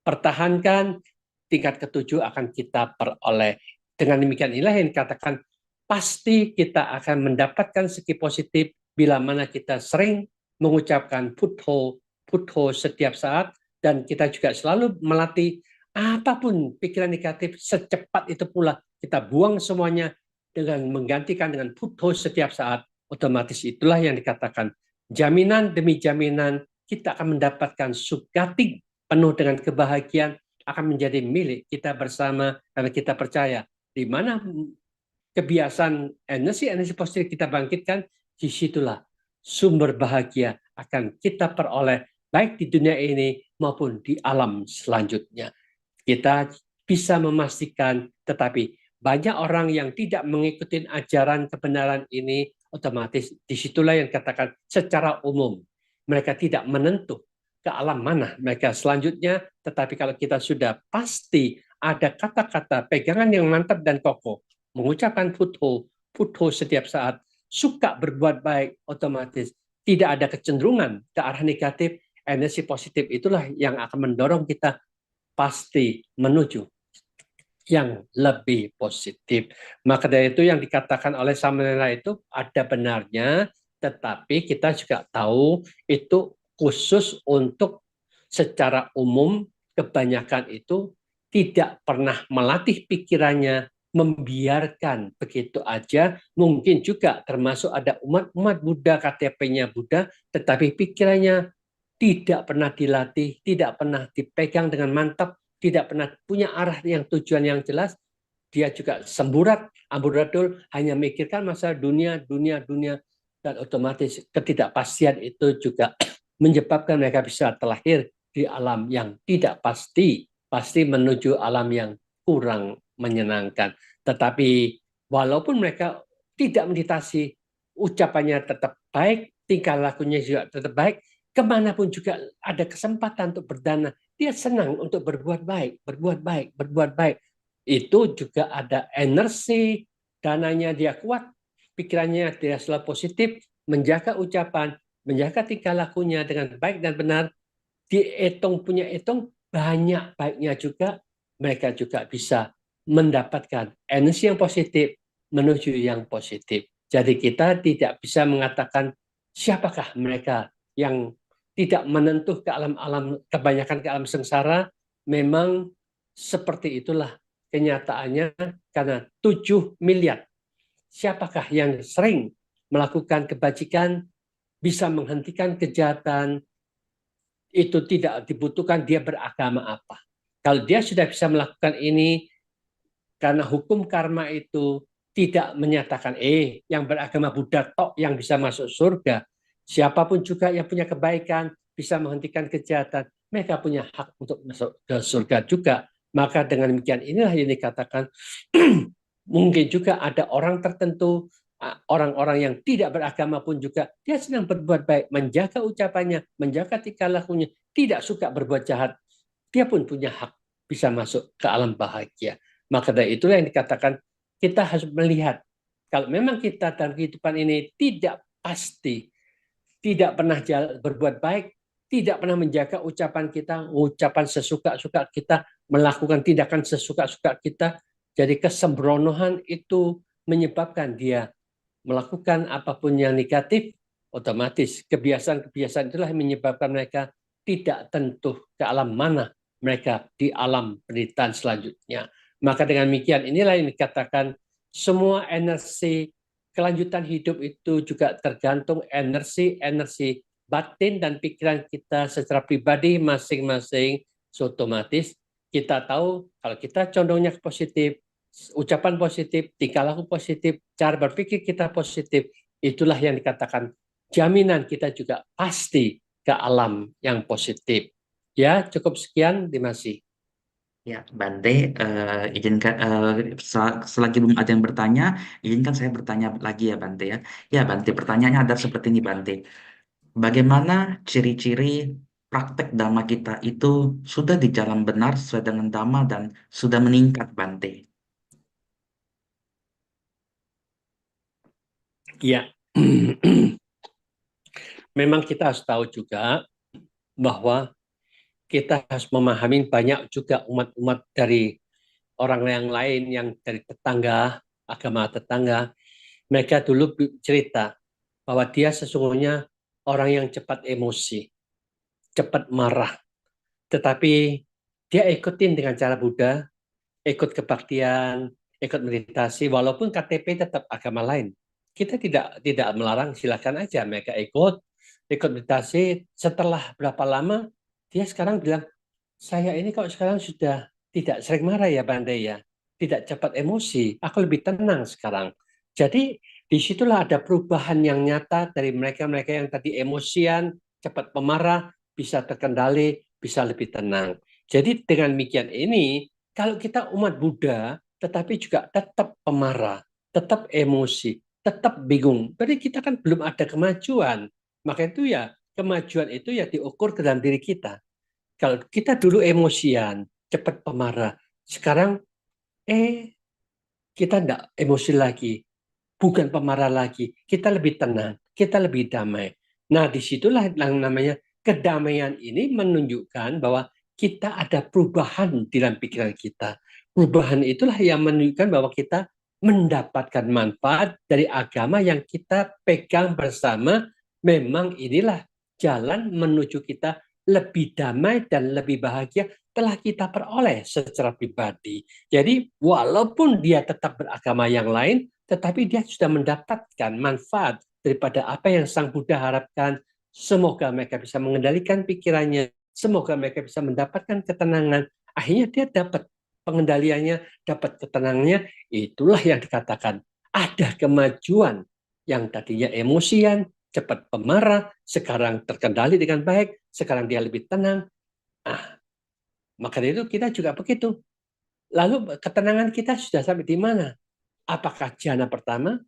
pertahankan, tingkat ketujuh akan kita peroleh. Dengan demikian inilah yang dikatakan pasti kita akan mendapatkan segi positif bila mana kita sering mengucapkan Buddho, Buddho setiap saat, dan kita juga selalu melatih apapun pikiran negatif secepat itu pula kita buang semuanya dengan menggantikan dengan Buddho setiap saat. Otomatis itulah yang dikatakan jaminan demi jaminan kita akan mendapatkan sugati penuh dengan kebahagiaan akan menjadi milik kita bersama karena kita percaya di mana kebiasaan energi positif kita bangkitkan, disitulah sumber bahagia akan kita peroleh baik di dunia ini maupun di alam selanjutnya. Kita bisa memastikan, tetapi banyak orang yang tidak mengikuti ajaran kebenaran ini, otomatis disitulah yang katakan secara umum mereka tidak menentu ke alam mana mereka selanjutnya, tetapi kalau kita sudah pasti ada kata-kata pegangan yang mantap dan kokoh, mengucapkan Buddho, Buddho setiap saat, suka berbuat baik, otomatis tidak ada kecenderungan ke arah negatif, energi positif itulah yang akan mendorong kita pasti menuju yang lebih positif. Maka dari itu yang dikatakan oleh Samanera itu ada benarnya, tetapi kita juga tahu itu khusus untuk secara umum kebanyakan itu tidak pernah melatih pikirannya, membiarkan begitu aja. Mungkin juga termasuk ada umat-umat Buddha, KTP-nya Buddha, tetapi pikirannya tidak pernah dilatih, tidak pernah dipegang dengan mantap, tidak pernah punya arah yang tujuan yang jelas, dia juga semburat, amburadul, hanya mikirkan masalah dunia, dunia, dunia, dan otomatis ketidakpastian itu juga menyebabkan mereka bisa terlahir di alam yang tidak pasti, pasti menuju alam yang kurang menyenangkan. Tetapi walaupun mereka tidak meditasi, ucapannya tetap baik, tingkah lakunya juga tetap baik, kemanapun juga ada kesempatan untuk berdana, dia senang untuk berbuat baik, berbuat baik, berbuat baik. Itu juga ada energi, dananya dia kuat, pikirannya dia selalu positif, menjaga ucapan, menjaga tingkah lakunya dengan baik dan benar, dihitung punya hitung, banyak baiknya juga, mereka juga bisa mendapatkan energi yang positif menuju yang positif. Jadi kita tidak bisa mengatakan siapakah mereka yang tidak menentuh ke alam-alam, kebanyakan ke alam sengsara. Memang seperti itulah kenyataannya, karena 7 miliar. Siapakah yang sering melakukan kebajikan, bisa menghentikan kejahatan, itu tidak dibutuhkan dia beragama apa. Kalau dia sudah bisa melakukan ini, karena hukum karma itu tidak menyatakan, yang beragama Buddha tok yang bisa masuk surga. Siapapun juga yang punya kebaikan, bisa menghentikan kejahatan, mereka punya hak untuk masuk ke surga juga. Maka dengan demikian inilah yang dikatakan, mungkin juga ada orang tertentu, orang-orang yang tidak beragama pun juga, dia sedang berbuat baik, menjaga ucapannya, menjaga tingkah lakunya, tidak suka berbuat jahat, dia pun punya hak bisa masuk ke alam bahagia. Maka dari itulah yang dikatakan, kita harus melihat, kalau memang kita dalam kehidupan ini tidak pasti, tidak pernah berbuat baik, tidak pernah menjaga ucapan kita, ucapan sesuka-suka kita, melakukan tindakan sesuka-suka kita, jadi kesembronoan itu menyebabkan dia melakukan apapun yang negatif, otomatis kebiasaan-kebiasaan itulah yang menyebabkan mereka tidak tentu ke alam mana mereka di alam penderitaan selanjutnya. Maka dengan demikian inilah yang dikatakan, semua energi kelanjutan hidup itu juga tergantung energi batin dan pikiran kita secara pribadi masing-masing. Otomatis kita tahu kalau kita condongnya ke positif, ucapan positif, tingkah laku positif, cara berpikir kita positif, itulah yang dikatakan jaminan kita juga pasti ke alam yang positif. Ya, cukup sekian, terima kasih. Ya, Bante, izinkan selagi belum ada yang bertanya, izinkan saya bertanya lagi ya, Bante ya. Ya, Bante, pertanyaannya ada seperti ini, Bante. Bagaimana ciri-ciri praktek dhamma kita itu sudah di jalan benar sesuai dengan dhamma dan sudah meningkat, Bante? Ya, memang kita harus tahu juga bahwa kita harus memahami banyak juga umat-umat dari orang yang lain yang dari tetangga, agama tetangga. Mereka dulu cerita bahwa dia sesungguhnya orang yang cepat emosi, cepat marah. Tetapi dia ikutin dengan cara Buddha, ikut kebaktian, ikut meditasi, walaupun KTP tetap agama lain. Kita tidak melarang, silakan aja mereka ikut meditasi. Setelah berapa lama, dia sekarang bilang, saya ini kalau sekarang sudah tidak sering marah ya Bante ya, tidak cepat emosi, aku lebih tenang sekarang. Jadi disitulah ada perubahan yang nyata dari mereka-mereka yang tadi emosian, cepat pemarah, bisa terkendali, bisa lebih tenang. Jadi dengan demikian ini, kalau kita umat Buddha, tetapi juga tetap pemarah, tetap emosi, tetap bingung, berarti kita kan belum ada kemajuan. Maka itu ya, kemajuan itu ya diukur ke dalam diri kita. Kalau kita dulu emosian, cepat pemarah, sekarang kita tidak emosi lagi, bukan pemarah lagi, kita lebih tenang, kita lebih damai. Nah, disitulah yang namanya kedamaian ini menunjukkan bahwa kita ada perubahan di dalam pikiran kita. Perubahan itulah yang menunjukkan bahwa kita mendapatkan manfaat dari agama yang kita pegang bersama. Memang inilah jalan menuju kita lebih damai dan lebih bahagia telah kita peroleh secara pribadi. Jadi walaupun dia tetap beragama yang lain, tetapi dia sudah mendapatkan manfaat daripada apa yang Sang Buddha harapkan, Semoga mereka bisa mengendalikan pikirannya. Semoga mereka bisa mendapatkan ketenangan. Akhirnya dia dapat pengendaliannya, dapat ketenangannya. Itulah yang dikatakan ada kemajuan yang tadinya emosian, cepat pemarah, sekarang terkendali dengan baik, sekarang dia lebih tenang. Maka dari itu kita juga begitu. Lalu ketenangan kita sudah sampai di mana? Apakah jana pertama?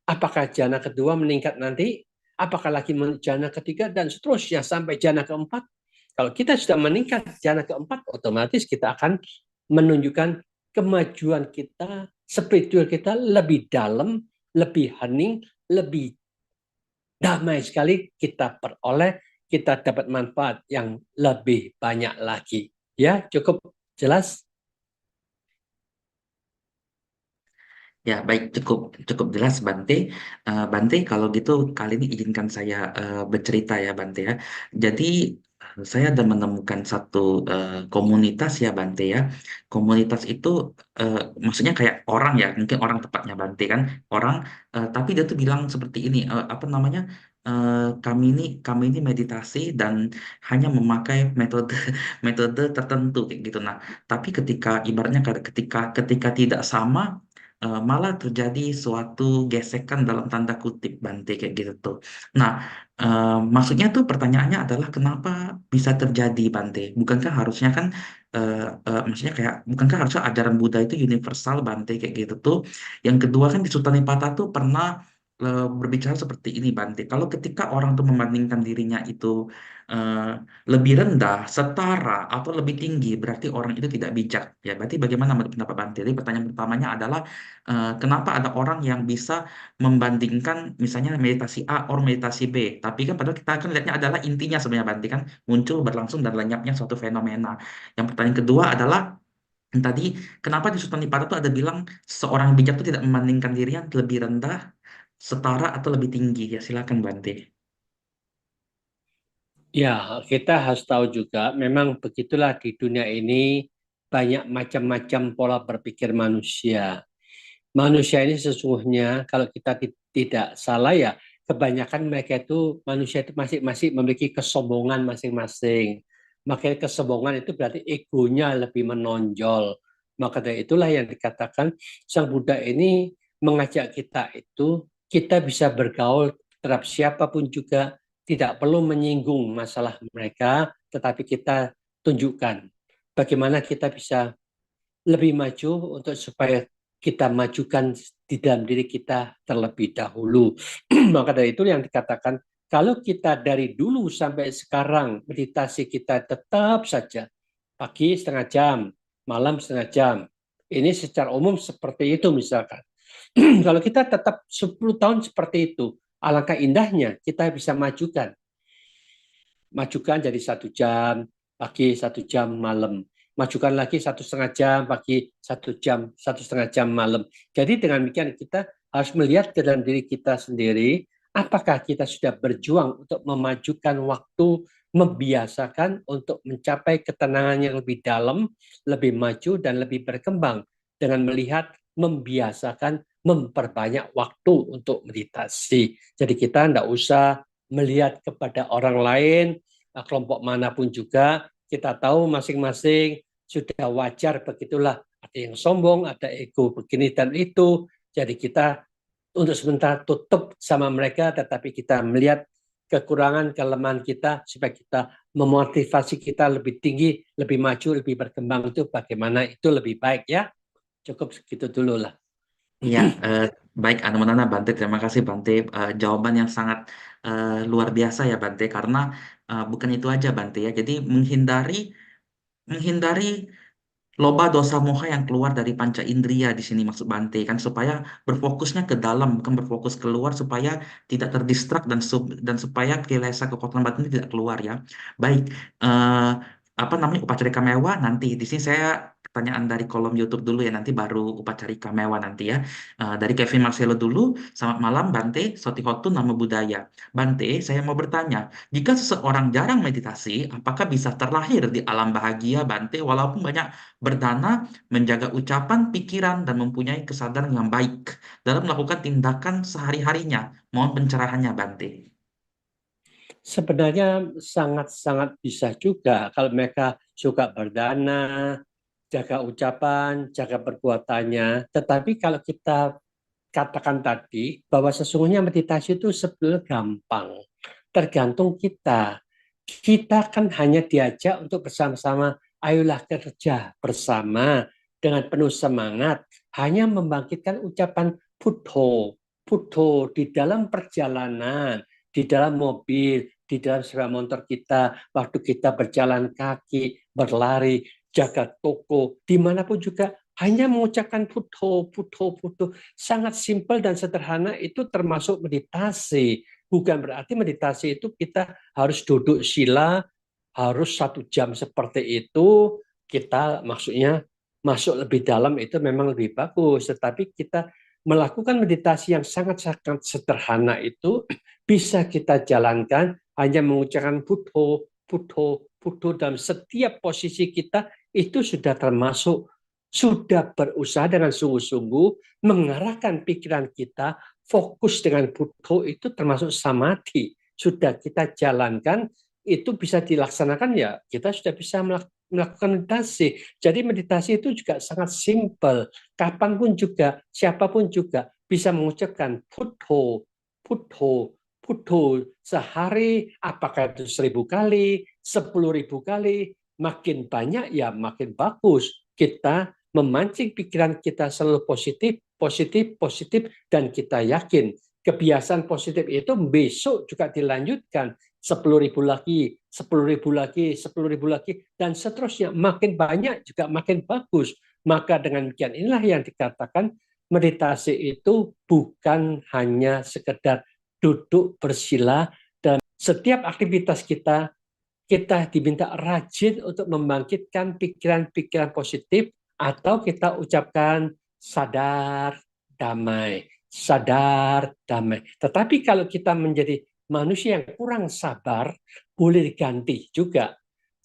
Apakah jana kedua meningkat nanti? Apakah lagi jana ketiga dan seterusnya sampai jana keempat? Kalau kita sudah meningkat jana keempat, otomatis kita akan menunjukkan kemajuan kita, spiritual kita lebih dalam, lebih hening, lebih damai sekali kita peroleh, kita dapat manfaat yang lebih banyak lagi. Ya, cukup jelas? Ya, baik, cukup cukup jelas Bante. Bante, kalau gitu kali ini izinkan saya bercerita ya Bante ya. Jadi saya ada menemukan satu komunitas ya Bante ya. Komunitas itu maksudnya kayak orang ya, mungkin orang tepatnya Bante kan, orang. Tapi dia tuh bilang seperti ini, apa namanya? Kami ini meditasi dan hanya memakai metode metode tertentu kayak gitu. Nah, tapi ketika ibaratnya ketika tidak sama, malah terjadi suatu gesekan dalam tanda kutip Bante kayak gitu tuh. Nah, maksudnya tuh pertanyaannya adalah kenapa bisa terjadi Bante? Bukankah harusnya kan maksudnya kayak bukankah harusnya ajaran Buddha itu universal Bante kayak gitu tuh. Yang kedua kan di Sutta Nipata tuh pernah berbicara seperti ini Bante. Kalau ketika orang tuh membandingkan dirinya itu eh, lebih rendah, setara atau lebih tinggi, berarti orang itu tidak bijak. Ya, berarti bagaimana menurut pendapat Bante? Jadi pertanyaan pertamanya adalah kenapa ada orang yang bisa membandingkan misalnya meditasi A or meditasi B, tapi kan padahal kita kan lihatnya adalah intinya sebenarnya Bante kan muncul berlangsung dan lenyapnya suatu fenomena. Yang pertanyaan kedua adalah tadi kenapa di Sutta Nipata itu ada bilang seorang bijak itu tidak membandingkan dirinya lebih rendah, setara atau lebih tinggi. Ya silakan Bante. Ya, kita harus tahu juga, memang begitulah di dunia ini banyak macam-macam pola berpikir manusia. Manusia ini sesungguhnya kalau kita tidak salah ya, kebanyakan mereka itu manusia itu masih memiliki kesombongan masing-masing. Makanya kesombongan itu berarti egonya lebih menonjol. Maka dari itulah yang dikatakan Sang Buddha ini mengajak kita itu kita bisa bergaul terhadap siapapun juga, tidak perlu menyinggung masalah mereka, tetapi kita tunjukkan bagaimana kita bisa lebih maju untuk supaya kita majukan di dalam diri kita terlebih dahulu. Maka dari itu yang dikatakan, kalau kita dari dulu sampai sekarang meditasi kita tetap saja pagi setengah jam, malam setengah jam. Ini secara umum seperti itu misalkan. Kalau kita tetap 10 tahun seperti itu, alangkah indahnya kita bisa majukan jadi 1 jam pagi, 1 jam malam, majukan lagi 1,5 jam pagi, 1 jam, 1,5 jam malam. Jadi dengan demikian kita harus melihat ke dalam diri kita sendiri, apakah kita sudah berjuang untuk memajukan waktu, membiasakan untuk mencapai ketenangan yang lebih dalam, lebih maju dan lebih berkembang dengan melihat, membiasakan, memperbanyak waktu untuk meditasi. Jadi kita tidak usah melihat kepada orang lain, kelompok manapun juga, kita tahu masing-masing sudah wajar begitulah. Ada yang sombong, ada ego begini dan itu. Jadi kita untuk sementara tutup sama mereka, tetapi kita melihat kekurangan, kelemahan kita, supaya kita memotivasi kita lebih tinggi, lebih maju, lebih berkembang itu bagaimana itu lebih baik ya. Cukup segitu dulu lah. Ya, baik Anumanana Bante, terima kasih Bante. Jawaban yang sangat luar biasa ya Bante, karena bukan itu aja Bante ya. Jadi menghindari menghindari loba dosa moha yang keluar dari panca indera di sini maksud Bante kan supaya berfokusnya ke dalam bukan berfokus keluar supaya tidak terdistrak dan supaya kilesa kekuatan batin itu tidak keluar ya. Baik, eh, apa namanya upacarika mewah nanti di sini saya pertanyaan dari kolom YouTube dulu ya nanti baru upacarika mewah nanti ya. Dari Kevin Marcelo dulu. Selamat malam Bante, Sotihotu nama budaya. Bante, saya mau bertanya, jika seseorang jarang meditasi, apakah bisa terlahir di alam bahagia Bante walaupun banyak berdana, menjaga ucapan, pikiran, dan mempunyai kesadaran yang baik dalam melakukan tindakan sehari-harinya. Mohon pencerahannya, Bante. Sebenarnya sangat-sangat bisa juga kalau mereka suka berdana, jaga ucapan, jaga perbuatannya. Tetapi kalau kita katakan tadi bahwa sesungguhnya meditasi itu sebenarnya gampang. Tergantung kita. Kita kan hanya diajak untuk bersama-sama, ayolah kerja bersama dengan penuh semangat, hanya membangkitkan ucapan Buddho, Buddho di dalam perjalanan, di dalam mobil, di dalam sepeda motor kita, waktu kita berjalan kaki, berlari, jaga toko, dimanapun juga hanya mengucapkan Buddho, Buddho, Buddho. Sangat simpel dan sederhana, itu termasuk meditasi. Bukan berarti meditasi itu kita harus duduk sila, harus 1 jam seperti itu. Kita maksudnya masuk lebih dalam itu memang lebih bagus. Tetapi kita melakukan meditasi yang sangat-sangat sederhana itu bisa kita jalankan hanya mengucapkan Buddho, Buddho, Buddho dalam setiap posisi kita, itu sudah termasuk, sudah berusaha dengan sungguh-sungguh mengarahkan pikiran kita fokus dengan Buddho, itu termasuk samadhi. Sudah kita jalankan, itu bisa dilaksanakan, ya kita sudah bisa melakukan meditasi. Jadi meditasi itu juga sangat simpel. Kapanpun juga, siapapun juga bisa mengucapkan Buddho, Buddho, Buddho sehari, apakah itu 1000 kali, 10.000 kali, makin banyak ya makin bagus. Kita memancing pikiran kita selalu positif, positif, positif, dan kita yakin kebiasaan positif itu besok juga dilanjutkan 10.000 lagi, 10.000 lagi, 10.000 lagi, dan seterusnya. Makin banyak juga makin bagus. Maka dengan demikian inilah yang dikatakan meditasi itu bukan hanya sekedar duduk bersila, dan setiap aktivitas kita diminta rajin untuk membangkitkan pikiran-pikiran positif, atau kita ucapkan sadar damai, sadar damai. Tetapi kalau kita menjadi manusia yang kurang sabar, boleh diganti juga.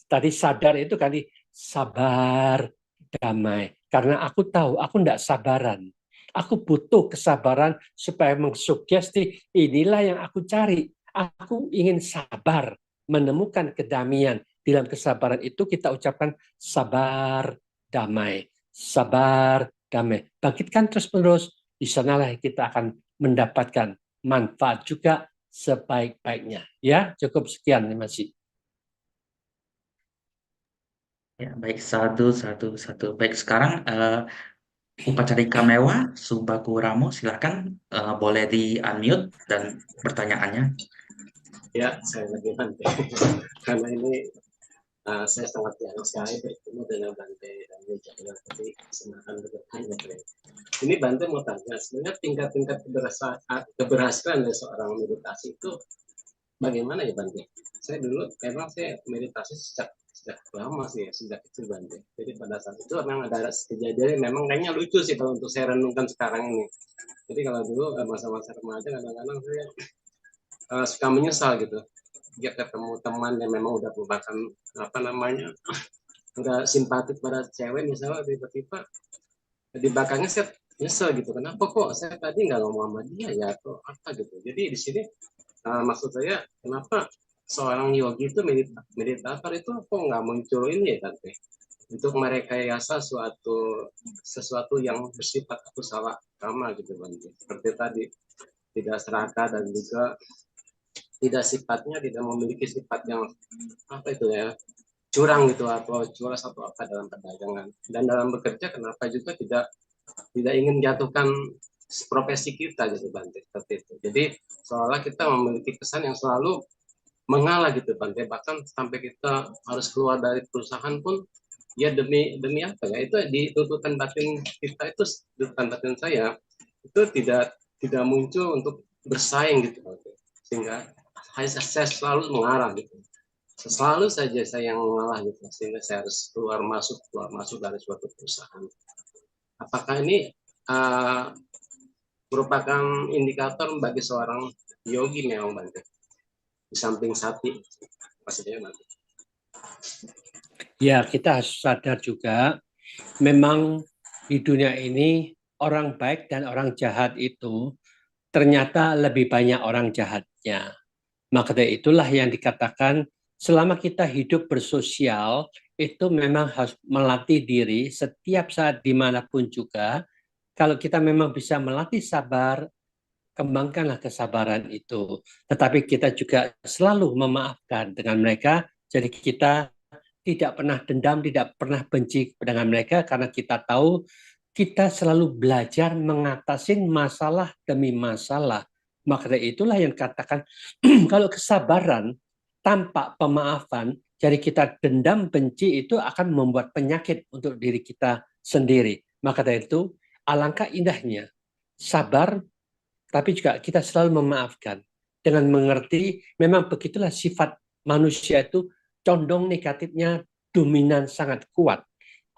Tadi sadar itu kali sabar damai. Karena aku tahu aku tidak sabaran. Aku butuh kesabaran supaya mengsugesti inilah yang aku cari. Aku ingin sabar, menemukan kedamaian. Di dalam kesabaran itu kita ucapkan sabar damai, sabar damai. Bangkitkan terus-menerus, di sanalah kita akan mendapatkan manfaat juga sebaik-baiknya. Ya, cukup sekian, terima kasih. Ya, baik, satu. Baik, sekarang Upacarika Mewah, Subaku Ramo, silahkan boleh di-unmute dan pertanyaannya. Ya, saya lagi Bante. Karena ini saya sangat jarang sekali bertemu dengan Bante dan Wijaya, jadi silakan bertanya. Ini Bante mau tanya, sebenarnya tingkat-tingkat keberhasilan dari seorang meditasi itu bagaimana ya Bante? Saya dulu memang saya meditasi sejak lama sih ya, sejak kecil Bante. Jadi pada saat itu memang ada kejadian yang memang kayaknya lucu sih kalau untuk saya renungkan sekarang ini. Jadi kalau dulu masa-masa remaja kadang-kadang saya suka menyesal gitu. Dia ketemu teman yang memang udah merupakan apa namanya, udah simpatik pada cewek misalnya, tiba-tiba di belakangnya saya nyesel gitu. Kenapa kok saya tadi nggak ngomong sama dia ya atau apa gitu. Jadi di sini maksud saya kenapa seorang yogi itu meditator itu kok nggak muncul ini ya Tante, untuk merekayasa sesuatu yang bersifat kusala kama gitu Bante. Seperti tadi tidak serakah dan juga tidak memiliki sifat yang apa itu ya, curang gitu atau curas atau apa dalam perdagangan, dan dalam bekerja kenapa juga tidak ingin menjatuhkan profesi kita gitu Bante, seperti itu. Jadi seolah kita memiliki kesan yang selalu mengalah gitu Bante, bahkan sampai kita harus keluar dari perusahaan pun ya demi apa ya, itu di tuntutan batin kita, itu tuntutan batin saya itu tidak muncul untuk bersaing gitu Bante. Sehingga saya selalu mengarah gitu, selalu saja saya yang mengalah gitu, sehingga saya harus keluar masuk dari suatu perusahaan. Apakah ini merupakan indikator bagi seorang yogi memang Bante, di samping sati maksudnya Bante? Ya, kita harus sadar juga, memang di dunia ini orang baik dan orang jahat itu ternyata lebih banyak orang jahatnya. Maka dari itulah yang dikatakan selama kita hidup bersosial, itu memang harus melatih diri setiap saat dimanapun juga. Kalau kita memang bisa melatih sabar, kembangkanlah kesabaran itu. Tetapi kita juga selalu memaafkan dengan mereka, jadi kita tidak pernah dendam, tidak pernah benci dengan mereka, karena kita tahu kita selalu belajar mengatasi masalah demi masalah. Maka dari itulah yang katakan, kalau kesabaran tanpa pemaafan, jadi kita dendam, benci itu akan membuat penyakit untuk diri kita sendiri. Maka dari itu, alangkah indahnya sabar, tapi juga kita selalu memaafkan. Dengan mengerti, memang begitulah sifat manusia itu, condong negatifnya dominan sangat kuat.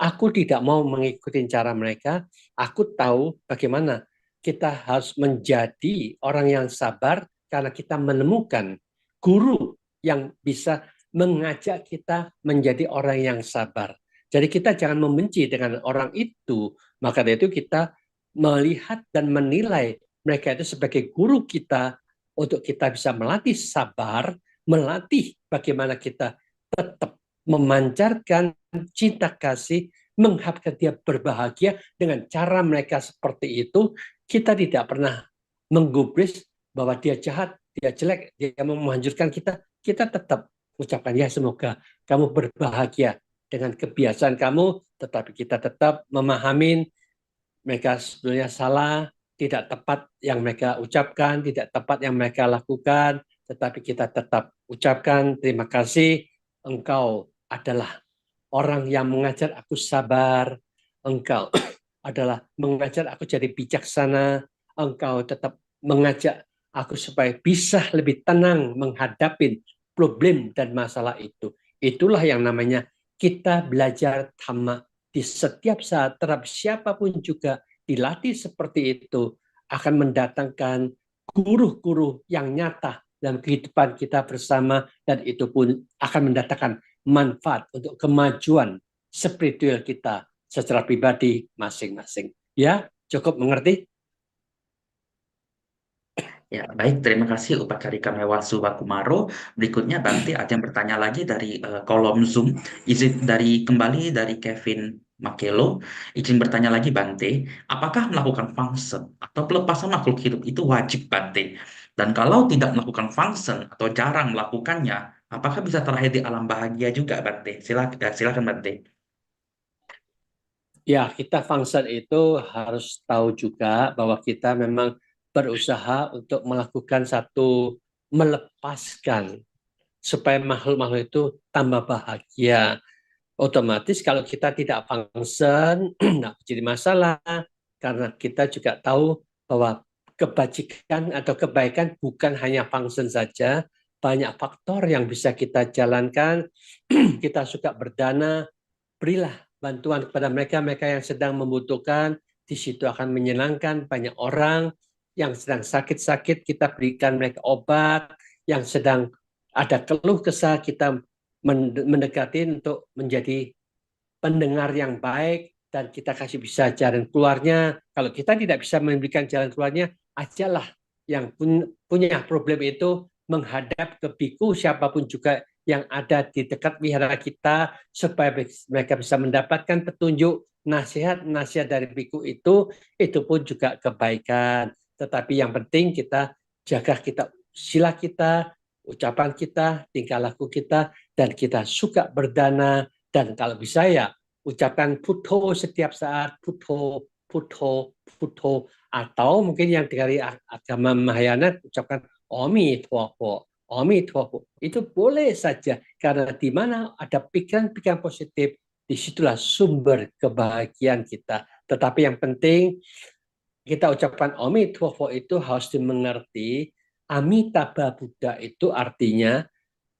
Aku tidak mau mengikuti cara mereka, aku tahu bagaimana kita harus menjadi orang yang sabar karena kita menemukan guru yang bisa mengajak kita menjadi orang yang sabar. Jadi kita jangan membenci dengan orang itu, maka dari itu kita melihat dan menilai mereka itu sebagai guru kita untuk kita bisa melatih sabar, melatih bagaimana kita tetap memancarkan cinta kasih, mengharapkan dia berbahagia dengan cara mereka seperti itu. Kita tidak pernah menggubris bahwa dia jahat, dia jelek, dia mau menghancurkan kita. Kita tetap ucapkan ya semoga kamu berbahagia dengan kebiasaan kamu, tetapi kita tetap memahami mereka sebetulnya salah, tidak tepat yang mereka ucapkan, tidak tepat yang mereka lakukan, tetapi kita tetap ucapkan terima kasih, engkau adalah orang yang mengajar aku sabar, engkau adalah mengajar aku jadi bijaksana, engkau tetap mengajak aku supaya bisa lebih tenang menghadapi problem dan masalah itu. Itulah yang namanya kita belajar dhamma di setiap saat, terhadap siapapun juga dilatih seperti itu, akan mendatangkan guru-guru yang nyata dalam kehidupan kita bersama, dan itu pun akan mendatangkan manfaat untuk kemajuan spiritual kita secara pribadi masing-masing. Ya, cukup mengerti? Ya, baik. Terima kasih Upacarika Mewasu Wakumaro. Berikutnya Bante ada yang bertanya lagi dari kolom Zoom. Izin kembali dari Kevin Makelo. Izin bertanya lagi Bante, apakah melakukan function atau pelepasan makhluk hidup itu wajib Bante? Dan kalau tidak melakukan function atau jarang melakukannya, apakah bisa terlahir di alam bahagia juga Bante? Silakan Bante. Ya, kita function itu harus tahu juga bahwa kita memang berusaha untuk melakukan satu melepaskan supaya makhluk-makhluk itu tambah bahagia. Otomatis kalau kita tidak function, nah jadi masalah, karena kita juga tahu bahwa kebajikan atau kebaikan bukan hanya function saja, banyak faktor yang bisa kita jalankan. Kita suka berdana, berilah bantuan kepada mereka yang sedang membutuhkan, di situ akan menyenangkan banyak orang. Yang sedang sakit-sakit kita berikan mereka obat, yang sedang ada keluh kesah kita mendekati untuk menjadi pendengar yang baik, dan kita kasih bisa jalan keluarnya. Kalau kita tidak bisa memberikan jalan keluarnya, ajalah yang punya problem itu menghadap ke biku siapapun juga yang ada di dekat wihara kita, supaya mereka bisa mendapatkan petunjuk, nasihat dari biku itu pun juga kebaikan. Tetapi yang penting kita jaga sila kita, ucapan kita, tingkah laku kita, dan kita suka berdana, dan kalau bisa ya ucapkan puto setiap saat, puto, puto, puto, atau mungkin yang dari agama Mahayana ucapkan Omi Tuopo, Omi Tuopo. Itu boleh saja, karena di mana ada pikiran-pikiran positif, disitulah sumber kebahagiaan kita. Tetapi yang penting kita ucapkan Omi Tuopo itu harus dimengerti. Amitabha Buddha itu artinya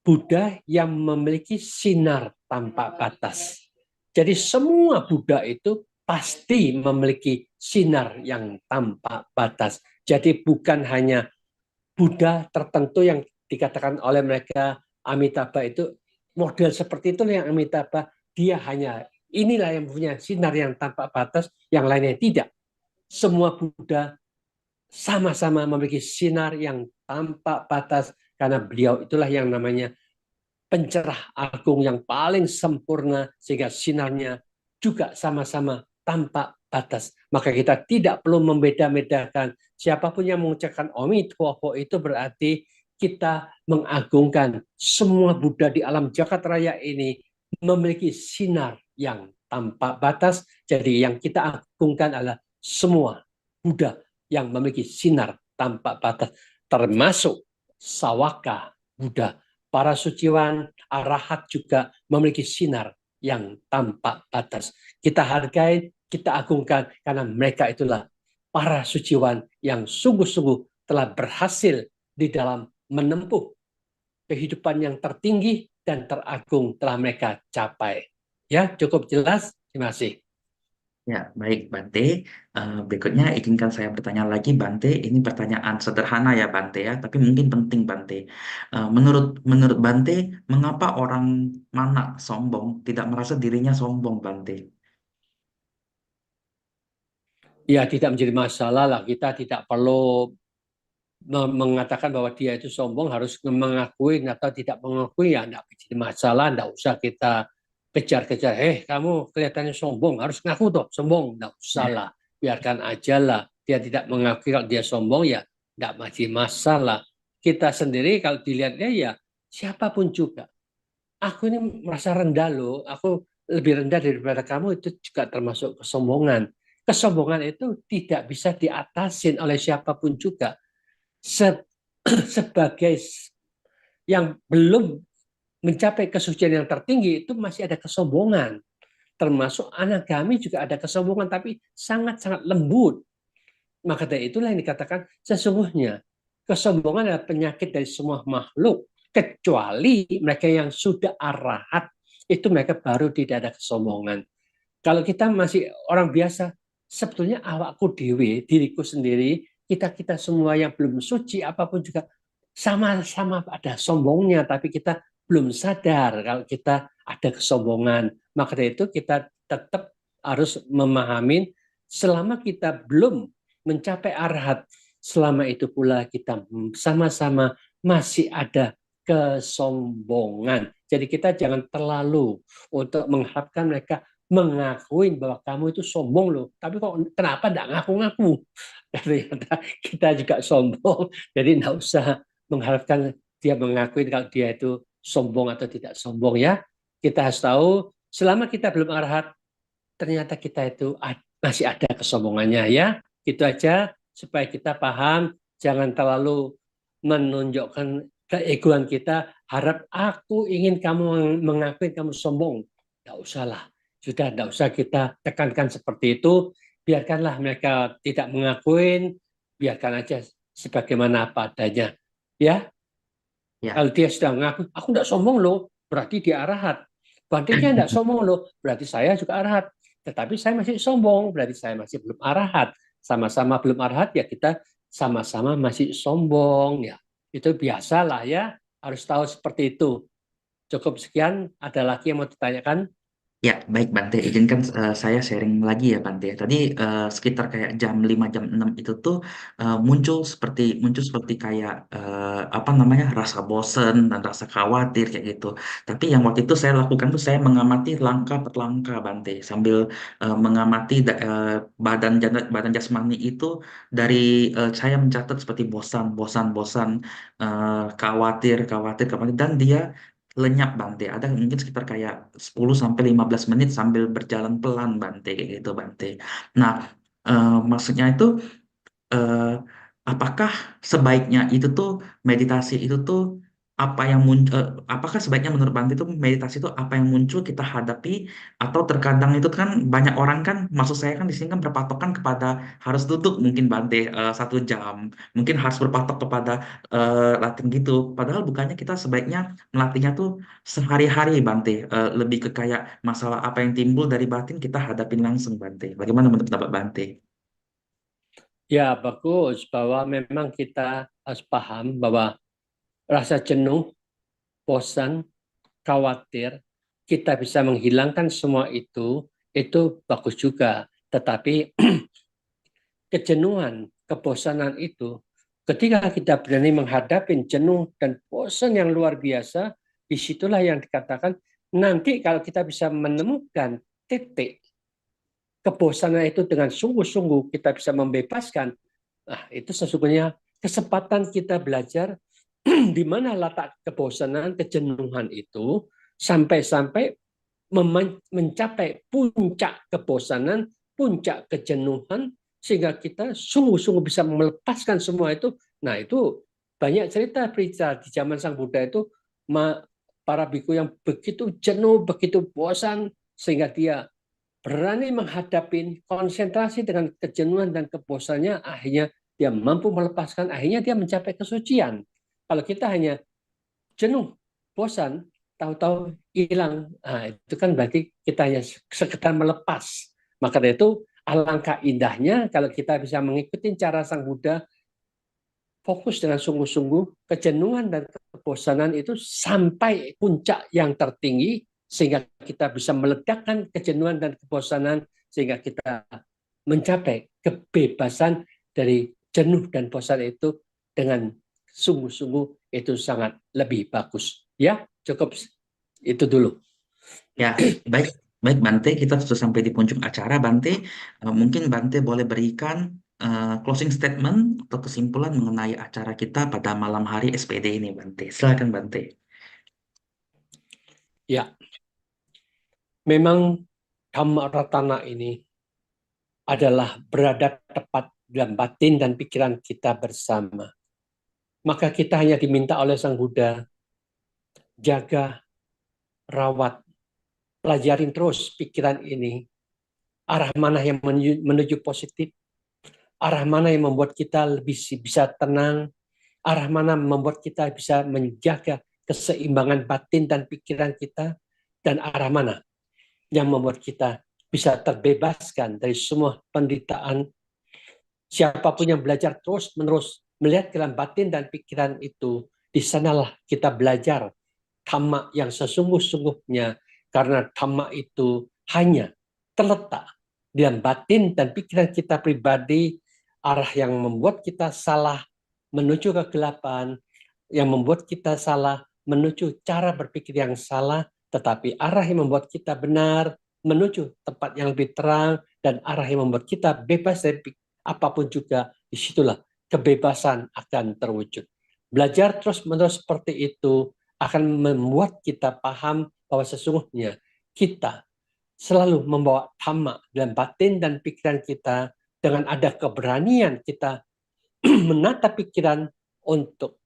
Buddha yang memiliki sinar tanpa batas. Jadi semua Buddha itu pasti memiliki sinar yang tanpa batas. Jadi bukan hanya Buddha tertentu yang dikatakan oleh mereka Amitabha itu model seperti itu yang Amitabha, dia hanya inilah yang punya sinar yang tanpa batas, yang lainnya tidak. Semua Buddha sama-sama memiliki sinar yang tanpa batas, karena beliau itulah yang namanya pencerah agung yang paling sempurna, sehingga sinarnya juga sama-sama tanpa batas. Maka kita tidak perlu membeda-bedakan. Siapapun yang mengucapkan Omi Tuopo itu berarti kita mengagungkan semua Buddha di alam jagat raya ini memiliki sinar yang tanpa batas. Jadi yang kita agungkan adalah semua Buddha yang memiliki sinar tanpa batas, termasuk Sawaka Buddha. Para suciwan arahat juga memiliki sinar yang tanpa batas. Kita hargai, kita agungkan karena mereka itulah para suciwan yang sungguh-sungguh telah berhasil di dalam menempuh kehidupan yang tertinggi dan teragung telah mereka capai. Ya, cukup jelas. Terima kasih. Ya, baik Bante. Berikutnya izinkan saya bertanya lagi Bante. Ini pertanyaan sederhana ya Bante ya, tapi mungkin penting Bante. Menurut menurut Bante, mengapa orang mana sombong tidak merasa dirinya sombong Bante? Ya, tidak menjadi masalah lah. Kita tidak perlu mengatakan bahwa dia itu sombong, harus mengakui atau tidak mengakui, ya tidak jadi masalah, tidak usah kita kejar-kejar. Kamu kelihatannya sombong, harus ngaku toh sombong, tidak usah lah, biarkan aja lah. Dia tidak mengakui kalau dia sombong, ya tidak jadi masalah. Kita sendiri kalau dilihatnya ya siapapun juga. Aku ini merasa rendah loh, aku lebih rendah daripada kamu, itu juga termasuk kesombongan. Kesombongan itu tidak bisa diatasin oleh siapapun juga. Sebagai yang belum mencapai kesucian yang tertinggi itu masih ada kesombongan. Termasuk anak kami juga ada kesombongan, tapi sangat-sangat lembut. Maka dari itulah yang dikatakan sesungguhnya kesombongan adalah penyakit dari semua makhluk, kecuali mereka yang sudah arahat, itu mereka baru tidak ada kesombongan. Kalau kita masih orang biasa, sebetulnya awakku dewi, diriku sendiri, kita semua yang belum suci apapun juga sama-sama ada sombongnya, tapi kita belum sadar kalau kita ada kesombongan. Maka dari itu kita tetap harus memahami selama kita belum mencapai arhat, selama itu pula kita sama-sama masih ada kesombongan. Jadi kita jangan terlalu untuk mengharapkan mereka mengakui bahwa kamu itu sombong loh. Tapi kok kenapa tidak ngaku-ngaku? Ternyata kita juga sombong. Jadi tidak usah mengharapkan dia mengakui kalau dia itu sombong atau tidak sombong ya. Kita harus tahu selama kita belum arhat, ternyata kita itu masih ada kesombongannya ya. Itu aja supaya kita paham, jangan terlalu menunjukkan keegoan kita, harap aku ingin kamu mengakui kamu sombong. Tidak usahlah. Sudah tidak usah kita tekankan seperti itu, biarkanlah mereka tidak mengakui, biarkan aja sebagaimana apa adanya. Ya, Ya, kalau dia sudah mengaku, aku tidak sombong loh, berarti dia arahat. Bandingnya tidak sombong loh, berarti saya juga arahat. Tetapi saya masih sombong, berarti saya masih belum arahat. Sama-sama belum arahat, ya kita sama-sama masih sombong. Ya, itu biasalah ya, harus tahu seperti itu. Cukup sekian, ada lagi yang mau ditanyakan? ya, baik Bante. Izinkan saya sharing lagi ya Bante. Tadi sekitar kayak jam 5 jam 6 itu tuh muncul seperti kayak apa namanya rasa bosen dan rasa khawatir kayak gitu. Tapi yang waktu itu saya lakukan tuh saya mengamati langkah per langkah Bante sambil mengamati badan jasmani itu dari saya mencatat seperti bosan, bosan, bosan, khawatir, khawatir, khawatir dan dia lenyap Bante. Ada mungkin sekitar kayak 10 sampai 15 menit sambil berjalan pelan Bante kayak gitu Bante. Nah, maksudnya itu eh, apakah sebaiknya itu tuh meditasi itu tuh apakah sebaiknya menurut Bante itu meditasi itu apa yang muncul kita hadapi atau terkadang itu kan banyak orang kan maksud saya kan di sini kan berpatokan kepada harus duduk mungkin Bante 1 jam mungkin harus berpatok kepada latihan gitu padahal bukannya kita sebaiknya melatihnya tuh sehari-hari Bante. Lebih ke kayak masalah apa yang timbul dari batin kita hadapin langsung Bante. Bagaimana menurut pendapat Bante? Ya, bagus bahwa memang kita harus paham bahwa rasa jenuh, bosan, khawatir, kita bisa menghilangkan semua itu bagus juga. Tetapi kejenuhan, kebosanan itu Ketika kita berani menghadapi jenuh dan bosan yang luar biasa, disitulah yang dikatakan nanti kalau kita bisa menemukan titik kebosanan itu dengan sungguh-sungguh kita bisa membebaskan. Nah, itu sesungguhnya kesempatan kita belajar di mana letak kebosanan, kejenuhan itu sampai-sampai mencapai puncak kebosanan, puncak kejenuhan, sehingga kita sungguh-sungguh bisa melepaskan semua itu. Nah, itu banyak cerita di zaman Sang Buddha itu, para biku yang begitu jenuh, begitu bosan, sehingga dia berani menghadapi konsentrasi dengan kejenuhan dan kebosannya, akhirnya dia mampu melepaskan, akhirnya dia mencapai kesucian. Kalau kita hanya jenuh, bosan, tahu-tahu hilang, nah, itu kan berarti kita hanya sekedar melepas. Maka dari itu alangkah indahnya kalau kita bisa mengikuti cara Sang Buddha, fokus dengan sungguh-sungguh, kejenuhan dan kebosanan itu sampai puncak yang tertinggi, sehingga kita bisa meledakkan kejenuhan dan kebosanan, sehingga kita mencapai kebebasan dari jenuh dan bosan itu dengan sungguh-sungguh, itu sangat lebih bagus. Ya, cukup itu dulu. Ya, baik, baik Bante, kita sudah sampai di puncak acara Bante. Mungkin Bante boleh berikan closing statement atau kesimpulan mengenai acara kita pada malam hari SPD ini Bante. Silakan Bante. Ya, memang Dhamma Ratana ini adalah berada tepat dalam batin dan pikiran kita bersama. Maka kita hanya diminta oleh Sang Buddha, jaga, rawat, pelajarin terus pikiran ini. Arah mana yang menuju positif, arah mana yang membuat kita lebih bisa tenang, arah mana membuat kita bisa menjaga keseimbangan batin dan pikiran kita, dan arah mana yang membuat kita bisa terbebaskan dari semua penderitaan. Siapapun yang belajar terus-menerus melihat ke dalam batin dan pikiran itu, di sanalah kita belajar Dhamma yang sesungguh-sungguhnya, karena Dhamma itu hanya terletak di dalam batin dan pikiran kita pribadi, arah yang membuat kita salah menuju kegelapan, yang membuat kita salah menuju cara berpikir yang salah, tetapi arah yang membuat kita benar menuju tempat yang lebih terang, dan arah yang membuat kita bebas dari apapun juga, disitulah kebebasan akan terwujud. Belajar terus-menerus seperti itu akan membuat kita paham bahwa sesungguhnya kita selalu membawa Dhamma dalam batin dan pikiran kita, dengan ada keberanian kita menata pikiran untuk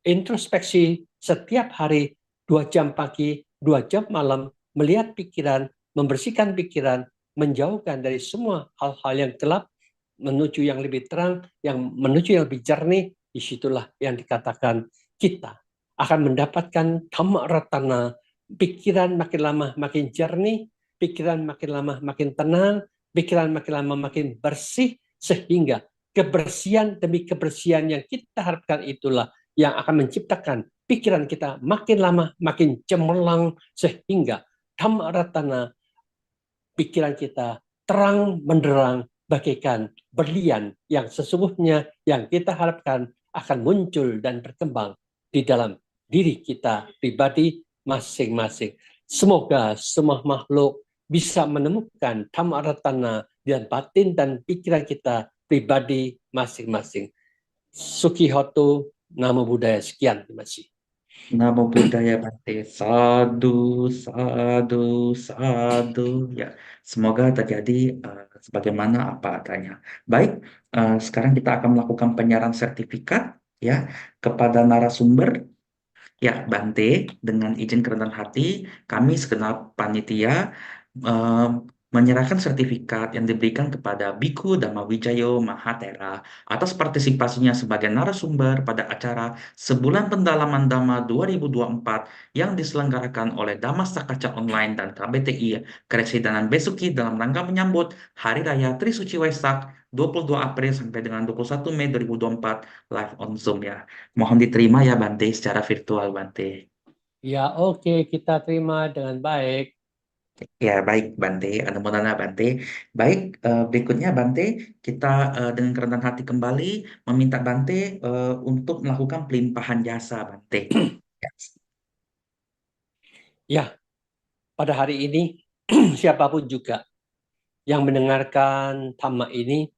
introspeksi setiap hari, 2 jam pagi, 2 jam malam, melihat pikiran, membersihkan pikiran, menjauhkan dari semua hal-hal yang gelap, menuju yang lebih terang, yang menuju yang lebih jernih. Disitulah yang dikatakan kita akan mendapatkan Dhamma Ratana, pikiran makin lama makin jernih, pikiran makin lama makin tenang, pikiran makin lama makin bersih, sehingga kebersihan demi kebersihan yang kita harapkan itulah yang akan menciptakan pikiran kita makin lama makin cemerlang, sehingga Dhamma Ratana, pikiran kita terang benderang bagaikan berlian yang sesungguhnya yang kita harapkan akan muncul dan berkembang di dalam diri kita pribadi masing-masing. Semoga semua makhluk bisa menemukan Dhamma Ratana dan batin dan pikiran kita pribadi masing-masing. Sukihoto, Namo Buddhaya. Sekian, terima kasih. Namo Buddhaya Bante. Sadu, sadu, sadu. Ya, semoga terjadi sebagaimana apa adanya. Baik, sekarang kita akan melakukan penyiaran sertifikat ya kepada narasumber. Ya, Bante, dengan izin kerendahan hati, kami segenap panitia eh, menyerahkan sertifikat yang diberikan kepada Biku Dhammawijayo Mahatera atas partisipasinya sebagai narasumber pada acara Sebulan Pendalaman Dhamma 2024 yang diselenggarakan oleh Dhammasakaca Online dan KBTI Keresidenan Besuki dalam rangka menyambut Hari Raya Trisuci Waisak 22 April sampai dengan 21 Mei 2024 live on Zoom ya. Mohon diterima ya Bante secara virtual Bante. Ya, oke, kita terima dengan baik. Ya, baik Bante, Anumodana Bante. Baik, berikutnya Bante, kita dengan kerendahan hati kembali meminta Bante untuk melakukan pelimpahan jasa Bante. Ya. Ya, pada hari ini siapapun juga yang mendengarkan Dhamma ini,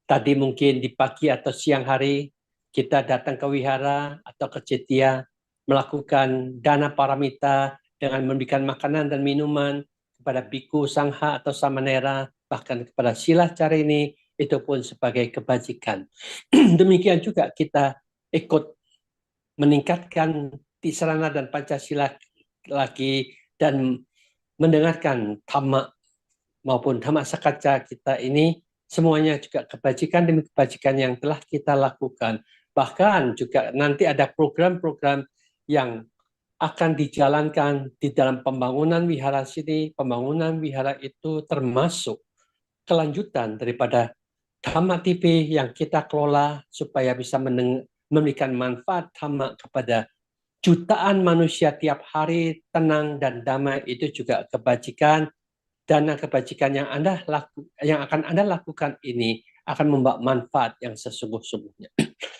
tadi mungkin di pagi atau siang hari, kita datang ke wihara atau ke cetia, melakukan dana paramita dengan memberikan makanan dan minuman kepada biku, sangha atau samanera, bahkan kepada silacarini, itu pun sebagai kebajikan. Demikian juga kita ikut meningkatkan Tisarana dan Pancasila lagi dan mendengarkan Dhamma maupun Dhamma Sakaca kita ini semuanya juga kebajikan demi kebajikan yang telah kita lakukan. Bahkan juga nanti ada program-program yang akan dijalankan di dalam pembangunan wihara sini. Pembangunan wihara itu termasuk kelanjutan daripada Dhamma TV yang kita kelola supaya bisa memberikan manfaat Dhamma kepada jutaan manusia tiap hari, tenang dan damai. Itu juga kebajikan. Dana kebajikan yang akan Anda lakukan ini akan membawa manfaat yang sesungguh-sungguhnya.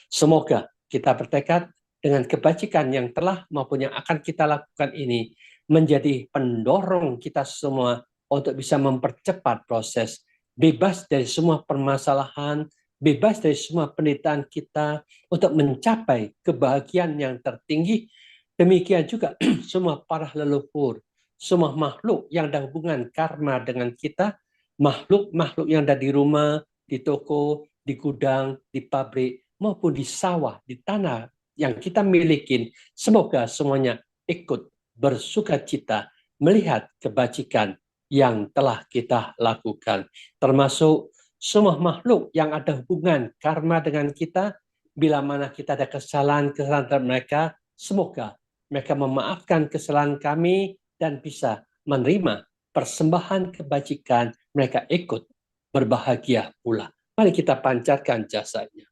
Semoga kita bertekad dengan kebajikan yang telah maupun yang akan kita lakukan ini menjadi pendorong kita semua untuk bisa mempercepat proses bebas dari semua permasalahan, bebas dari semua penderitaan kita untuk mencapai kebahagiaan yang tertinggi. Demikian juga semua para leluhur, semua makhluk yang ada hubungan karma dengan kita, makhluk-makhluk yang ada di rumah, di toko, di gudang, di pabrik, maupun di sawah, di tanah yang kita miliki, semoga semuanya ikut bersuka cita melihat kebajikan yang telah kita lakukan. Termasuk semua makhluk yang ada hubungan karma dengan kita, bila mana kita ada kesalahan-kesalahan terhadap mereka, semoga mereka memaafkan kesalahan kami dan bisa menerima persembahan kebajikan, mereka ikut berbahagia pula. Mari kita pancarkan jasanya.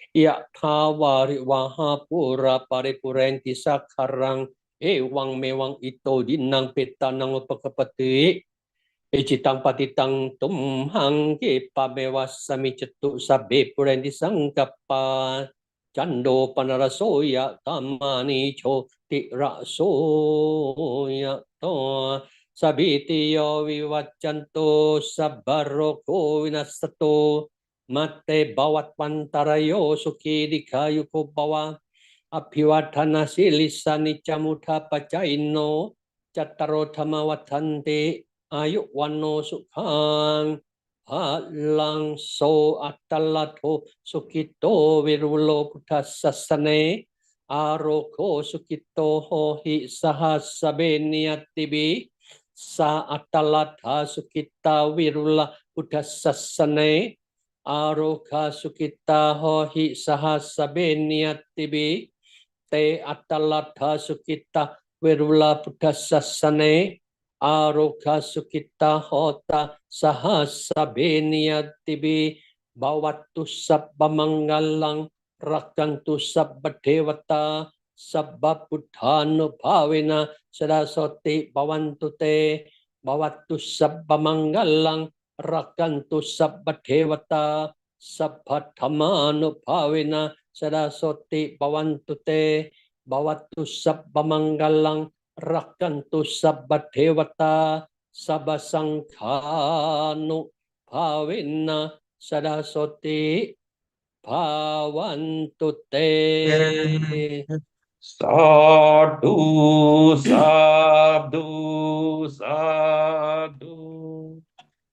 Ya tawari waha pura paripurenti sakarang ewang mewang ito dinang petanang upakapati icitang patitang tumhang kipa mewas sami cetuk sabe purenti sangkapa cando panarasoya tamani cho tirasoya to sabitiyo vivacanto sabaroko vinasato mate bawat pantarayo suki dikayu ko bawa abhiwadhana silisani camudha pacaino cattaro dhammawadhante ayu wano sukhang halang so atalatho sukito virulo buddha sasane aroko sukito hohi sahasabeniatibi sa atalatha sukita virula buddha sasane aroga sukita hohi sahasabeniatibi te atalatha sukita virula buddha sasane aroga sukita hota sahasabeniatibi bawatu sabba manggalang rakantu sabba devata sabba buddhanu bhavena sarasoti bhavantu te bawatu sabba manggalang rakantu sabba devata sabba dhammanu bhavena sarasoti bhavantu te bawatu sabba manggalang rakantu sabba devata sabba sangkhanu bhavena sarasoti bhavantu te. Sadhu, sabdu, sadhu.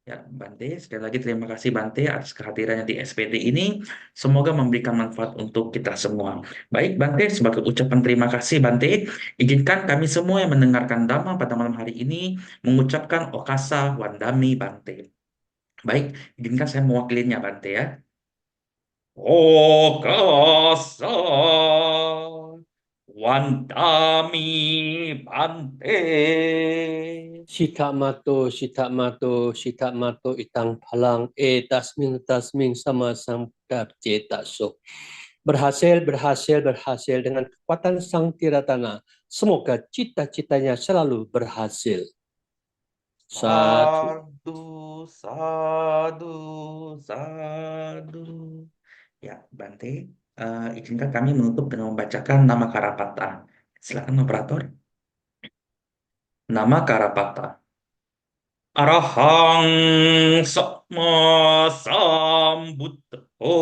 Ya, Bante, sekali lagi terima kasih Bante atas kehadirannya di SPD ini. Semoga memberikan manfaat untuk kita semua. Baik, Bante, sebagai ucapan terima kasih Bante, izinkan kami semua yang mendengarkan Dhamma pada malam hari ini mengucapkan Okasa Wandami Bante. Baik, izinkan saya mewakilinya Bante ya. Okasa Wandami Bante. Sita mato itang palang tasming sama samudap cetaso. Berhasil dengan kekuatan Sang Tiratana. Semoga cita-citanya selalu berhasil. Satu. Sadu, sadu. Ya, Bante, izinkan kami menutup dengan membacakan nama Karapata. Silakan operator. Nama Karapata. Arahang Sama Sambuddho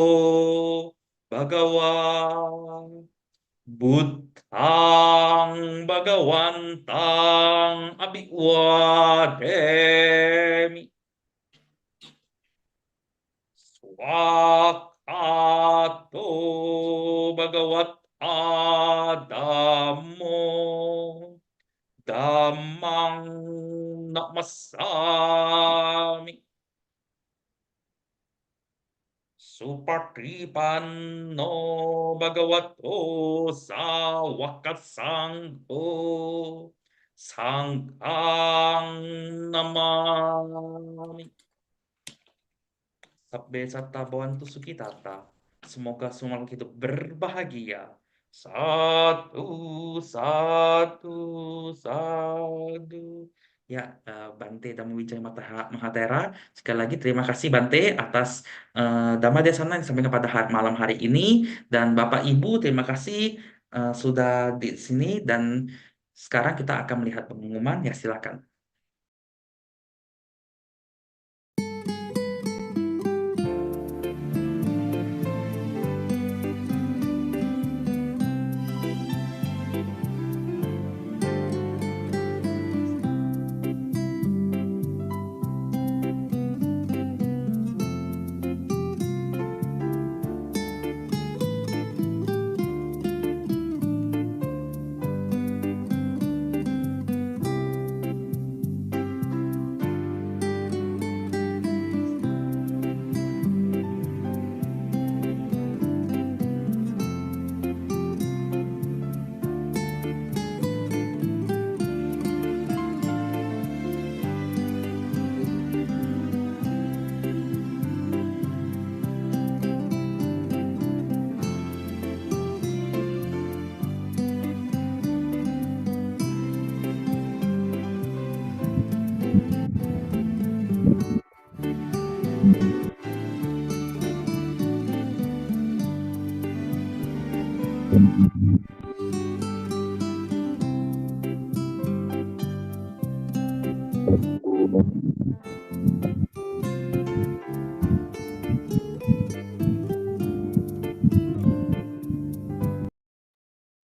Bhagawa Buddhang Bhagawantang Abhiwademi Swakato Bhagavat Adamo Dhammang Namasami Supatipanno Bhagavato Sawakasangho Sanghang Namami Sabbe Satta Bhavantu Sukhitata. Semoga semua makhluk hidup berbahagia. Satu, satu, satu. Ya, Bante Dhammawijaya Mahatera. Sekali lagi terima kasih Bante atas Dhamma Desana yang disampaikan pada malam hari ini. Dan Bapak Ibu terima kasih sudah di sini. Dan sekarang kita akan melihat pengumuman. Ya, silakan.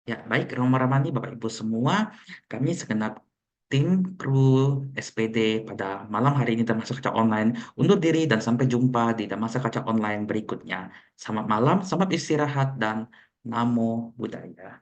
Ya, baik, Romo Ramani, Bapak Ibu semua, kami segenap tim kru SPD pada malam hari ini Damasa Kaca Online undur diri dan sampai jumpa di Damasa Kaca Online berikutnya. Selamat malam, selamat istirahat, dan Namo Buddhaya.